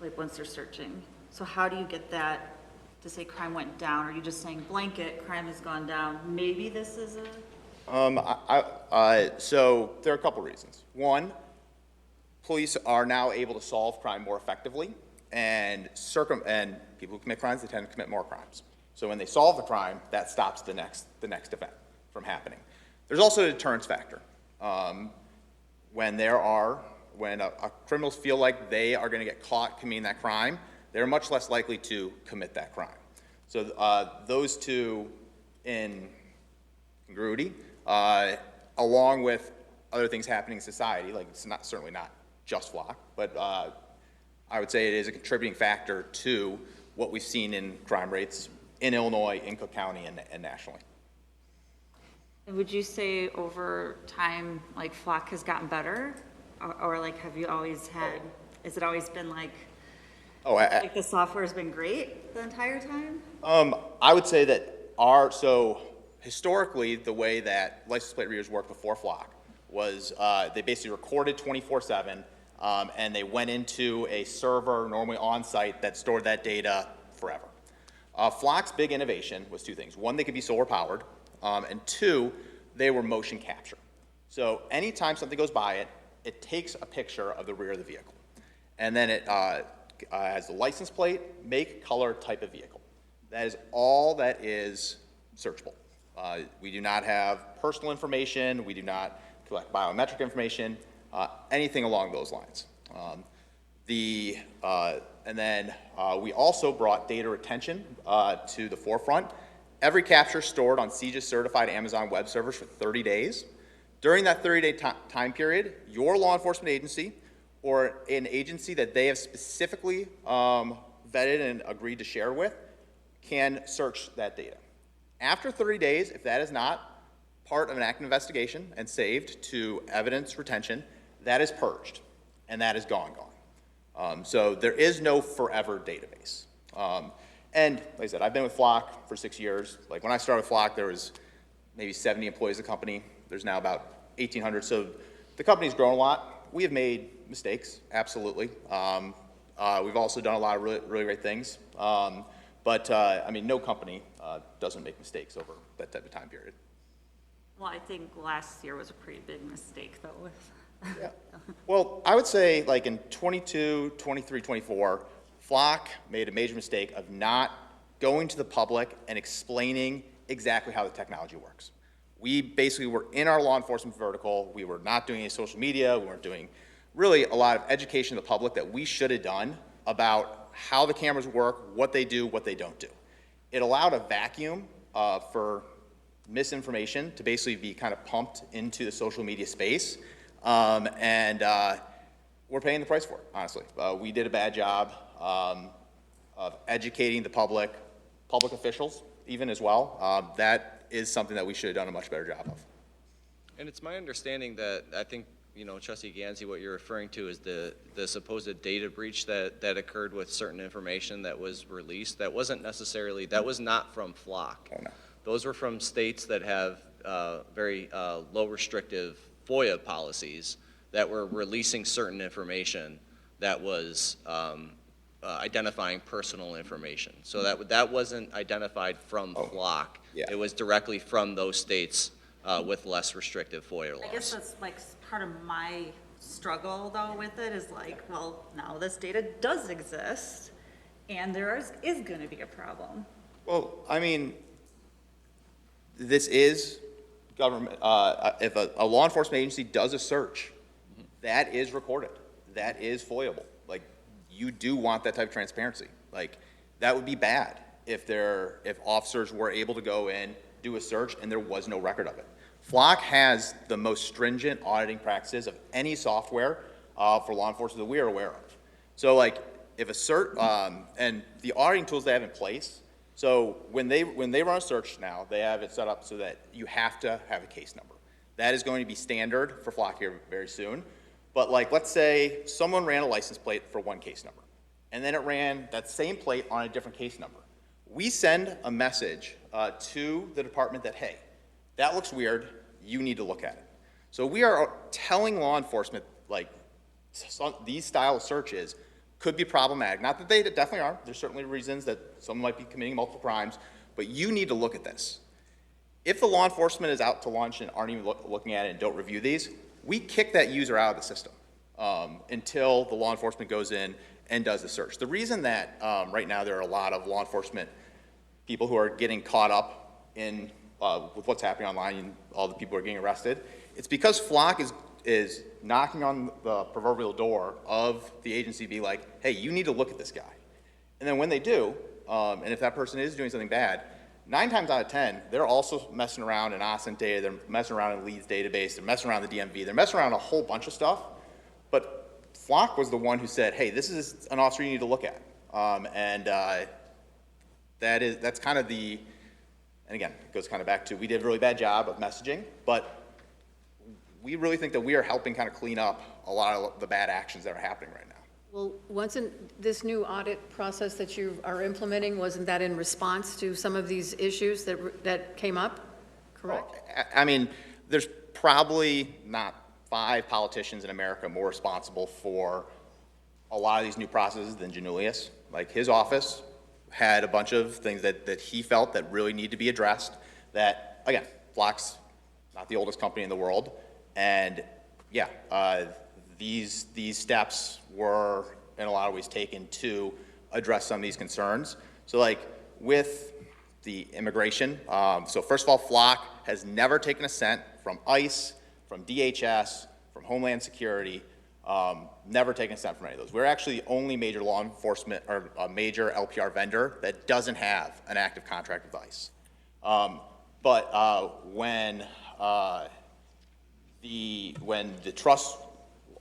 like once they're searching. So how do you get that to say crime went down? Or are you just saying blanket, crime has gone down? Maybe this is a... So there are a couple reasons. One, police are now able to solve crime more effectively, and people who commit crimes, they tend to commit more crimes. So when they solve the crime, that stops the next event from happening. There's also a deterrence factor. When criminals feel like they are going to get caught committing that crime, they're much less likely to commit that crime. So those two in congruity, along with other things happening in society, like it's certainly not just Flock, but I would say it is a contributing factor to what we've seen in crime rates in Illinois, in Cook County, and nationally. And would you say over time, like Flock has gotten better? Or like, have you always had, has it always been like, like the software has been great the entire time? I would say that so historically, the way that license plate readers worked before Flock was they basically recorded 24/7, and they went into a server, normally on site, that stored that data forever. Flock's big innovation was two things. One, they could be solar powered, and two, they were motion capture. So anytime something goes by it, it takes a picture of the rear of the vehicle. And then it has the license plate, make, color, type of vehicle. That is all that is searchable. We do not have personal information. We do not collect biometric information, anything along those lines. And then we also brought data retention to the forefront. Every capture stored on CJIS certified Amazon web servers for 30 days. During that 30-day time period, your law enforcement agency or an agency that they have specifically vetted and agreed to share with can search that data. After 30 days, if that is not part of an active investigation and saved to evidence retention, that is purged, and that is gone. So there is no forever database. And like I said, I've been with Flock for 6 years. Like when I started with Flock, there was maybe 70 employees at the company. There's now about 1,800. So the company's grown a lot. We have made mistakes, absolutely. We've also done a lot of really great things. But I mean, no company doesn't make mistakes over that type of time period. Well, I think last year was a pretty big mistake, though. Yeah. Well, I would say like in 22, 23, 24, Flock made a major mistake of not going to the public and explaining exactly how the technology works. We basically were in our law enforcement vertical. We were not doing any social media. We weren't doing really a lot of education of the public that we should have done about how the cameras work, what they do, what they don't do. It allowed a vacuum for misinformation to basically be kind of pumped into the social media space. And we're paying the price for it, honestly. We did a bad job of educating the public officials even as well. That is something that we should have done a much better job of. And it's my understanding that, I think, you know, Trustee Gansey, what you're referring to is the supposed data breach that occurred with certain information that was released. That wasn't necessarily, that was not from Flock. Oh, no. Those were from states that have very low restrictive FOIA policies that were releasing certain information that was identifying personal information. So that wasn't identified from Flock. Yeah. It was directly from those states with less restrictive FOIA laws. I guess that's like part of my struggle, though, with it is like, well, now this data does exist, and there is going to be a problem. Well, I mean, this is government. If a law enforcement agency does a search, that is recorded. That is FOIAble. Like, you do want that type of transparency. Like, that would be bad if officers were able to go in, do a search, and there was no record of it. Flock has the most stringent auditing practices of any software for law enforcement that we are aware of. So, like, if a search, and the auditing tools they have in place, so when they run a search now, they have it set up so that you have to have a case number. That is going to be standard for Flock here very soon. But like, let's say someone ran a license plate for one case number, and then it ran that same plate on a different case number. We send a message to the department that, hey, that looks weird. you need to look at it. So we are telling law enforcement, like, these style of searches could be problematic. Not that they definitely are. There's certainly reasons that someone might be committing multiple crimes, but you need to look at this. If the law enforcement is out to lunch and aren't even looking at it and don't review these, we kick that user out of the system until the law enforcement goes in and does the search. The reason that right now there are a lot of law enforcement people who are getting caught up in with what's happening online and all the people who are getting arrested, it's because Flock is knocking on the proverbial door of the agency, be like, hey, you need to look at this guy. And then when they do, and if that person is doing something bad, 9 times out of 10, they're also messing around in OSINT data, they're messing around in Leeds database, they're messing around the DMV, they're messing around a whole bunch of stuff. But Flock was the one who said, hey, this is an officer you need to look at. That's kind of the, and again, it goes kind of back to, we did a really bad job of messaging, but we really think that we are helping kind of clean up a lot of the bad actions that are happening right now. Well, wasn't this new audit process that you are implementing, wasn't that in response to some of these issues that came up, correct? I mean, there's probably not 5 politicians in America more responsible for a lot of these new processes than Janulius. Like, his office had a bunch of things that he felt that really need to be addressed, that, again, Flock's not the oldest company in the world, and yeah, these steps were in a lot of ways taken to address some of these concerns. So like with the immigration, so first of all, Flock has never taken a cent from ICE, from DHS, from Homeland Security, never taken a cent from any of those. We're actually the only major law enforcement or a major LPR vendor that doesn't have an active contract with ICE. When the trust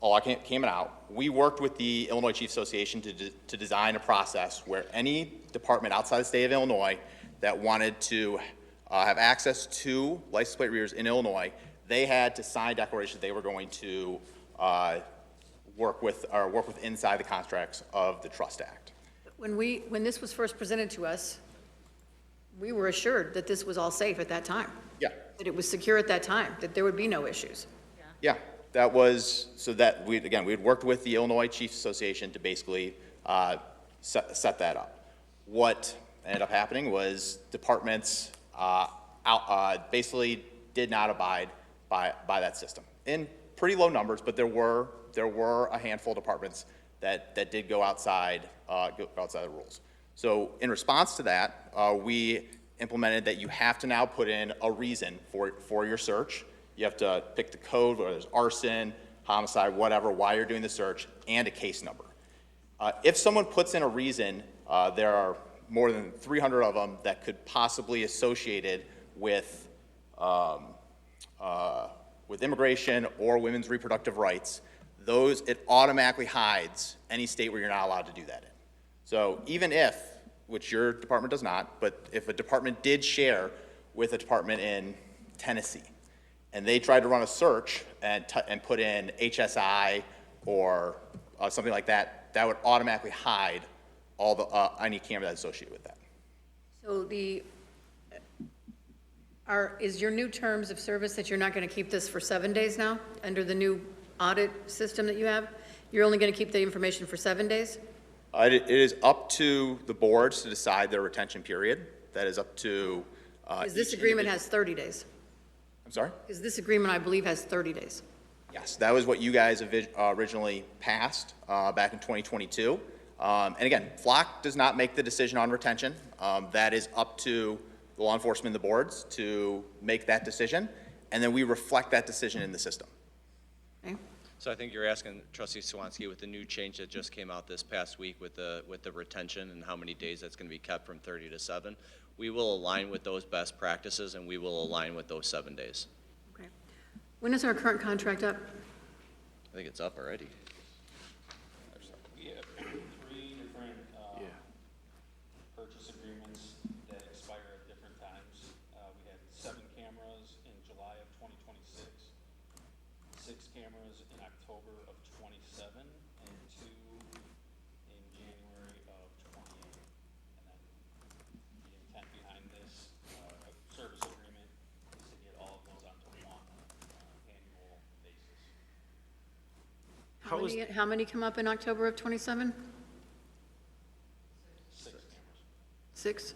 law came out, we worked with the Illinois Chiefs Association to design a process where any department outside the state of Illinois that wanted to have access to license plate readers in Illinois, they had to sign declarations they were going to work with inside the contracts of the Trust Act. When this was first presented to us, we were assured that this was all safe at that time. Yeah. That it was secure at that time, that there would be no issues. Yeah, that was, so that we had worked with the Illinois Chiefs Association to basically set that up. What ended up happening was departments basically did not abide by that system in pretty low numbers, but there were a handful of departments that did go outside the rules. So in response to that, we implemented that you have to now put in a reason for your search. You have to pick the code, whether there's arson, homicide, whatever, why you're doing the search, and a case number. If someone puts in a reason, there are more than 300 of them that could possibly associated with immigration or women's reproductive rights. It automatically hides any state where you're not allowed to do that in. So even if, which your department does not, but if a department did share with a department in Tennessee, and they tried to run a search and put in HSI or something like that, that would automatically hide all the any camera that's associated with that. So is your new terms of service that you're not going to keep this for 7 days now, under the new audit system that you have? You're only going to keep the information for 7 days? It is up to the boards to decide their retention period. That is up to Because this agreement has 30 days. I'm sorry? Because this agreement, I believe, has 30 days. Yes, that was what you guys originally passed back in 2022. And again, Flock does not make the decision on retention. That is up to the law enforcement and the boards to make that decision, and then we reflect that decision in the system. Okay. So I think you're asking Trustee Suwanski with the new change that just came out this past week with the retention and how many days that's going to be kept from 30 to 7. We will align with those best practices and we will align with those 7 days. Okay. When is our current contract up? I think it's up already. We have 3 different purchase agreements that expire at different times. We had 7 cameras in July of 2026, 6 cameras in October of 27, and 2 in January of 28. And then the intent behind this service agreement is to get all of those onto one How many come up in October of '27? 6?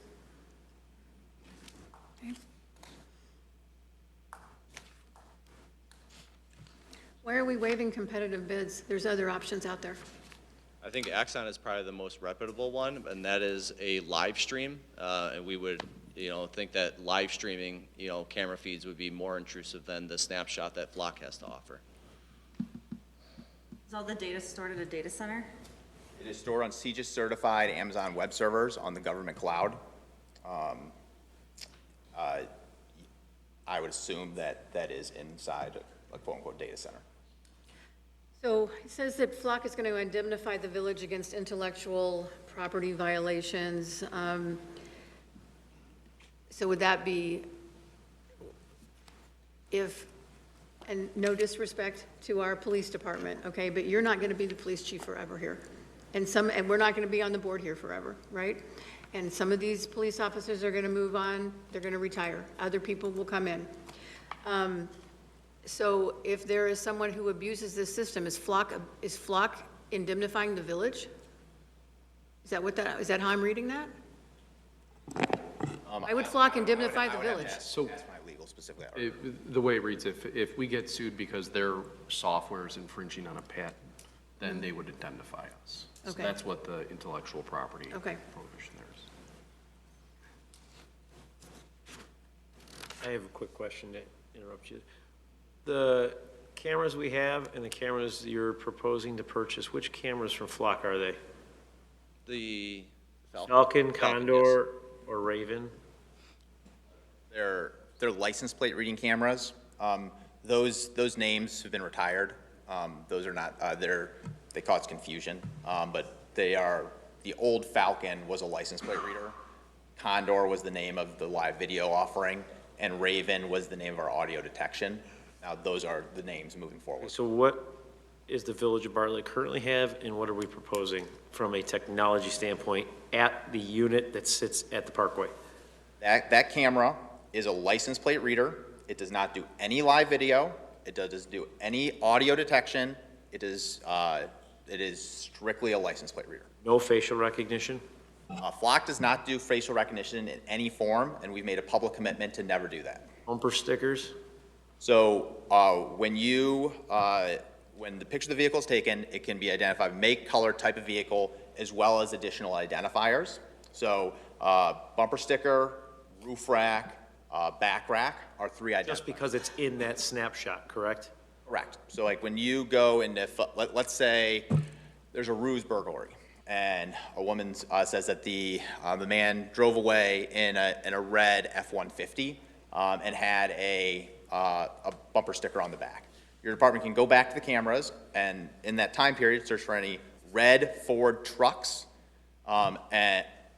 Okay. Why are we waiving competitive bids? There's other options out there. I think Axon is probably the most reputable one, and that is a live stream. And we would, think that live streaming, camera feeds would be more intrusive than the snapshot that Flock has to offer. Is all the data stored at a data center? It is stored on CGIS certified Amazon web servers on the government cloud. I would assume that that is inside a quote-unquote data center. So it says that Flock is going to indemnify the village against intellectual property violations. So would that be and no disrespect to our police department, okay, but you're not going to be the police chief forever here. And we're not going to be on the board here forever, right? And some of these police officers are going to move on, they're going to retire. Other people will come in. So if there is someone who abuses this system, is Flock indemnifying the village? Is that how I'm reading that? Why would Flock indemnify the village? So That's my legal specifically. the way it reads, if we get sued because their software is infringing on a patent, then they would indemnify us. So Okay. that's what the intellectual property Okay. prohibition there is. I have a quick question to interrupt you. The cameras we have and the cameras you're proposing to purchase, which cameras from Flock are they? The Falcon, Condor, or Raven? They're license plate reading cameras. Those names have been retired. Those are not, they cause confusion, but the old Falcon was a license plate reader. Condor was the name of the live video offering, and Raven was the name of our audio detection. Now, those are the names moving forward. So what is the Village of Bartlett currently have, and what are we proposing from a technology standpoint at the unit that sits at the Parkway? That camera is a license plate reader. It does not do any live video. It doesn't do any audio detection. It is strictly a license plate reader. No facial recognition? Flock does not do facial recognition in any form, and we've made a public commitment to never do that. Bumper stickers? So when the picture of the vehicle is taken, it can be identified make, color, type of vehicle, as well as additional identifiers. So bumper sticker, roof rack, back rack are 3 identifiers. Just because it's in that snapshot, correct? Correct. So like when you go into, let's say there's a ruse burglary, and a woman says that the man drove away in a red F-150 and had a bumper sticker on the back. Your department can go back to the cameras and in that time period search for any red Ford trucks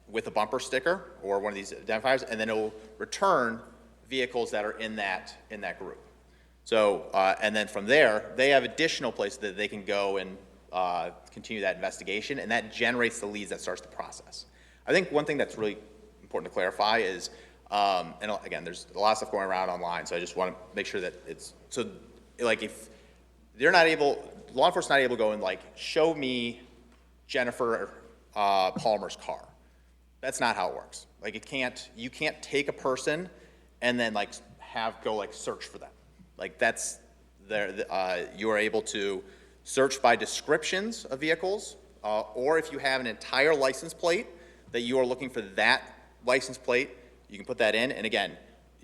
with a bumper sticker or one of these identifiers, and then it will return vehicles that are in that group. So and then from there they have additional places that they can go and continue that investigation, and that generates the leads that starts the process. I think one thing that's really important to clarify is, and again, there's a lot of stuff going around online, so I just want to make sure that it's, so like if they're not able, law enforcement not able to go and like, show me Jennifer Palmer's car. That's not how it works. Like you can't take a person and then like go like search for them. Like that's, you are able to search by descriptions of vehicles, or if you have an entire license plate that you are looking for that license plate, you can put that in, and again,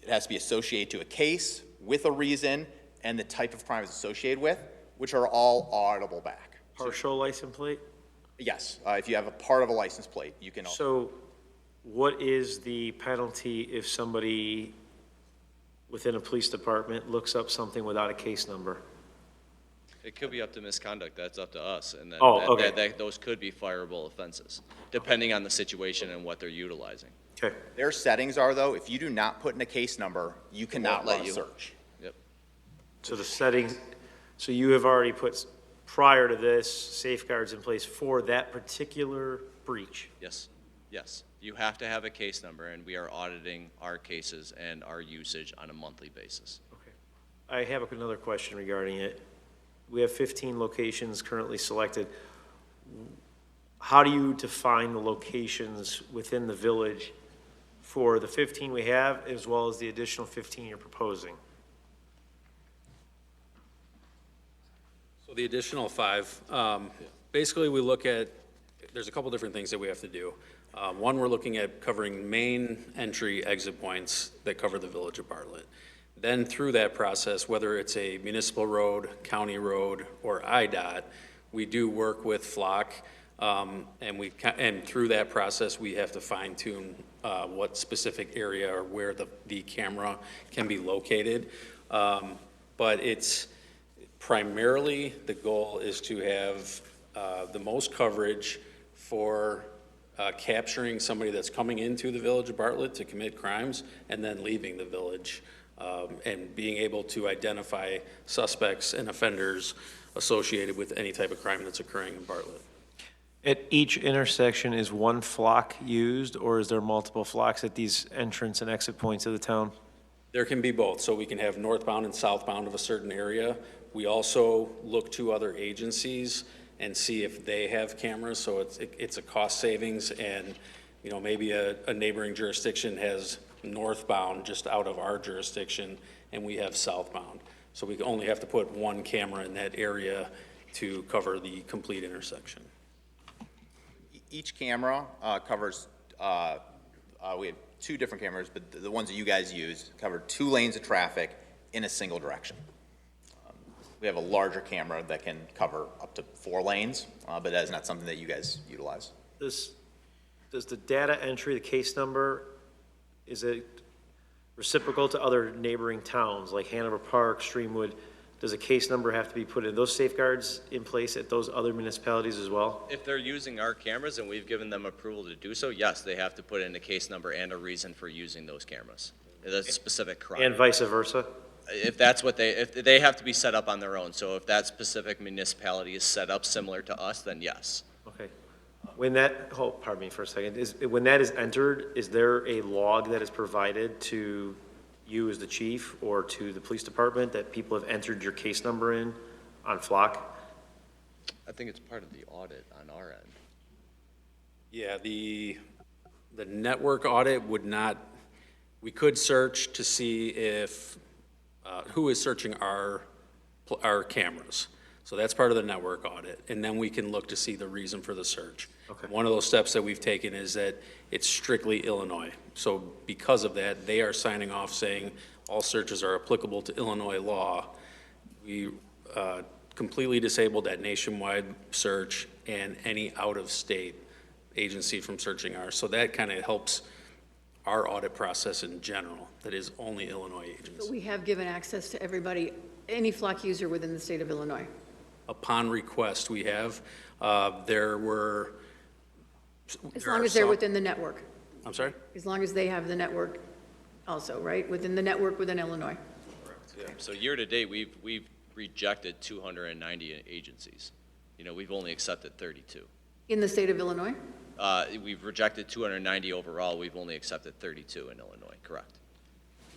it has to be associated to a case with a reason and the type of crime it's associated with, which are all auditable back. Partial license plate? Yes, if you have a part of a license plate, you can. So what is the penalty if somebody within a police department looks up something without a case number? It could be up to misconduct, that's up to us, and those could be fireable offenses, depending on the situation and what they're utilizing. Okay. Their settings are, though, if you do not put in a case number, you cannot let run a you. search. Yep. So the setting, so you have already put, prior to this, safeguards in place for that particular breach? Yes, yes. You have to have a case number, and we are auditing our cases and our usage on a monthly basis. Okay. I have another question regarding it. we have 15 locations currently selected. How do you define the locations within the village for the 15 we have, as well as the additional 15 you're proposing? So the additional 5, basically we look at, there's a couple different things that we have to do. One, we're looking at covering main entry exit points that cover the village of Bartlett. Then through that process, whether it's a municipal road, county road, or IDOT, we do work with Flock, and through that process, we have to fine tune what specific area or where the camera can be located. But it's primarily, the goal is to have the most coverage for capturing somebody that's coming into the village of Bartlett to commit crimes and then leaving the village, and being able to identify suspects and offenders associated with any type of crime that's occurring in Bartlett. At each intersection, is one flock used, or is there multiple flocks at these entrance and exit points of the town? There can be both, so we can have northbound and southbound of a certain area. We also look to other agencies and see if they have cameras, so it's a cost savings, and, you know, maybe a neighboring jurisdiction has northbound just out of our jurisdiction, and we have southbound. So we only have to put one camera in that area to cover the complete intersection. Each camera covers, we have 2 different cameras, but the ones that you guys use cover 2 lanes of traffic in a single direction. We have a larger camera that can cover up to 4 lanes, but that is not something that you guys utilize. Does the data entry, the case number, is it reciprocal to other neighboring towns like Hanover Park, Streamwood? Does a case number have to be put in? Those safeguards in place at those other municipalities as well? If they're using our cameras and we've given them approval to do so, yes, they have to put in a case number and a reason for using those cameras. That's a specific crime. And vice versa? If that's what if they have to be set up on their own. So if that specific municipality is set up similar to us, then yes. Okay. When that, pardon me for a second, when that is entered, is there a log that is provided to you as the chief or to the police department that people have entered your case number in on Flock? I think it's part of the audit on our end. Yeah, the network audit would not, we could search to see if, who is searching our cameras. So that's part of the network audit, and then we can look to see the reason for the search. Okay. One of those steps that we've taken is that it's strictly Illinois. So because of that, they are signing off saying all searches are applicable to Illinois law. We completely disabled that nationwide search and any out-of-state agency from searching ours. So that kind of helps our audit process in general. That is only Illinois agents. So we have given access to everybody, any Flock user within the state of Illinois. Upon request, we have. As long as they're within the network. I'm sorry? As long as they have the network also, right? Within the network within Illinois. So year to date, we've rejected 290 agencies. You know, we've only accepted 32. In the state of Illinois? We've rejected 290 overall. We've only accepted 32 in Illinois, correct?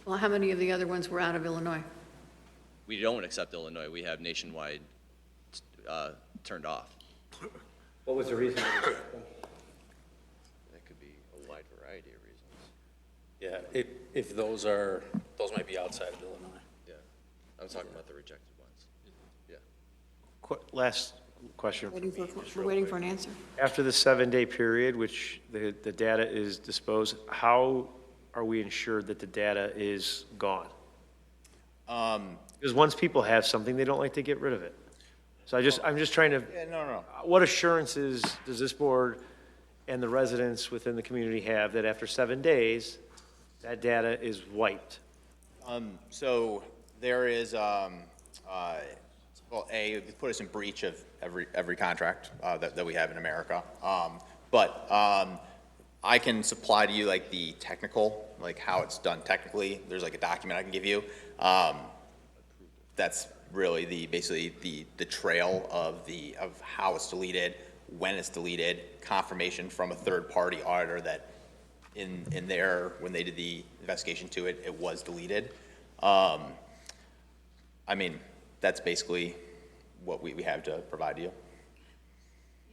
Well, how many of the other ones were out of Illinois? We don't accept Illinois. We have nationwide turned off. What was the reason? That could be a wide variety of reasons. Yeah, if those might be outside of Illinois. Yeah, I'm talking about the rejected ones. Yeah. Last question. We're waiting for an answer. After the 7-day period, which the data is disposed, how are we ensured that the data is gone? Because once people have something, they don't like to get rid of it. So I'm just trying to. Yeah, no. What assurances does this board and the residents within the community have that after 7 days, that data is wiped? So there is, well, it put us in breach of every contract that we have in America. But I can supply to you like the technical, like how it's done technically. There's like a document I can give you. That's really basically the trail of how it's deleted, when it's deleted, confirmation from a third-party auditor that in there, when they did the investigation to it, it was deleted. I mean, that's basically what we have to provide to you.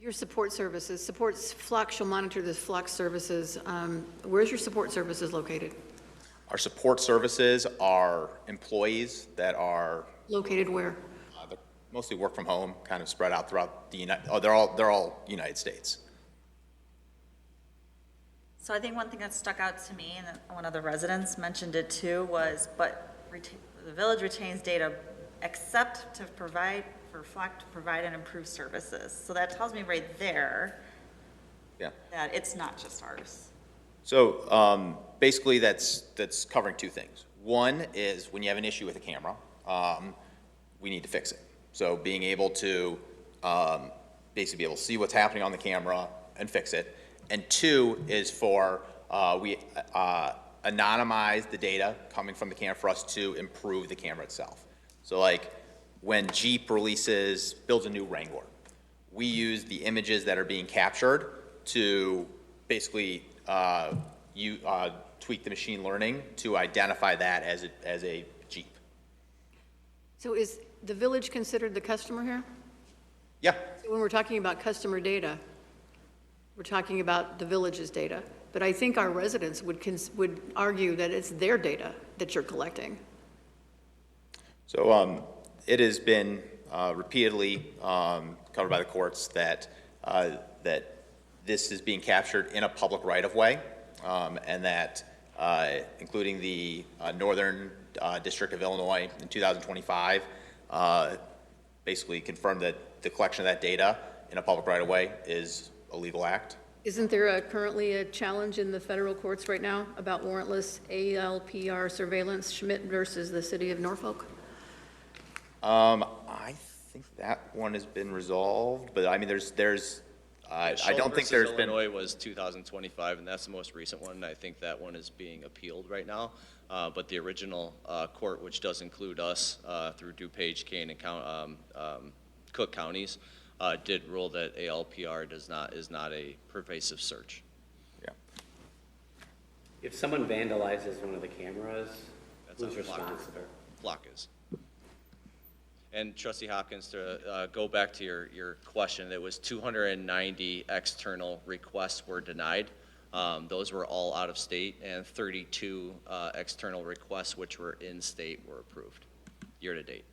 Your support services, Flock shall monitor the Flock services. Where's your support services located? Our support services are employees that are Located where? they mostly work from home, kind of spread out throughout the they're all United States. So I think one thing that stuck out to me, and one of the residents mentioned it too, was, the village retains data except to provide, for Flock to provide and improve services. So that tells me right there that it's not just ours. So basically that's covering two things. One is when you have an issue with a camera, we need to fix it. So being able to basically be able to see what's happening on the camera and fix it. And two is for we anonymize the data coming from the camera for us to improve the camera itself. So like when Jeep builds a new Wrangler, we use the images that are being captured to basically tweak the machine learning to identify that as a Jeep. So is the village considered the customer here? Yeah. So when we're talking about customer data, we're talking about the village's data. But I think our residents would argue that it's their data that you're collecting. So it has been repeatedly covered by the courts that this is being captured in a public right-of-way, and that including the Northern District of Illinois in 2025 basically confirmed that the collection of that data in a public right-of-way is a legal act. Isn't there currently a challenge in the federal courts right now about warrantless ALPR surveillance, Schmidt versus the city of Norfolk? I think that one has been resolved, but I mean, I don't think there's been. Illinois was 2025, and that's the most recent one. I think that one is being appealed right now. But the original court, which does include us through DuPage, Kane, and Cook counties, did rule that ALPR is not a pervasive search. Yeah. If someone vandalizes one of the cameras, That's who's a Flock. responsible? Flock is. And Trustee Hopkins, to go back to your question, there was 290 external requests were denied. Those were all out of state, and 32 external requests which were in state were approved year to date.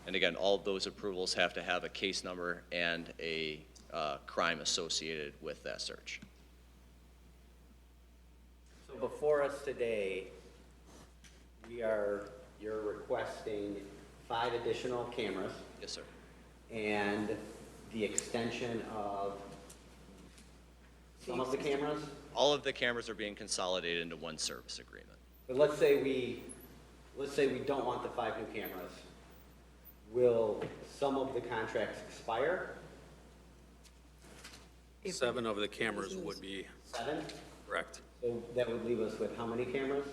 And again, all of those approvals have to have a case number and a crime associated with that search. So before us today, you're requesting 5 additional cameras Yes, sir. and the extension of some of the cameras? All of the cameras are being consolidated into one service agreement. But let's say we don't want the 5 new cameras. Will some of the contracts expire? 7 of the cameras would be 7? correct. So that would leave us with how many cameras?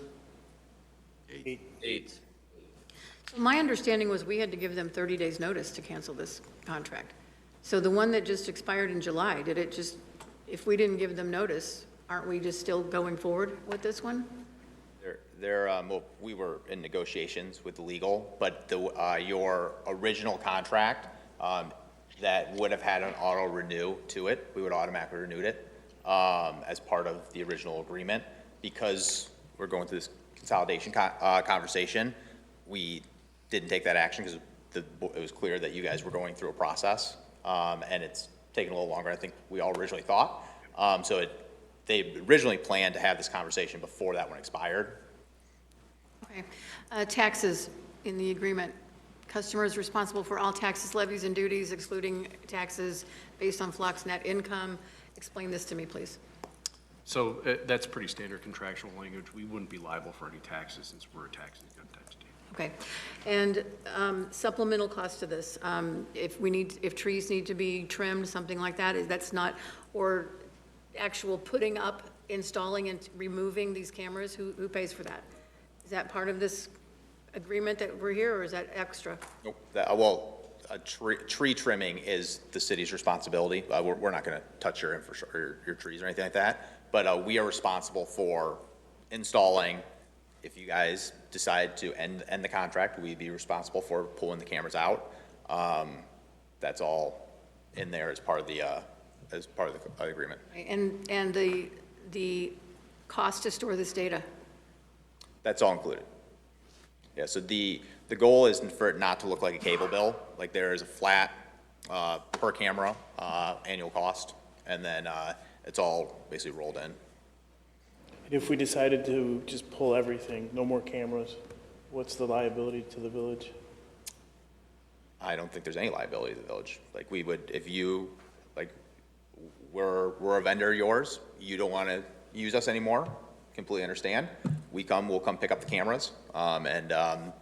8. My understanding was we had to give them 30 days' notice to cancel this contract. So the one that just expired in July, if we didn't give them notice, aren't we just still going forward with this one? Well, we were in negotiations with the legal, but your original contract that would have had an auto renew to it, we would automatically renew it as part of the original agreement. Because we're going through this consolidation conversation, we didn't take that action because it was clear that you guys were going through a process, and it's taken a little longer, I think we all originally thought. They originally planned to have this conversation before that one expired. Okay. Taxes in the agreement. Customer is responsible for all taxes, levies, and duties, excluding taxes based on Flock's net income. Explain this to me, please. So that's pretty standard contractual language. We wouldn't be liable for any taxes since we're a tax exempt entity. Okay. And supplemental cost to this, if trees need to be trimmed, something like that, that's not, or actual putting up, installing and removing these cameras, who pays for that? Is that part of this agreement that we're here, or is that extra? Nope. Tree trimming is the city's responsibility. We're not going to touch your infrastructure, your trees or anything like that. But we are responsible for installing, If you guys decide to end the contract, we'd be responsible for pulling the cameras out. That's all in there as part of the agreement. And the cost to store this data? That's all included. Yeah, so the goal is for it not to look like a cable bill. Like there is a flat per camera annual cost, and then it's all basically rolled in. And if we decided to just pull everything, no more cameras, what's the liability to the village? I don't think there's any liability to the village. Like we would, if you, like, we're a vendor of yours, you don't want to use us anymore, completely understand. We'll come pick up the cameras, and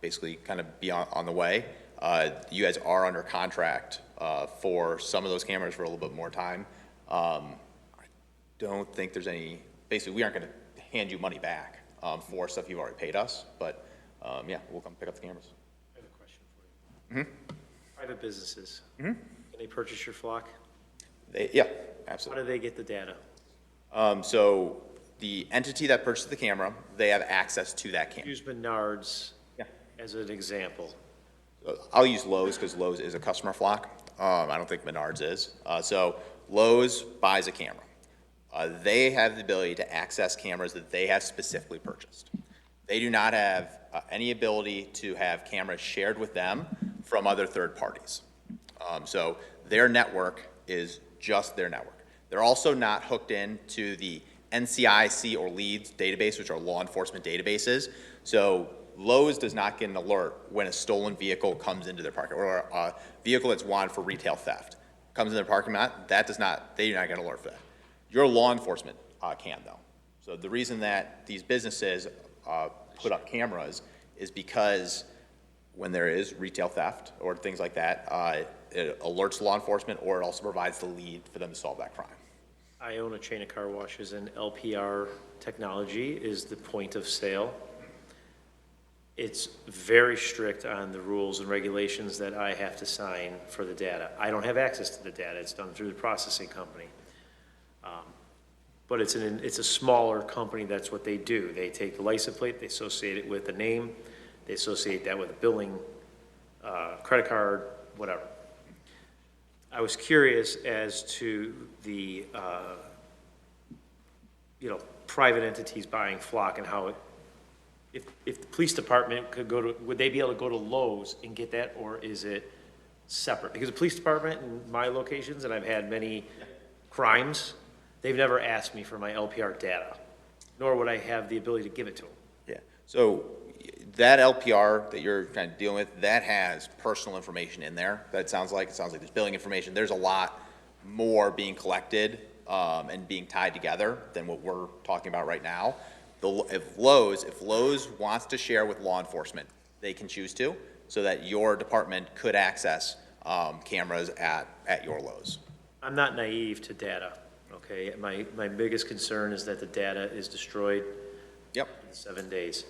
basically kind of be on the way. You guys are under contract for some of those cameras for a little bit more time. I don't think there's any, basically we aren't going to hand you money back for stuff you've already paid us, but yeah, we'll come pick up the cameras. I have a question for you. Private businesses, can they purchase your flock? Yeah, How absolutely. do they get the data? So the entity that purchased the camera, they have access to that camera. Use Menards Yeah. as an example. I'll use Lowe's because Lowe's is a customer flock. I don't think Menards is. So Lowe's buys a camera. They have the ability to access cameras that they have specifically purchased. They do not have any ability to have cameras shared with them from other third parties. So their network is just their network. They're also not hooked into the NCIC or LEADS database, which are law enforcement databases. So Lowe's does not get an alert when a stolen vehicle comes into their parking, or a vehicle that's wanted for retail theft comes in their parking lot. They do not get an alert for that. Your law enforcement can, though. So the reason that these businesses put up cameras is because when there is retail theft or things like that, it alerts law enforcement, or it also provides the lead for them to solve that crime. I own a chain of car washes, and LPR technology is the point of sale. It's very strict on the rules and regulations that I have to sign for the data. I don't have access to the data. It's done through the processing company. But it's a smaller company. That's what they do. They take the license plate, they associate it with the name, they associate that with a billing, credit card, whatever. I was curious as to the, private entities buying flock and how if the police department could would they be able to go to Lowe's and get that, or is it separate? Because the police department in my locations, and I've had many crimes, they've never asked me for my LPR data, nor would I have the ability to give it to them. Yeah. So that LPR that you're kind of dealing with, that has personal information in there. It sounds like there's billing information. There's a lot more being collected and being tied together than what we're talking about right now. If Lowe's wants to share with law enforcement, they can choose to, so that your department could access cameras at your Lowe's. I'm not naive to data, okay? My biggest concern is that the data is destroyed in 7 days.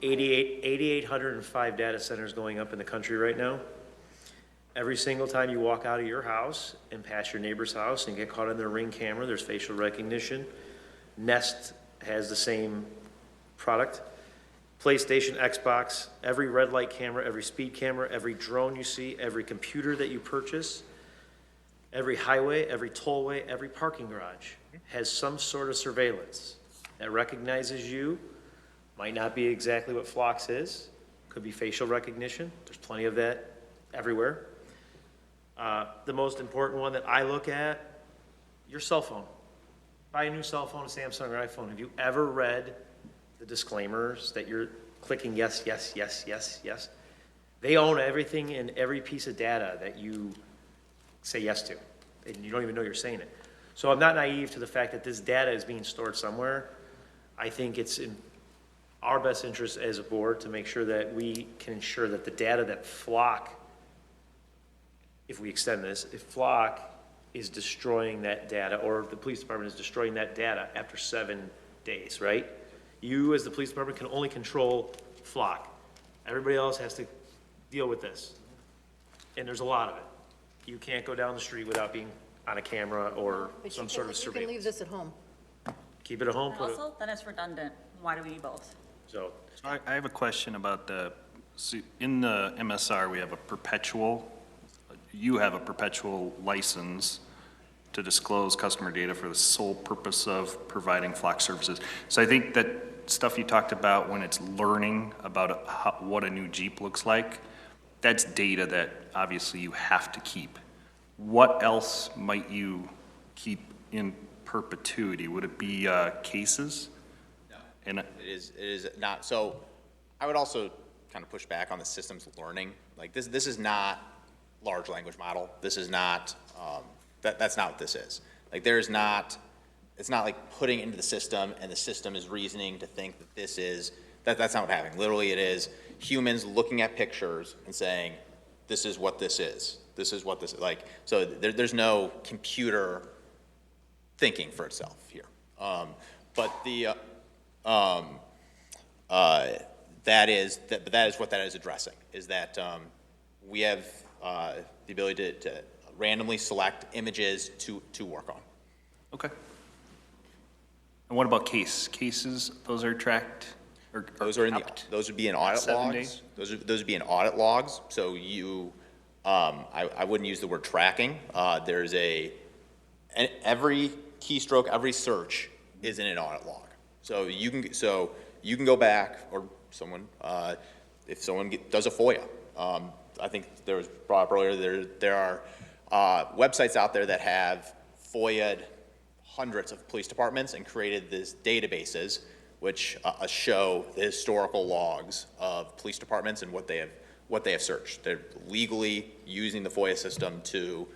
8,805 data centers going up in the country right now. Every single time you walk out of your house and pass your neighbor's house and get caught on their Ring camera, there's facial recognition. Nest has the same product. PlayStation, Xbox, every red light camera, every speed camera, every drone you see, every computer that you purchase, every highway, every tollway, every parking garage has some sort of surveillance that recognizes you. Might not be exactly what Phlox is. Could be facial recognition. There's plenty of that everywhere. The most important one that I look at, your cell phone. Buy a new cell phone, a Samsung or iPhone. Have you ever read the disclaimers that you're clicking yes, yes, yes, yes, yes? They own everything and every piece of data that you say yes to, and you don't even know you're saying it. So I'm not naive to the fact that this data is being stored somewhere. I think it's in our best interest as a board to make sure that we can ensure that the data that Flock, if we extend this, if Flock is destroying that data, or the police department is destroying that data after 7 days, right? You, as the police department, can only control Flock. Everybody else has to deal with this. And there's a lot of it. You can't go down the street without being on a camera or some sort of You can surveillance. leave this at home. keep it at home, And put it, also, then it's redundant. Why do we need both? so, I have a question about in the MSR, we have you have a perpetual license to disclose customer data for the sole purpose of providing flock services. So I think that stuff you talked about when it's learning about what a new Jeep looks like, that's data that obviously you have to keep. What else might you keep in perpetuity? Would it be cases? No, And it is not. So I would also kind of push back on the systems learning. Like this is not large language model. This is not, that's not what this is. Like it's not like putting into the system and the system is reasoning to think that that's not what happening. Literally it is humans looking at pictures and saying, this is what this is. This is what this is like. So there's no computer thinking for itself here. But that is what that is addressing, is that we have the ability to randomly select images to work on. Okay. And what about cases? Those are tracked? Those would be in audit 7 logs. days? Those would be in audit logs. So I wouldn't use the word tracking. There's every keystroke, every search is in an audit log. So you can go back, or someone, if someone does a FOIA. I think there was brought up earlier, there are websites out there that have FOIA'd hundreds of police departments and created these databases which show the historical logs of police departments and what they have searched. They're legally using the FOIA system to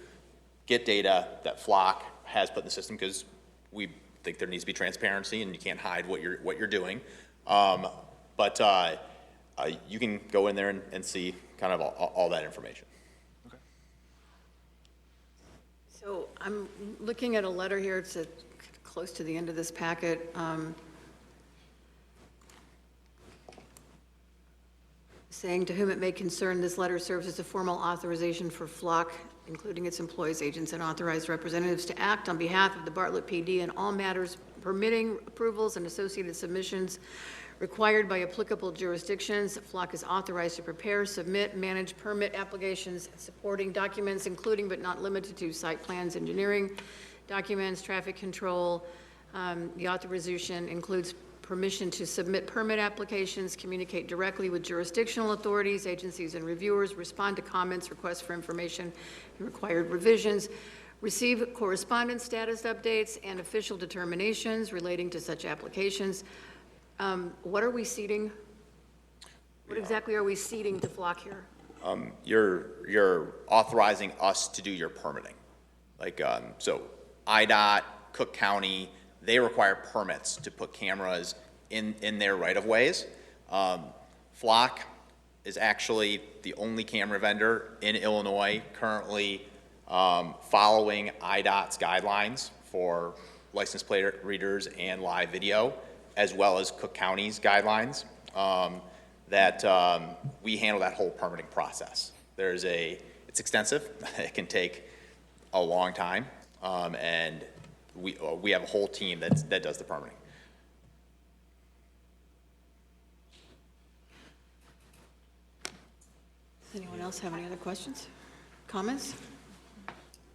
get data that Flock has put in the system, because we think there needs to be transparency and you can't hide what you're doing. But you can go in there and see kind of all that information. Okay. So I'm looking at a letter here, it's close to the end of this packet. Saying, to whom it may concern, this letter serves as a formal authorization for Flock, including its employees, agents, and authorized representatives, to act on behalf of the Bartlett PD in all matters permitting approvals and associated submissions required by applicable jurisdictions. Flock is authorized to prepare, submit, manage permit applications, supporting documents, including but not limited to site plans, engineering documents, traffic control. The authorization includes permission to submit permit applications, communicate directly with jurisdictional authorities, agencies, and reviewers, respond to comments, requests for information, and required revisions, receive correspondence status updates, and official determinations relating to such applications. What are we ceding? What exactly are we ceding to Flock here? You're authorizing us to do your permitting. Like, so IDOT, Cook County, they require permits to put cameras in their right-of-ways. Flock is actually the only camera vendor in Illinois currently following IDOT's guidelines for license plate readers and live video, as well as Cook County's guidelines, that we handle that whole permitting process. It's extensive. It can take a long time, and we have a whole team that does the permitting. Does anyone else have any other questions, comments?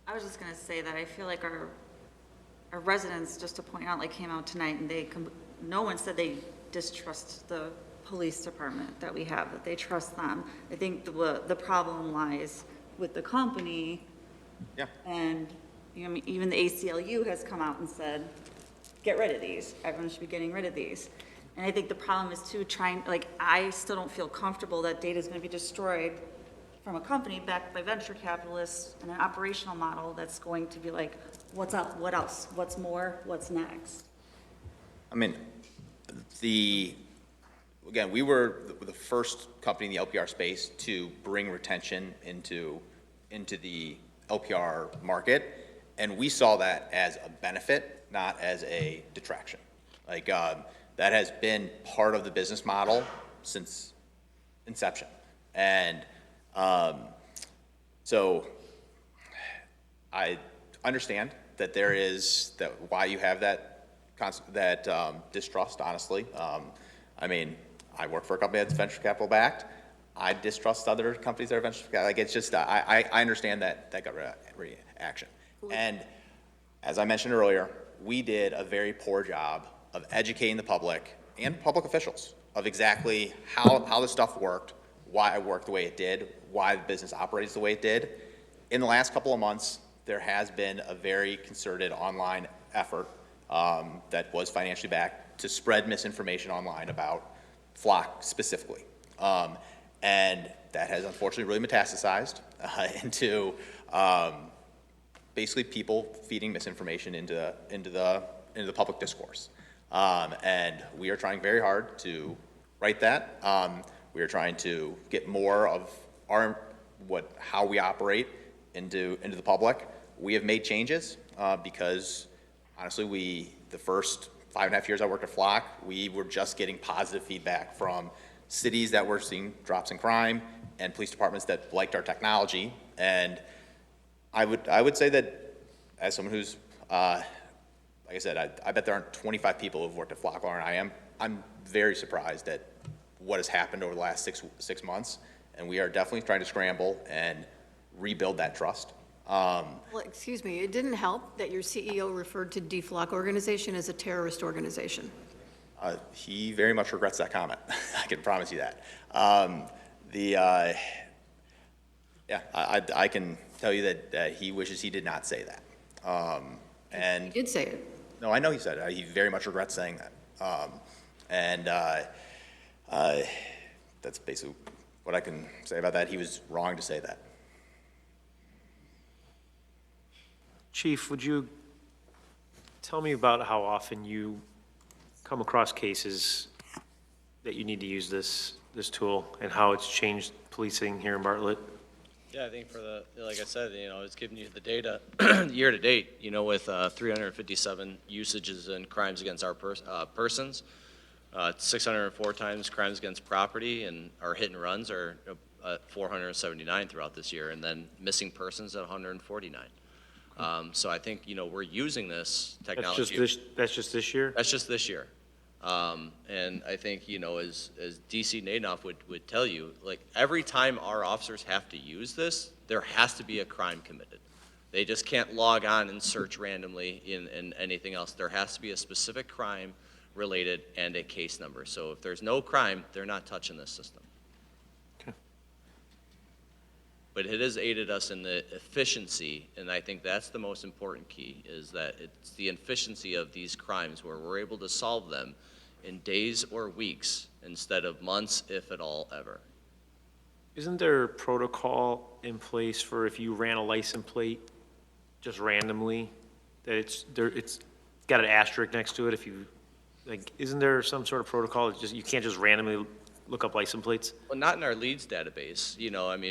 I was just gonna say that I feel like our residents, just to point out, like came out tonight and no one said they distrust the police department that we have, that they trust them. I think the problem lies with the company. Yeah. And even the ACLU has come out and said, get rid of these. Everyone should be getting rid of these. And I think the problem is too I still don't feel comfortable that data is going to be destroyed from a company backed by venture capitalists and an operational model that's going to be like, what's up, what else, what's more, what's next? I mean, again, we were the first company in the LPR space to bring retention into the LPR market, and we saw that as a benefit, not as a detraction. Like, that has been part of the business model since inception. And so I understand that why you have that distrust, honestly. I mean, I work for a company that's venture capital backed. I distrust other companies that are venture capital. Like, it's just, I understand that gut reaction. And as I mentioned earlier, we did a very poor job of educating the public and public officials of exactly how the stuff worked, why it worked the way it did, why the business operates the way it did. In the last couple of months, there has been a very concerted online effort that was financially backed to spread misinformation online about Flock specifically. And that has unfortunately really metastasized into basically people feeding misinformation into the public discourse. And we are trying very hard to right that. We are trying to get more of how we operate into the public. We have made changes because honestly, the first 5.5 years I worked at Flock, we were just getting positive feedback from cities that were seeing drops in crime and police departments that liked our technology. And I would say that as someone who's, like I said, I bet there aren't 25 people who've worked at Flock longer than I am. I'm very surprised at what has happened over the last six months, and we are definitely trying to scramble and rebuild that trust. Well, excuse me, it didn't help that your CEO referred to DFLOC organization as a terrorist organization. He very much regrets that comment. I can promise you that. I can tell you that he wishes he did not say that. And He did say it. No, I know he said it. He very much regrets saying that. That's basically what I can say about that. He was wrong to say that. Chief, would you tell me about how often you come across cases that you need to use this tool and how it's changed policing here in Bartlett? Yeah, I think like I said, it's giving you the data year to date, with 357 usages and crimes against our persons, 604 times crimes against property, and our hit and runs are 479 throughout this year, and then missing persons at 149. So I think, we're using this technology. That's just this year? That's just this year. And I think, as DC Nadenoff would tell you, like, every time our officers have to use this, there has to be a crime committed. They just can't log on and search randomly in anything else. There has to be a specific crime related and a case number. So if there's no crime, they're not touching this system. Okay. But it has aided us in the efficiency, and I think that's the most important key, is that it's the efficiency of these crimes where we're able to solve them in days or weeks instead of months, if at all, ever. Isn't there protocol in place for if you ran a license plate just randomly, that it's got an asterisk next to it if you, like, isn't there some sort of protocol? It's just, you can't just randomly look up license plates? Well, not in our leads database,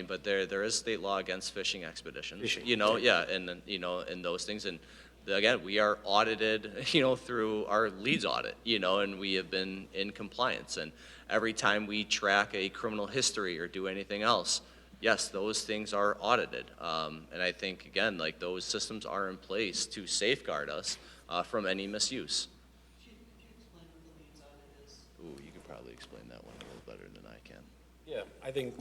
but there is state law against fishing expeditions, yeah, and then, and those things. And again, we are audited, through our leads audit, and we have been in compliance. And every time we track a criminal history or do anything else, yes, those things are audited. And I think, again, like, those systems are in place to safeguard us from any misuse. Ooh, you could probably explain that one a little better than I can. Yeah, I think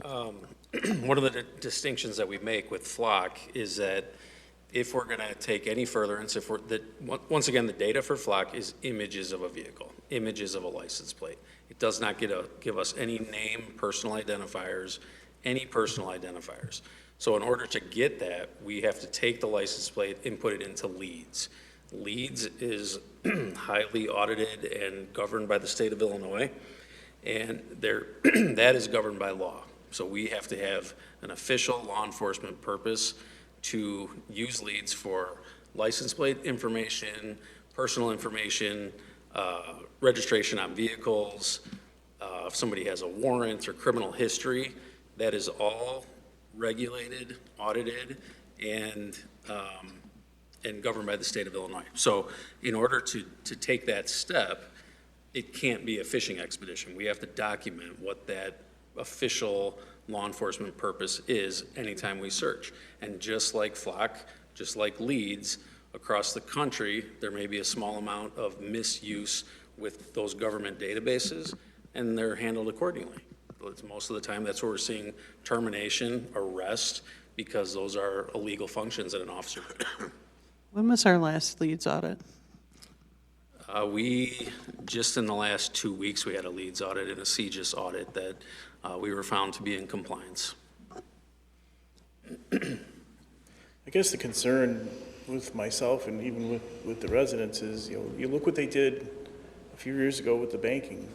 one of the distinctions that we make with Flock is that if we're going to take any furtherance, once again, the data for Flock is images of a vehicle, images of a license plate. It does not give us any name, personal identifiers, any personal identifiers. So in order to get that, we have to take the license plate and put it into leads. Leads is highly audited and governed by the state of Illinois, and that is governed by law. So we have to have an official law enforcement purpose to use leads for license plate information, personal information, registration on vehicles, if somebody has a warrant or criminal history. That is all regulated, audited, and governed by the state of Illinois. So in order to take that step, it can't be a fishing expedition. We have to document what that official law enforcement purpose is anytime we search. And just like Flock, just like leads, Across the country, there may be a small amount of misuse with those government databases, and they're handled accordingly. Most of the time, that's where we're seeing termination, arrest, because those are illegal functions that an officer could do. When was our last leads audit? We, just in the last 2 weeks, we had a leads audit and a CGIS audit that we were found to be in compliance. I guess the concern with myself and even with the residents is, you look what they did a few years ago with the banking.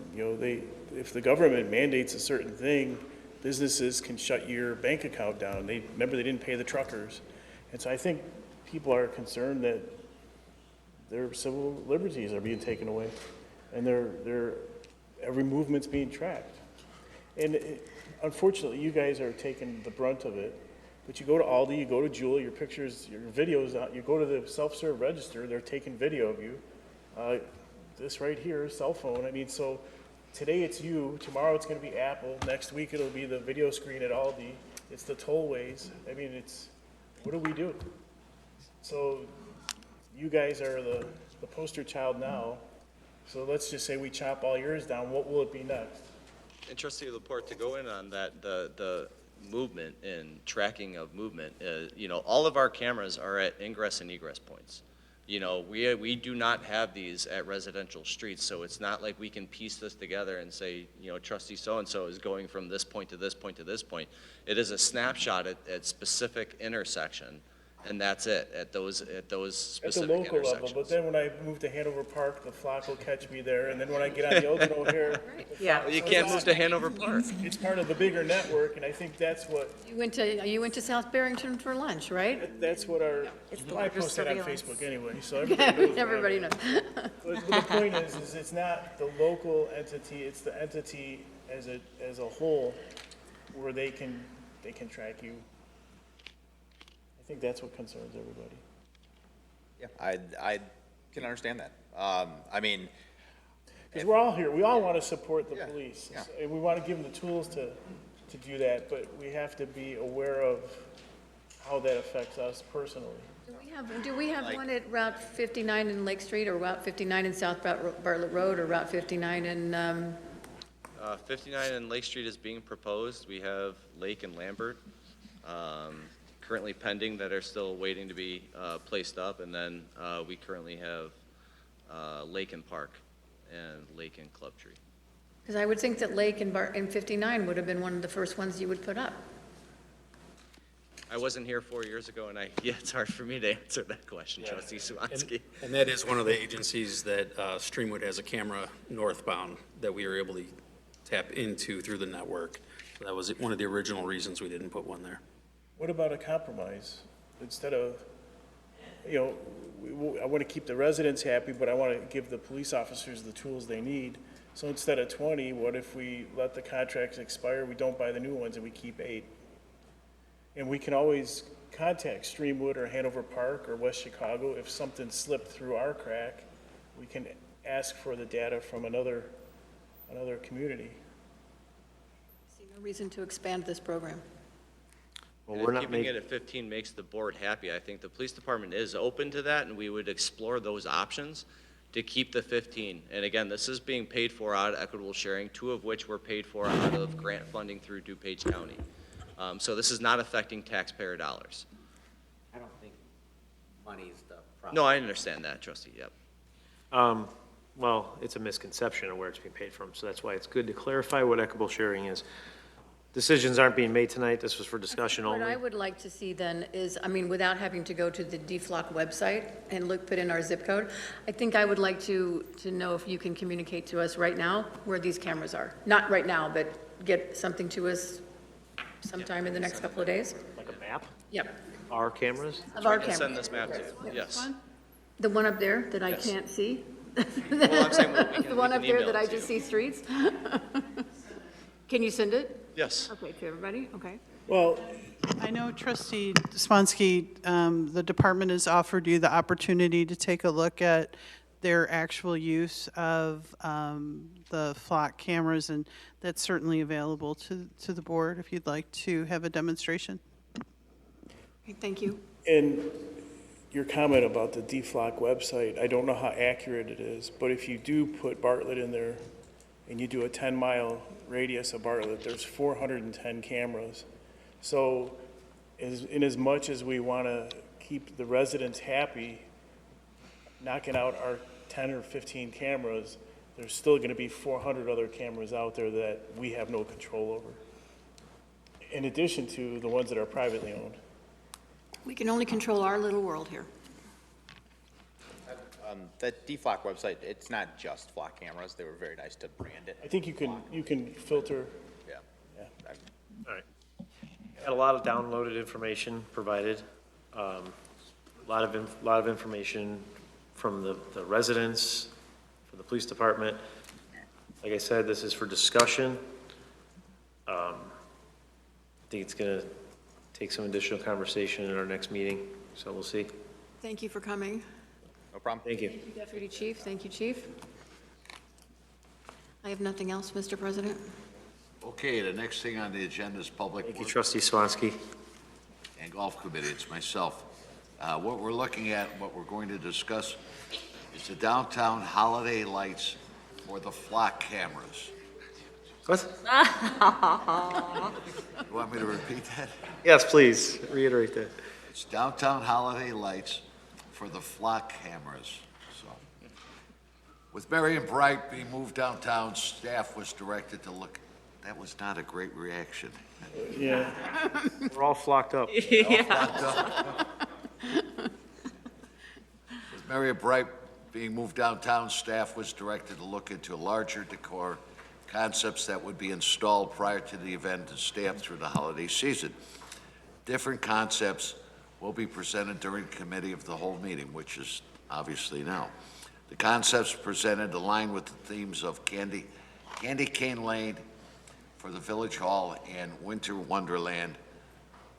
If the government mandates a certain thing, businesses can shut your bank account down. Remember, they didn't pay the truckers. And so I think people are concerned that their civil liberties are being taken away, and every movement's being tracked. And unfortunately, you guys are taking the brunt of it. But you go to Aldi, you go to Jewel, your pictures, your videos out. You go to the self-serve register, they're taking video of you. This right here, cell phone. I mean, so today it's you, tomorrow it's going to be Apple, next week it'll be the video screen at Aldi. It's the tollways. I mean, what do we do? So you guys are the poster child now. So let's just say we chop all yours down. What will it be next? And Trustee Laporte, to go in on that, the movement and tracking of movement, all of our cameras are at ingress and egress points. We do not have these at residential streets, so it's not like we can piece this together and say, trustee so-and-so is going from this point to this point to this point. It is a snapshot at specific intersection, and that's it, at those specific at the local intersections. level, but then when I move to Hanover Park, the flock will catch me there, and then when I get on the Elgin O'Hare. Well, you can't move to Hanover Park. It's part of the bigger network, and I think that's what, You went to South Barrington for lunch, right? that's what I post that on surveillance. Facebook anyway, so everybody knows. Everybody knows. But the point is it's not the local entity, it's the entity as a whole where they can track you. I think that's what concerns everybody. Yeah, I can understand that. Because we're all here, we all want to support the Yeah, police, yeah. and we want to give them the tools to do that, but we have to be aware of how that affects us personally. Do we have one at Route 59 in Lake Street, or Route 59 in South Bartlett Road, or Route 59 in, 59 and Lake Street is being proposed. We have Lake and Lambert currently pending that are still waiting to be placed up, and then we currently have Lake and Park and Lake and Club Tree. because I would think that Lake and 59 would have been one of the first ones you would put up. I wasn't here 4 years ago, and it's hard for me to answer that question, Trustee Suwanski. And that is one of the agencies that Streamwood has a camera northbound that we were able to tap into through the network. That was one of the original reasons we didn't put one there. What about a compromise? Instead of, I want to keep the residents happy, but I want to give the police officers the tools they need. So instead of 20, what if we let the contracts expire, we don't buy the new ones, and we keep 8? And we can always contact Streamwood or Hanover Park or West Chicago. If something slipped through our crack, we can ask for the data from another community. I see no reason to expand this program. Well, And we're if not keeping making, it at 15 makes the board happy, I think the police department is open to that, and we would explore those options to keep the 15. And again, this is being paid for out of equitable sharing, 2 of which were paid for out of grant funding through DuPage County. So this is not affecting taxpayer dollars. I don't think money's the problem. No, I understand that, trustee, yep. well, it's a misconception of where it's being paid from, so that's why it's good to clarify what equitable sharing is. Decisions aren't being made tonight, this was for discussion What only. I would like to see then is, without having to go to the DFLOC website and put in our zip code, I think I would like to know if you can communicate to us right now where these cameras are. Not right now, but get something to us sometime in the next couple of days. Like a map? Yep, Our cameras? of our I can send cameras. this map to you, yes. The one up there that I Yes. can't see? Well, I'm saying we can- The one we up can there email that it I to you. just see streets? Can you send it? Yes. Okay, to everybody? Okay. Well, I know trustee Swansky, the department has offered you the opportunity to take a look at their actual use of the flock cameras, and that's certainly available to the board if you'd like to have a demonstration. Okay, thank you. and, your comment about the DFLOC website, I don't know how accurate it is, but if you do put Bartlett in there and you do a 10-mile radius of Bartlett, there's 410 cameras. So in as much as we want to keep the residents happy, knocking out our 10 or 15 cameras, there's still going to be 400 other cameras out there that we have no control over, in addition to the ones that are privately owned. We can only control our little world here. That DFLOC website, it's not just flock cameras. They were very nice to brand it. I think you can filter. Yeah. All right. Got a lot of downloaded information provided. A lot of information from the residents, from the police department. Like I said, this is for discussion. I think it's going to take some additional conversation in our next meeting, so we'll see. Thank you for coming. No problem. Thank you. Thank you, Deputy Chief. Thank you, Chief. I have nothing else, Mr. President. Okay, the next thing on the agenda is Public Thank you, Works Trustee Swansky. and Golf Committee. It's myself. What we're looking at, what we're going to discuss is the downtown holiday lights for the flock cameras. What? You want me to repeat that? Yes, please, reiterate that. It's downtown holiday lights for the flock cameras. So, with Marion Bright being moved downtown, staff was directed to look. That was not a great reaction. Yeah. We're all flocked up. With Marion Bright being moved downtown, staff was directed to look into larger decor concepts that would be installed prior to the event and stay up through the holiday season. Different concepts will be presented during committee of the whole meeting, which is obviously now. The concepts presented align with the themes of Candy Cane Lane for the Village Hall and Winter Wonderland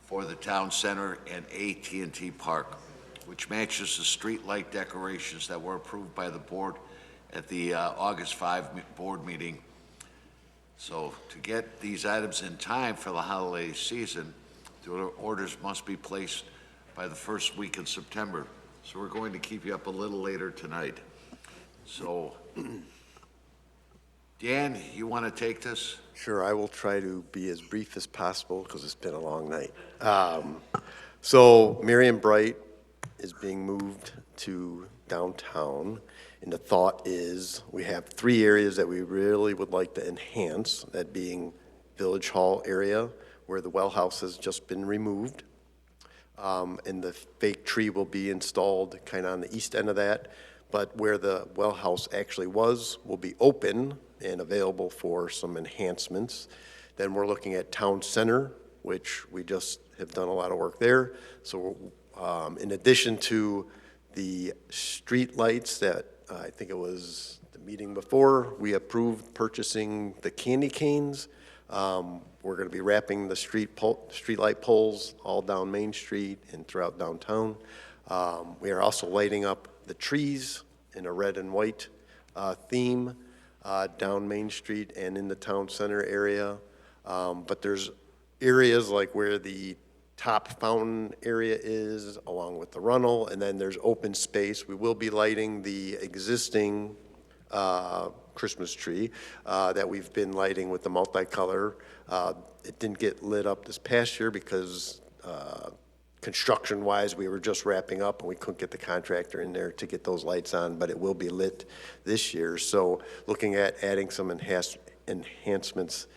for the Town Center and AT&T Park, which matches the street light decorations that were approved by the board at the August 5 board meeting. So to get these items in time for the holiday season, the orders must be placed by the first week in September. So we're going to keep you up a little later tonight. So, Dan, you want to take this? Sure, I will try to be as brief as possible because it's been a long night. So Marion Bright is being moved to downtown, and the thought is we have 3 areas that we really would like to enhance, that being Village Hall area where the well house has just been removed, and the fake tree will be installed kind of on the east end of that, but where the well house actually was will be open and available for some enhancements. Then we're looking at Town Center, which we just have done a lot of work there. So in addition to the street lights that I think it was the meeting before, we approved purchasing the candy canes. We're going to be wrapping the street light poles all down Main Street and throughout downtown. We are also lighting up the trees in a red and white theme down Main Street and in the town center area. But there's areas like where the top fountain area is, along with the runnel, and then there's open space. We will be lighting the existing Christmas tree that we've been lighting with the multicolor. It didn't get lit up this past year because construction-wise, we were just wrapping up and we couldn't get the contractor in there to get those lights on, but it will be lit this year. So looking at adding some enhancements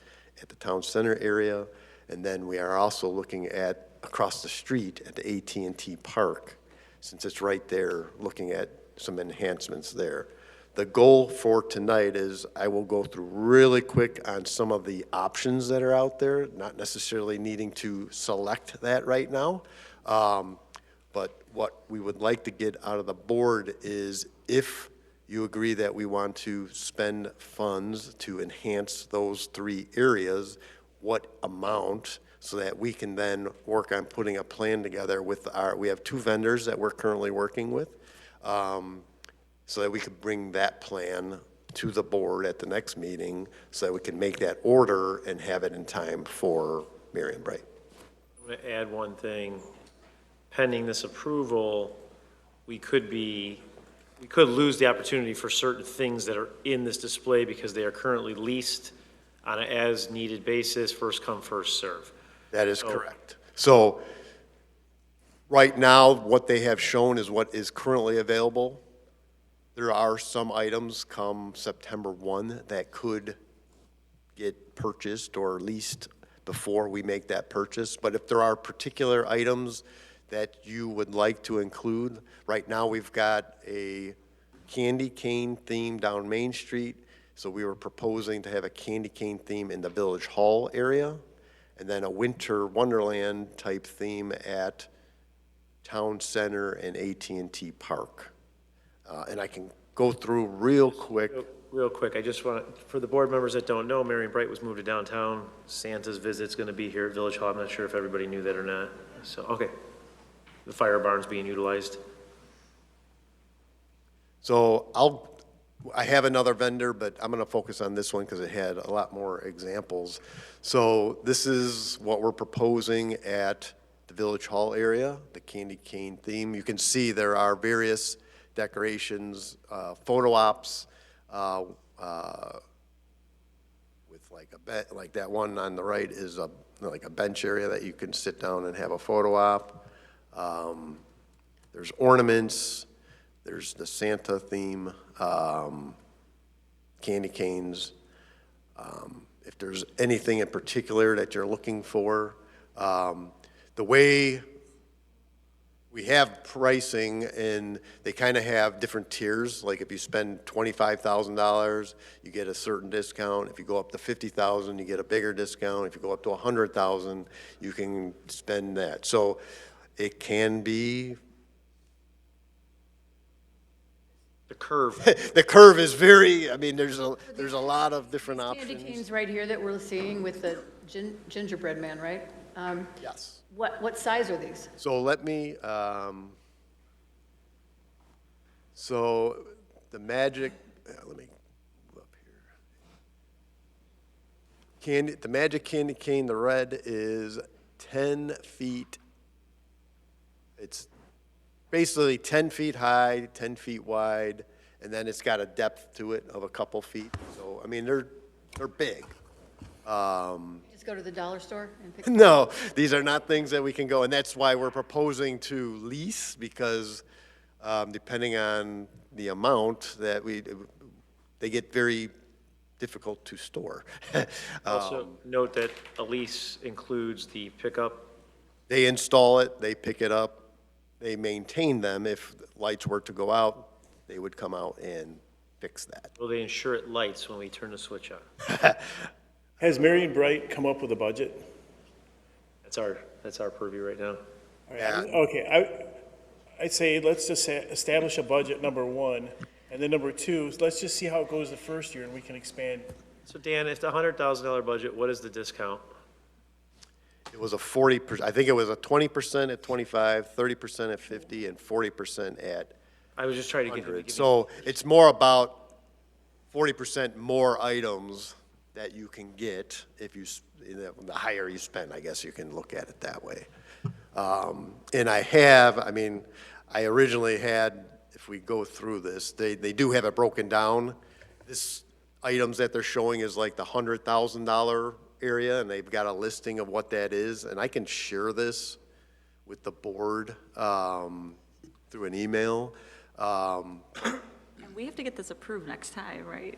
at the town center area, and then we are also looking at across the street at the AT&T Park, since it's right there, looking at some enhancements there. The goal for tonight is I will go through really quick on some of the options that are out there, not necessarily needing to select that right now. But what we would like to get out of the board is if you agree that we want to spend funds to enhance those 3 areas, what amount, so that we can then work on putting a plan together with we have 2 vendors that we're currently working with, so that we could bring that plan to the board at the next meeting so that we can make that order and have it in time for Marion Bright. I'm going to add one thing. Pending this approval, we could lose the opportunity for certain things that are in this display because they are currently leased on an as-needed basis, first come, first serve. That is correct. So, right now, what they have shown is what is currently available. There are some items come September 1 that could get purchased or leased before we make that purchase. But if there are particular items that you would like to include, right now we've got a candy cane theme down Main Street. So we were proposing to have a candy cane theme in the Village Hall area, and then a winter wonderland type theme at Town Center and AT&T Park. And I can go through real quick. Real quick, I just want, for the board members that don't know, Marion Bright was moved to downtown. Santa's visit's gonna be here at Village Hall. I'm not sure if everybody knew that or not. So, okay. The fire barn's being utilized. So I have another vendor, but I'm gonna focus on this one because it had a lot more examples. So this is what we're proposing at the Village Hall area, the candy cane theme. You can see there are various decorations, photo ops, with like that one on the right is like a bench area that you can sit down and have a photo op. There's ornaments, there's the Santa theme, candy canes. If there's anything in particular that you're looking for, the way we have pricing, and they kind of have different tiers. Like if you spend $25,000, you get a certain discount. If you go up to $50,000, you get a bigger discount. If you go up to $100,000, you can spend that. So it can be. The curve. The curve is very. I mean, there's a lot of different options. Candy canes right here that we're seeing with the gingerbread man, right? Yes. What size are these? So let me, so the magic, let me go up here. The magic candy cane, the red is 10 feet. It's basically 10 feet high, 10 feet wide, and then it's got a depth to it of a couple feet. So, I mean, they're big. Just go to the dollar store and pick. No, these are not things that we can go, and that's why we're proposing to lease, because depending on the amount that they get very difficult to store. Also, note that a lease includes the pickup. They install it, they pick it up, they maintain them. If lights were to go out, they would come out and fix that. Will they ensure it lights when we turn the switch on? Has Marion Bright come up with a budget? That's our purview right now. Yeah. Okay, I'd say let's just establish a budget, number one, and then number two, let's just see how it goes the first year and we can expand. So Dan, if the $100,000 budget, what is the discount? It was a 40%, I think it was a 20% at 25, 30% at 50, and 40% at I was just trying to get 100. So it's more about 40% more items that you can get if you, the higher you spend, I guess you can look at it that way. And I originally had, if we go through this, they do have it broken down. This items that they're showing is like the $100,000 area, and they've got a listing of what that is. And I can share this with the board through an email. And we have to get this approved next time, right?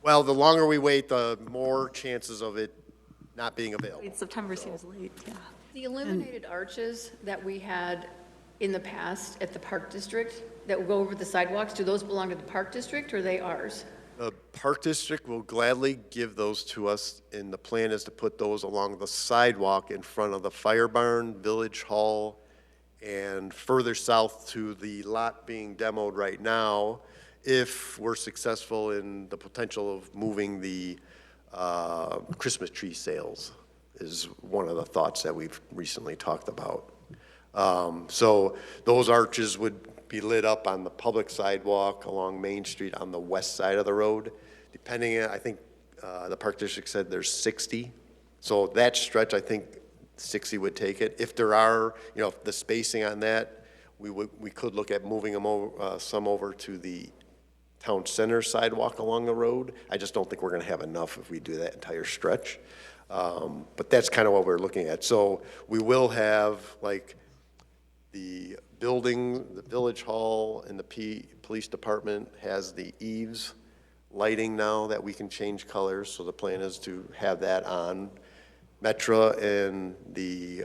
Well, the longer we wait, the more chances of it not being available. September seems late, yeah. The illuminated arches that we had in the past at the Park District that will go over the sidewalks, do those belong to the Park District or are they ours? The Park District will gladly give those to us, and the plan is to put those along the sidewalk in front of the fire barn, Village Hall, and further south to the lot being demoed right now, if we're successful in the potential of moving the Christmas tree sales, is one of the thoughts that we've recently talked about. So those arches would be lit up on the public sidewalk along Main Street on the west side of the road. Depending, I think the Park District said there's 60. So that stretch, I think 60 would take it. If there are, the spacing on that, we could look at moving them over, some over to the town center sidewalk along the road. I just don't think we're gonna have enough if we do that entire stretch. But that's kind of what we're looking at. So we will have, like, the building, the village hall, and the police department has the eaves lighting now that we can change colors, so the plan is to have that on. Metra and the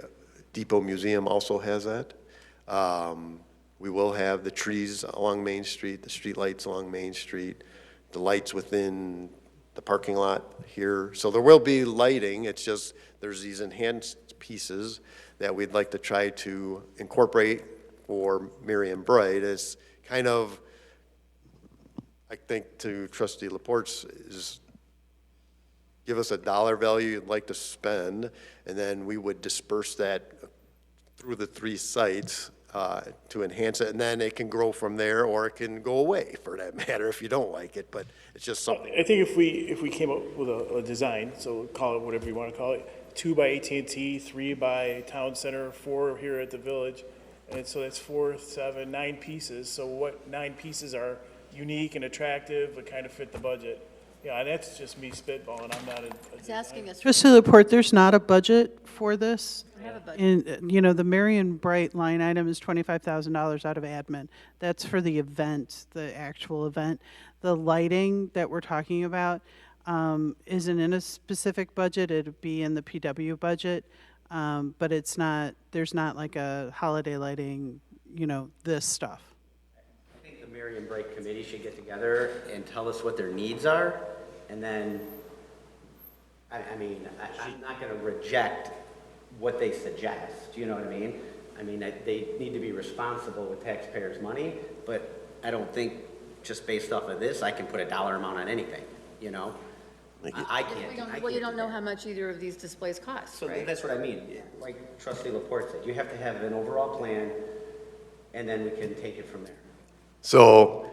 Depot Museum also has that. We will have the trees along Main Street, the street lights along Main Street, the lights within the parking lot here. So there will be lighting, it's just, there's these enhanced pieces that we'd like to try to incorporate for Miriam Bright as kind of, I think to Trustee Laporte's, is give us a dollar value you'd like to spend, and then we would disperse that through the 3 sites to enhance it, and then it can grow from there, or it can go away for that matter if you don't like it, but it's just something. I think if we came up with a design, so call it whatever you want to call it, 2 by AT&T, 3 by Town Center, 4 here at the Village, and so that's 4, 7, 9 pieces. So what 9 pieces are unique and attractive, but kind of fit the budget? Yeah, and that's just me spitballing. I'm not a He's asking us. Trustee Laporte, there's not a budget for this? I have a budget. And, you know, the Marion Bright line item is $25,000 out of admin. That's for the event, the actual event. The lighting that we're talking about isn't in a specific budget. It'd be in the PW budget, but it's not, there's not like a holiday lighting, you know, this stuff. I think the Marion Bright Committee should get together and tell us what their needs are, and then, I'm not gonna reject what they suggest, you know what I mean? I mean, they need to be responsible with taxpayers' money, but I don't think, just based off of this, I can put a dollar amount on anything, you know? I can't. Well, you don't know how much either of these displays cost, So right? that's what I mean, like Trustee Laporte said, you have to have an overall plan, and then we can take it from there. So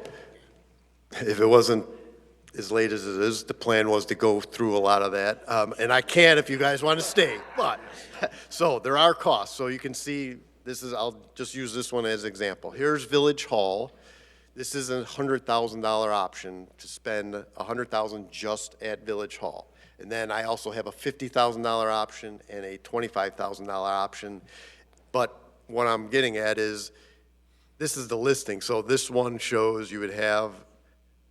if it wasn't as late as it is, the plan was to go through a lot of that. And I can if you guys want to stay, but, so there are costs. So you can see, this is, I'll just use this one as example. Here's Village Hall. This is a $100,000 option to spend $100,000 just at Village Hall. And then I also have a $50,000 option and a $25,000 option. But what I'm getting at is, this is the listing. So this one shows you would have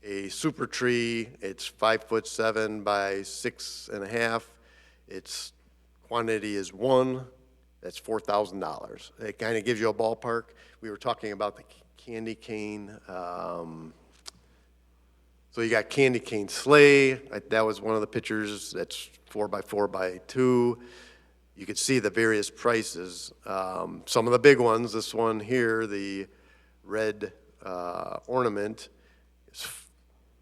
a super tree. It's 5'7" by 6.5. Its quantity is 1. That's $4,000. It kind of gives you a ballpark. We were talking about the candy cane. So you got candy cane sleigh. That was one of the pictures. That's 4 by 4 by 2. You could see the various prices. Some of the big ones, this one here, the red ornament, is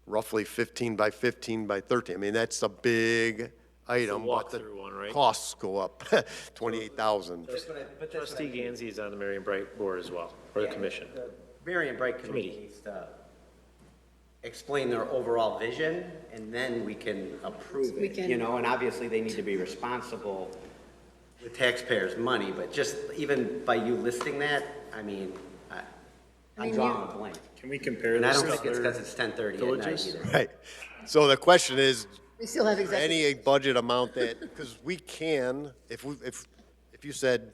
roughly 15 by 15 by 13. I mean, that's a big item, but the walkthrough one, right? costs go up, 28,000. Trustee Gansey is on the Marion Bright Board as well, or the commission. The Marion Bright Committee Committee. needs to explain their overall vision, and then we can approve We it, can- you know, and obviously they need to be responsible with taxpayers' money, but just even by you listing that, I mean, I'm mean, drawing a blank. Can we compare And I this don't to think it's other because it's 10:30 at night villages? either. Right. So the question is, We still have executive. any budget amount that, because we can, if you said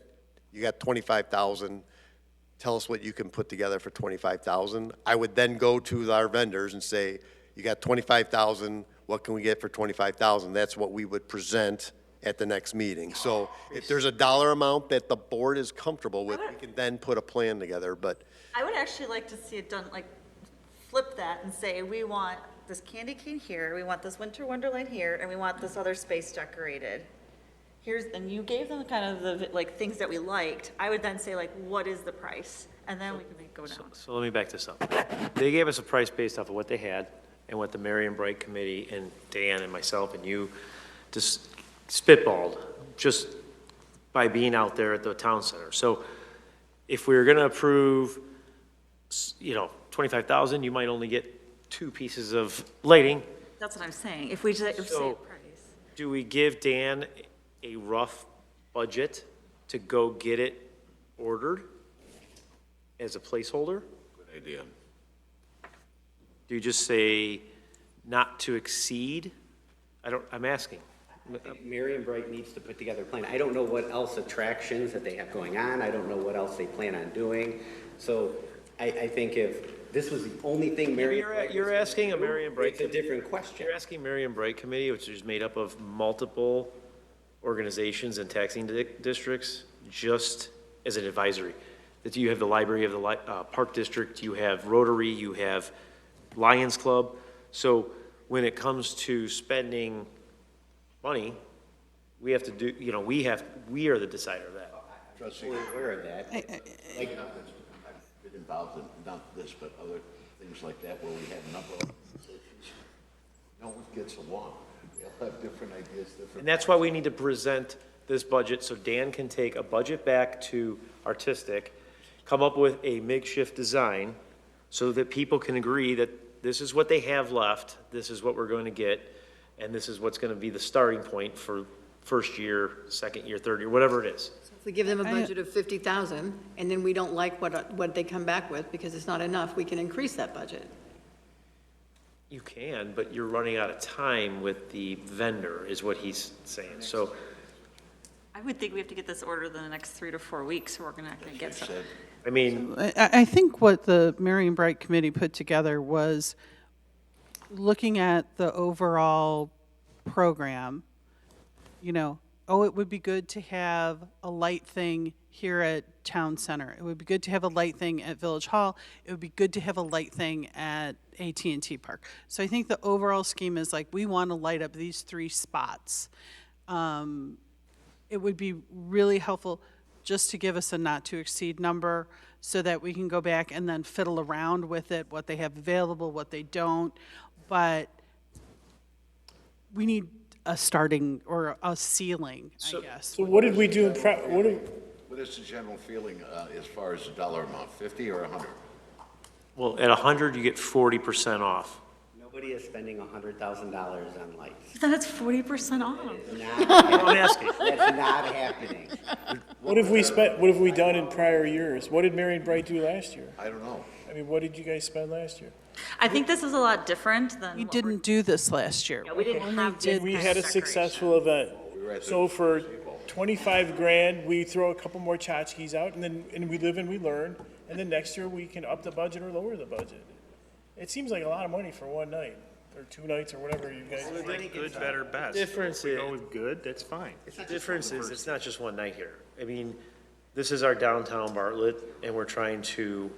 you got 25,000, tell us what you can put together for 25,000. I would then go to our vendors and say, you got 25,000, what can we get for 25,000? That's what we would present at the next meeting. So if there's a dollar amount that the board is comfortable with, we can then put a plan together, but I would actually like to see it done, like, flip that and say, we want this candy cane here, we want this winter wonderland here, and we want this other space decorated. Here's, and you gave them kind of the, like, things that we liked. I would then say, like, what is the price? And then we can make it go down. So let me back this up. They gave us a price based off of what they had and what the Marion Bright Committee and Dan and myself and you just spitballed just by being out there at the town center. So if we were going to approve, you know, 25,000, you might only get 2 pieces of lighting. That's what I'm saying. If we say So- price. Do we give Dan a rough budget to go get it ordered? as a placeholder? Good idea. Do you just say not to exceed? I'm asking. Marion Bright needs to put together a plan. I don't know what else attractions that they have going on. I don't know what else they plan on doing. So I think if this was the only thing Marion Bright. You're asking a Marion Bright. It's a different question. You're asking Marion Bright Committee, which is made up of multiple organizations and taxing districts, just as an advisory. That you have the library, you have the Park District, you have Rotary, you have Lions Club. So when it comes to spending money, we have to do, we are the decider of that. Trustee, We're aware of that. I've been involved in not this, but other things like that where we have a number of organizations. No one gets along. They all have different ideas, different. And that's why we need to present this budget, so Dan can take a budget back to artistic, come up with a makeshift design, so that people can agree that this is what they have left, this is what we're going to get, and this is what's going to be the starting point for first year, second year, third year, whatever it is. If we give them a budget of 50,000, and then we don't like what they come back with because it's not enough, we can increase that budget. You can, but you're running out of time with the vendor, is what he's saying. So I would think we have to get this ordered in the next 3 to 4 weeks, so we're not going to get some. I mean, I think what the Marion Bright Committee put together was looking at the overall program, it would be good to have a light thing here at Town Center. It would be good to have a light thing at Village Hall. It would be good to have a light thing at AT&T Park. So I think the overall scheme is like, we want to light up these 3 spots. It would be really helpful just to give us a not to exceed number so that we can go back and then fiddle around with it, what they have available, what they don't. But we need a starting or a ceiling, I guess. So what did we do What is the general feeling as far as the dollar amount, 50 or 100? well, at 100, you get 40% off. Nobody is spending $100,000 on lights. Then it's 40% off. I'm asking. That's not happening. what have we done in prior years? What did Marion Bright do last year? I don't know. I mean, what did you guys spend last year? I think this is a lot different than. We what we're- didn't do this last year. Yeah, we didn't have. this We kind had a of successful event. were at the So for 25 grand, we throw a couple more tchotchkes out, and we live and we learn, and then next year we can up the budget or lower the budget. It seems like a lot of money for one night, or 2 nights, or whatever you guys. Like good, better, best. Difference If we is- go with good, that's fine. The difference is, it's not just one night here. I mean, this is our downtown Bartlett, and we're trying to,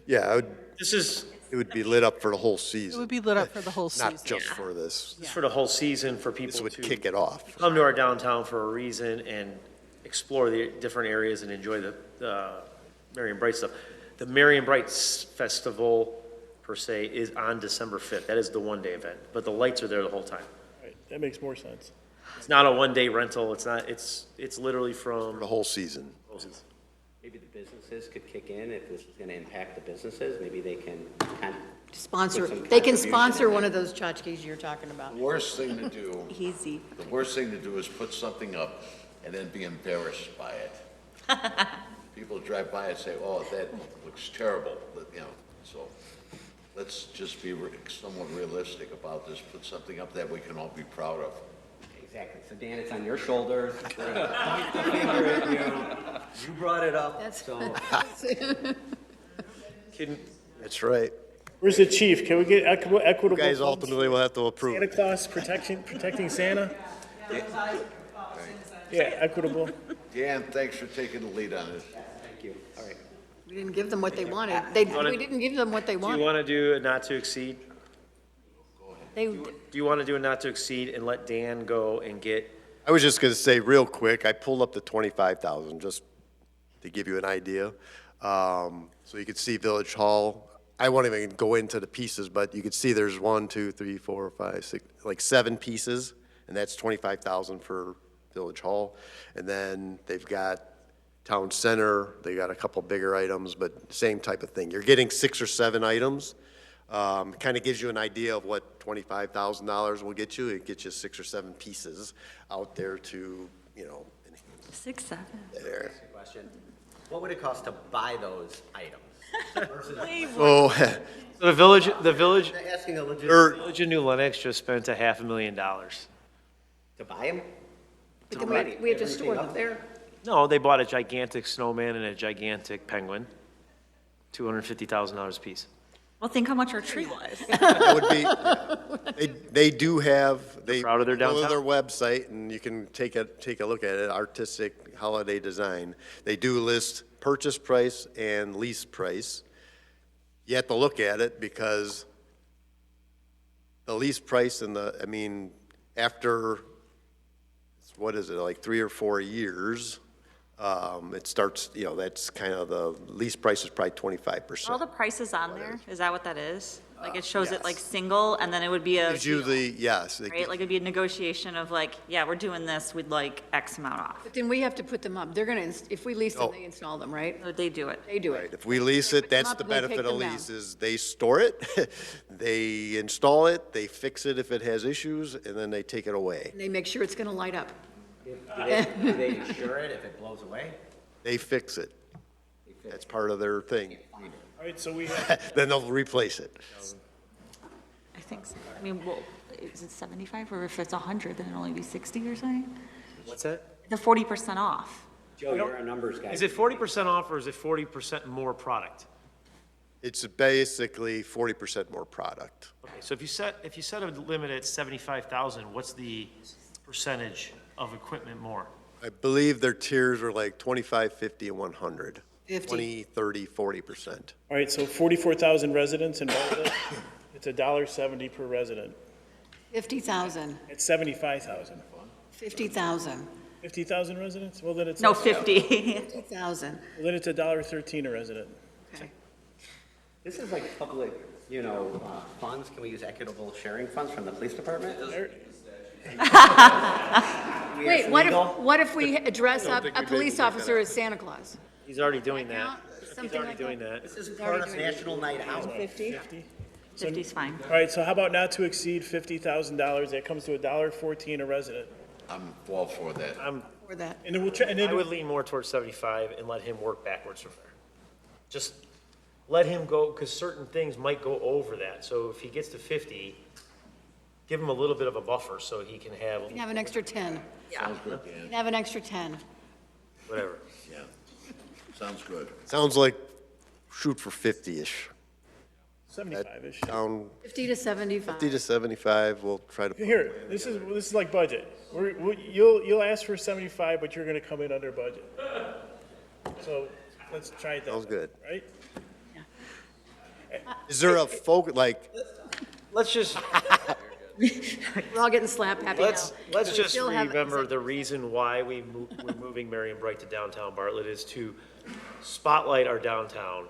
Yeah, this is it would be lit up for the whole It season, would be lit up for the whole season. not just for this. for the whole season, for This people would to kick it off. come to our downtown for a reason and explore the different areas and enjoy the Marion Bright stuff. The Marion Bright Festival, per se, is on December 5th. That is the one-day event, but the lights are there the whole time. Right, that makes more sense. It's not a one-day rental. It's not, it's literally For the from, whole season. Maybe the businesses could kick in if this is going to impact the businesses. Maybe they can kind of Sponsor, Put some they can contribution sponsor in one there. of those tchotchkes you're talking about. Worst thing to do, Easy. the worst thing to do is put something up and then be embarrassed by it. People drive by and say, oh, that looks terrible, so let's just be somewhat realistic about this, put something up that we can all be proud of. Exactly. So Dan, it's on your shoulders. Point the finger at you. You brought it up, so. That's right. Where's the chief? Can we get equitable? You guys funds? ultimately will have to approve Santa it. Claus protecting Santa? Yeah, equitable. Dan, thanks for taking the lead on this. Thank you. All right. We didn't give them what they wanted. We didn't give them what they do you wanted. want to do a not to exceed? They, Do you want to do a not to exceed and let Dan go and get, I was just gonna say real quick, I pulled up the 25,000, just to give you an idea. So you could see Village Hall. I won't even go into the pieces, but you could see there's 1, 2, 3, 4, 5, 6, like 7 pieces, and that's 25,000 for Village Hall. And then they've got Town Center, they got a couple bigger items, but same type of thing. You're getting 6 or 7 items. Kind of gives you an idea of what $25,000 will get you. It gets you 6 or 7 pieces out there to, 6, 7. there. Question. What would it cost to buy those items? Oh, So the village, Asking a legit, Village of New Lenox just spent $500,000. to buy them? But then we have to store them there. No, they bought a gigantic snowman and a gigantic penguin, $250,000 a piece. Well, think how much our tree was. that would be, they do have, they proud of their go to downtown? their website and you can take a look at it, artistic holiday design. They do list purchase price and lease price. You have to look at it because the lease price and after, what is it, like 3 or 4 years, it starts, that's kind of the lease price is probably 25%. All the prices on there, is that what that is? Like it shows it like single and then it would be a Gives you deal, the, yes. right? Like it'd be a negotiation of like, yeah, we're doing this, we'd like X amount off. But then we have to put them up. They're going to, if we lease them, No. they install them, right? So they do it. They do Right, it. if we lease it, that's up the and they benefit take of them down. lease, is they store it, they install it, they fix it if it has issues, and then they take it away. And they make sure it's going to light up. Do they insure it if it blows away? They fix it. That's part of their thing. All right, so we have, Then they'll replace it. I think so. I mean, well, is it 75 or if it's 100, then it'll only be 60 or something? What's that? The 40% off. Joe, you're a numbers guy. Is it 40% off or is it 40% more product? It's basically 40% more product. Okay, so if you set a limit at 75,000, what's the percentage of equipment more? I believe their tiers are like 25, 50, and 100. 50. 20, 30, 40%. all right, so 44,000 residents in Bartlett, it's $1.70 per resident. 50,000, It's 75,000. 50,000, 50,000 residents? Well, then it's. No, 50. 50,000. Well, then it's $1.13 a resident. Okay. This is like public, funds. Can we use equitable sharing funds from the police department? Wait, what if we dress up a police officer as Santa Claus? He's already doing that. He's Something already like doing that? that. This is part of National Night Out. 50? 50's fine. All right, so how about not to exceed $50,000? That comes to $1.14 a resident. I'm all for that. For that. And then we'll try, and then I would lean more towards 75 and let him work backwards from there. Just let him go, because certain things might go over that. So if he gets to 50, give him a little bit of a buffer so he can have You can have an extra 10. Yeah. You can have an extra 10. whatever. Yeah, sounds good. Sounds like shoot for 50-ish. 75-ish. Down 50 to 75. 50 to 75, we'll try to. Here, this is like budget. You'll ask for 75, but you're gonna come in under budget. So let's try it that Sounds way, good. right? Is there a Let's just, We're all getting slap happy now. let's just still have- remember the reason why we're moving Marion Bright to downtown Bartlett is to spotlight our downtown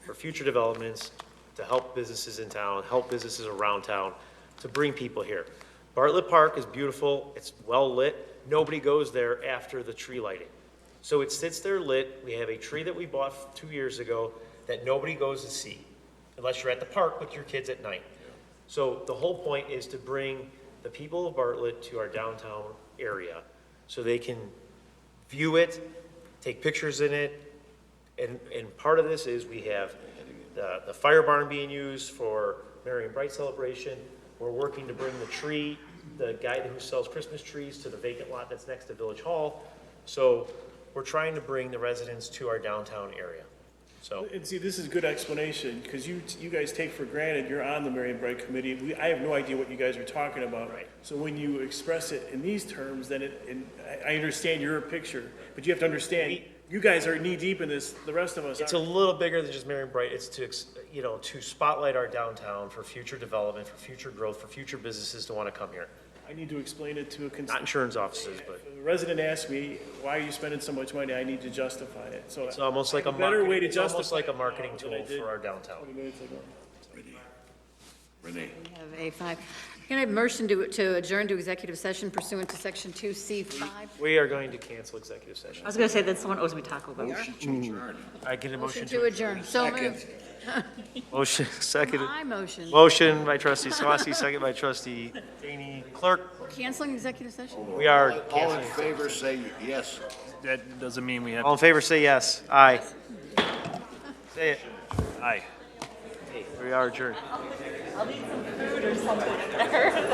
for future developments, to help businesses in town, help businesses around town, to bring people here. Bartlett Park is beautiful, it's well-lit, nobody goes there after the tree lighting. So it sits there lit, we have a tree that we bought 2 years ago that nobody goes to see, unless you're at the park with your kids at night. So the whole point is to bring the people of Bartlett to our downtown area so they can view it, take pictures in it, and part of this is we have the fire barn being used for Marion Bright celebration. We're working to bring the tree, the guy who sells Christmas trees, to the vacant lot that's next to Village Hall. So we're trying to bring the residents to our downtown area. So, And see, this is good explanation, because you guys take for granted, you're on the Marion Bright Committee. I have no idea what you guys are talking about. Right. So when you express it in these terms, then I understand your picture, but you have to understand, you guys are knee-deep in this, the rest of us it's a aren't. little bigger than just Marion Bright. It's to, to spotlight our downtown for future development, for future growth, for future businesses to want to come here. I need to explain it to a Not insurance offices, but A resident asks me, why are you spending so much money? I need to justify it. So it's almost like a better way to it's almost justify like a it marketing now than I tool did for our downtown. 20 minutes ago. Renee? We have A5. Can I have a motion to adjourn to executive session pursuant to Section 2C5? We are going to cancel executive session. I was gonna say that someone owes me Taco Bell. I get a motion To adjourn. So moved. Motion, seconded. My motion. Motion by trustee Swasky, second by trustee DEYNE. Clerk, Canceling executive session? we are All in canceling. favor, say yes. That doesn't mean we have, All in favor, say yes. Aye. Say it. aye. We are adjourned. I'll need some food or something in there.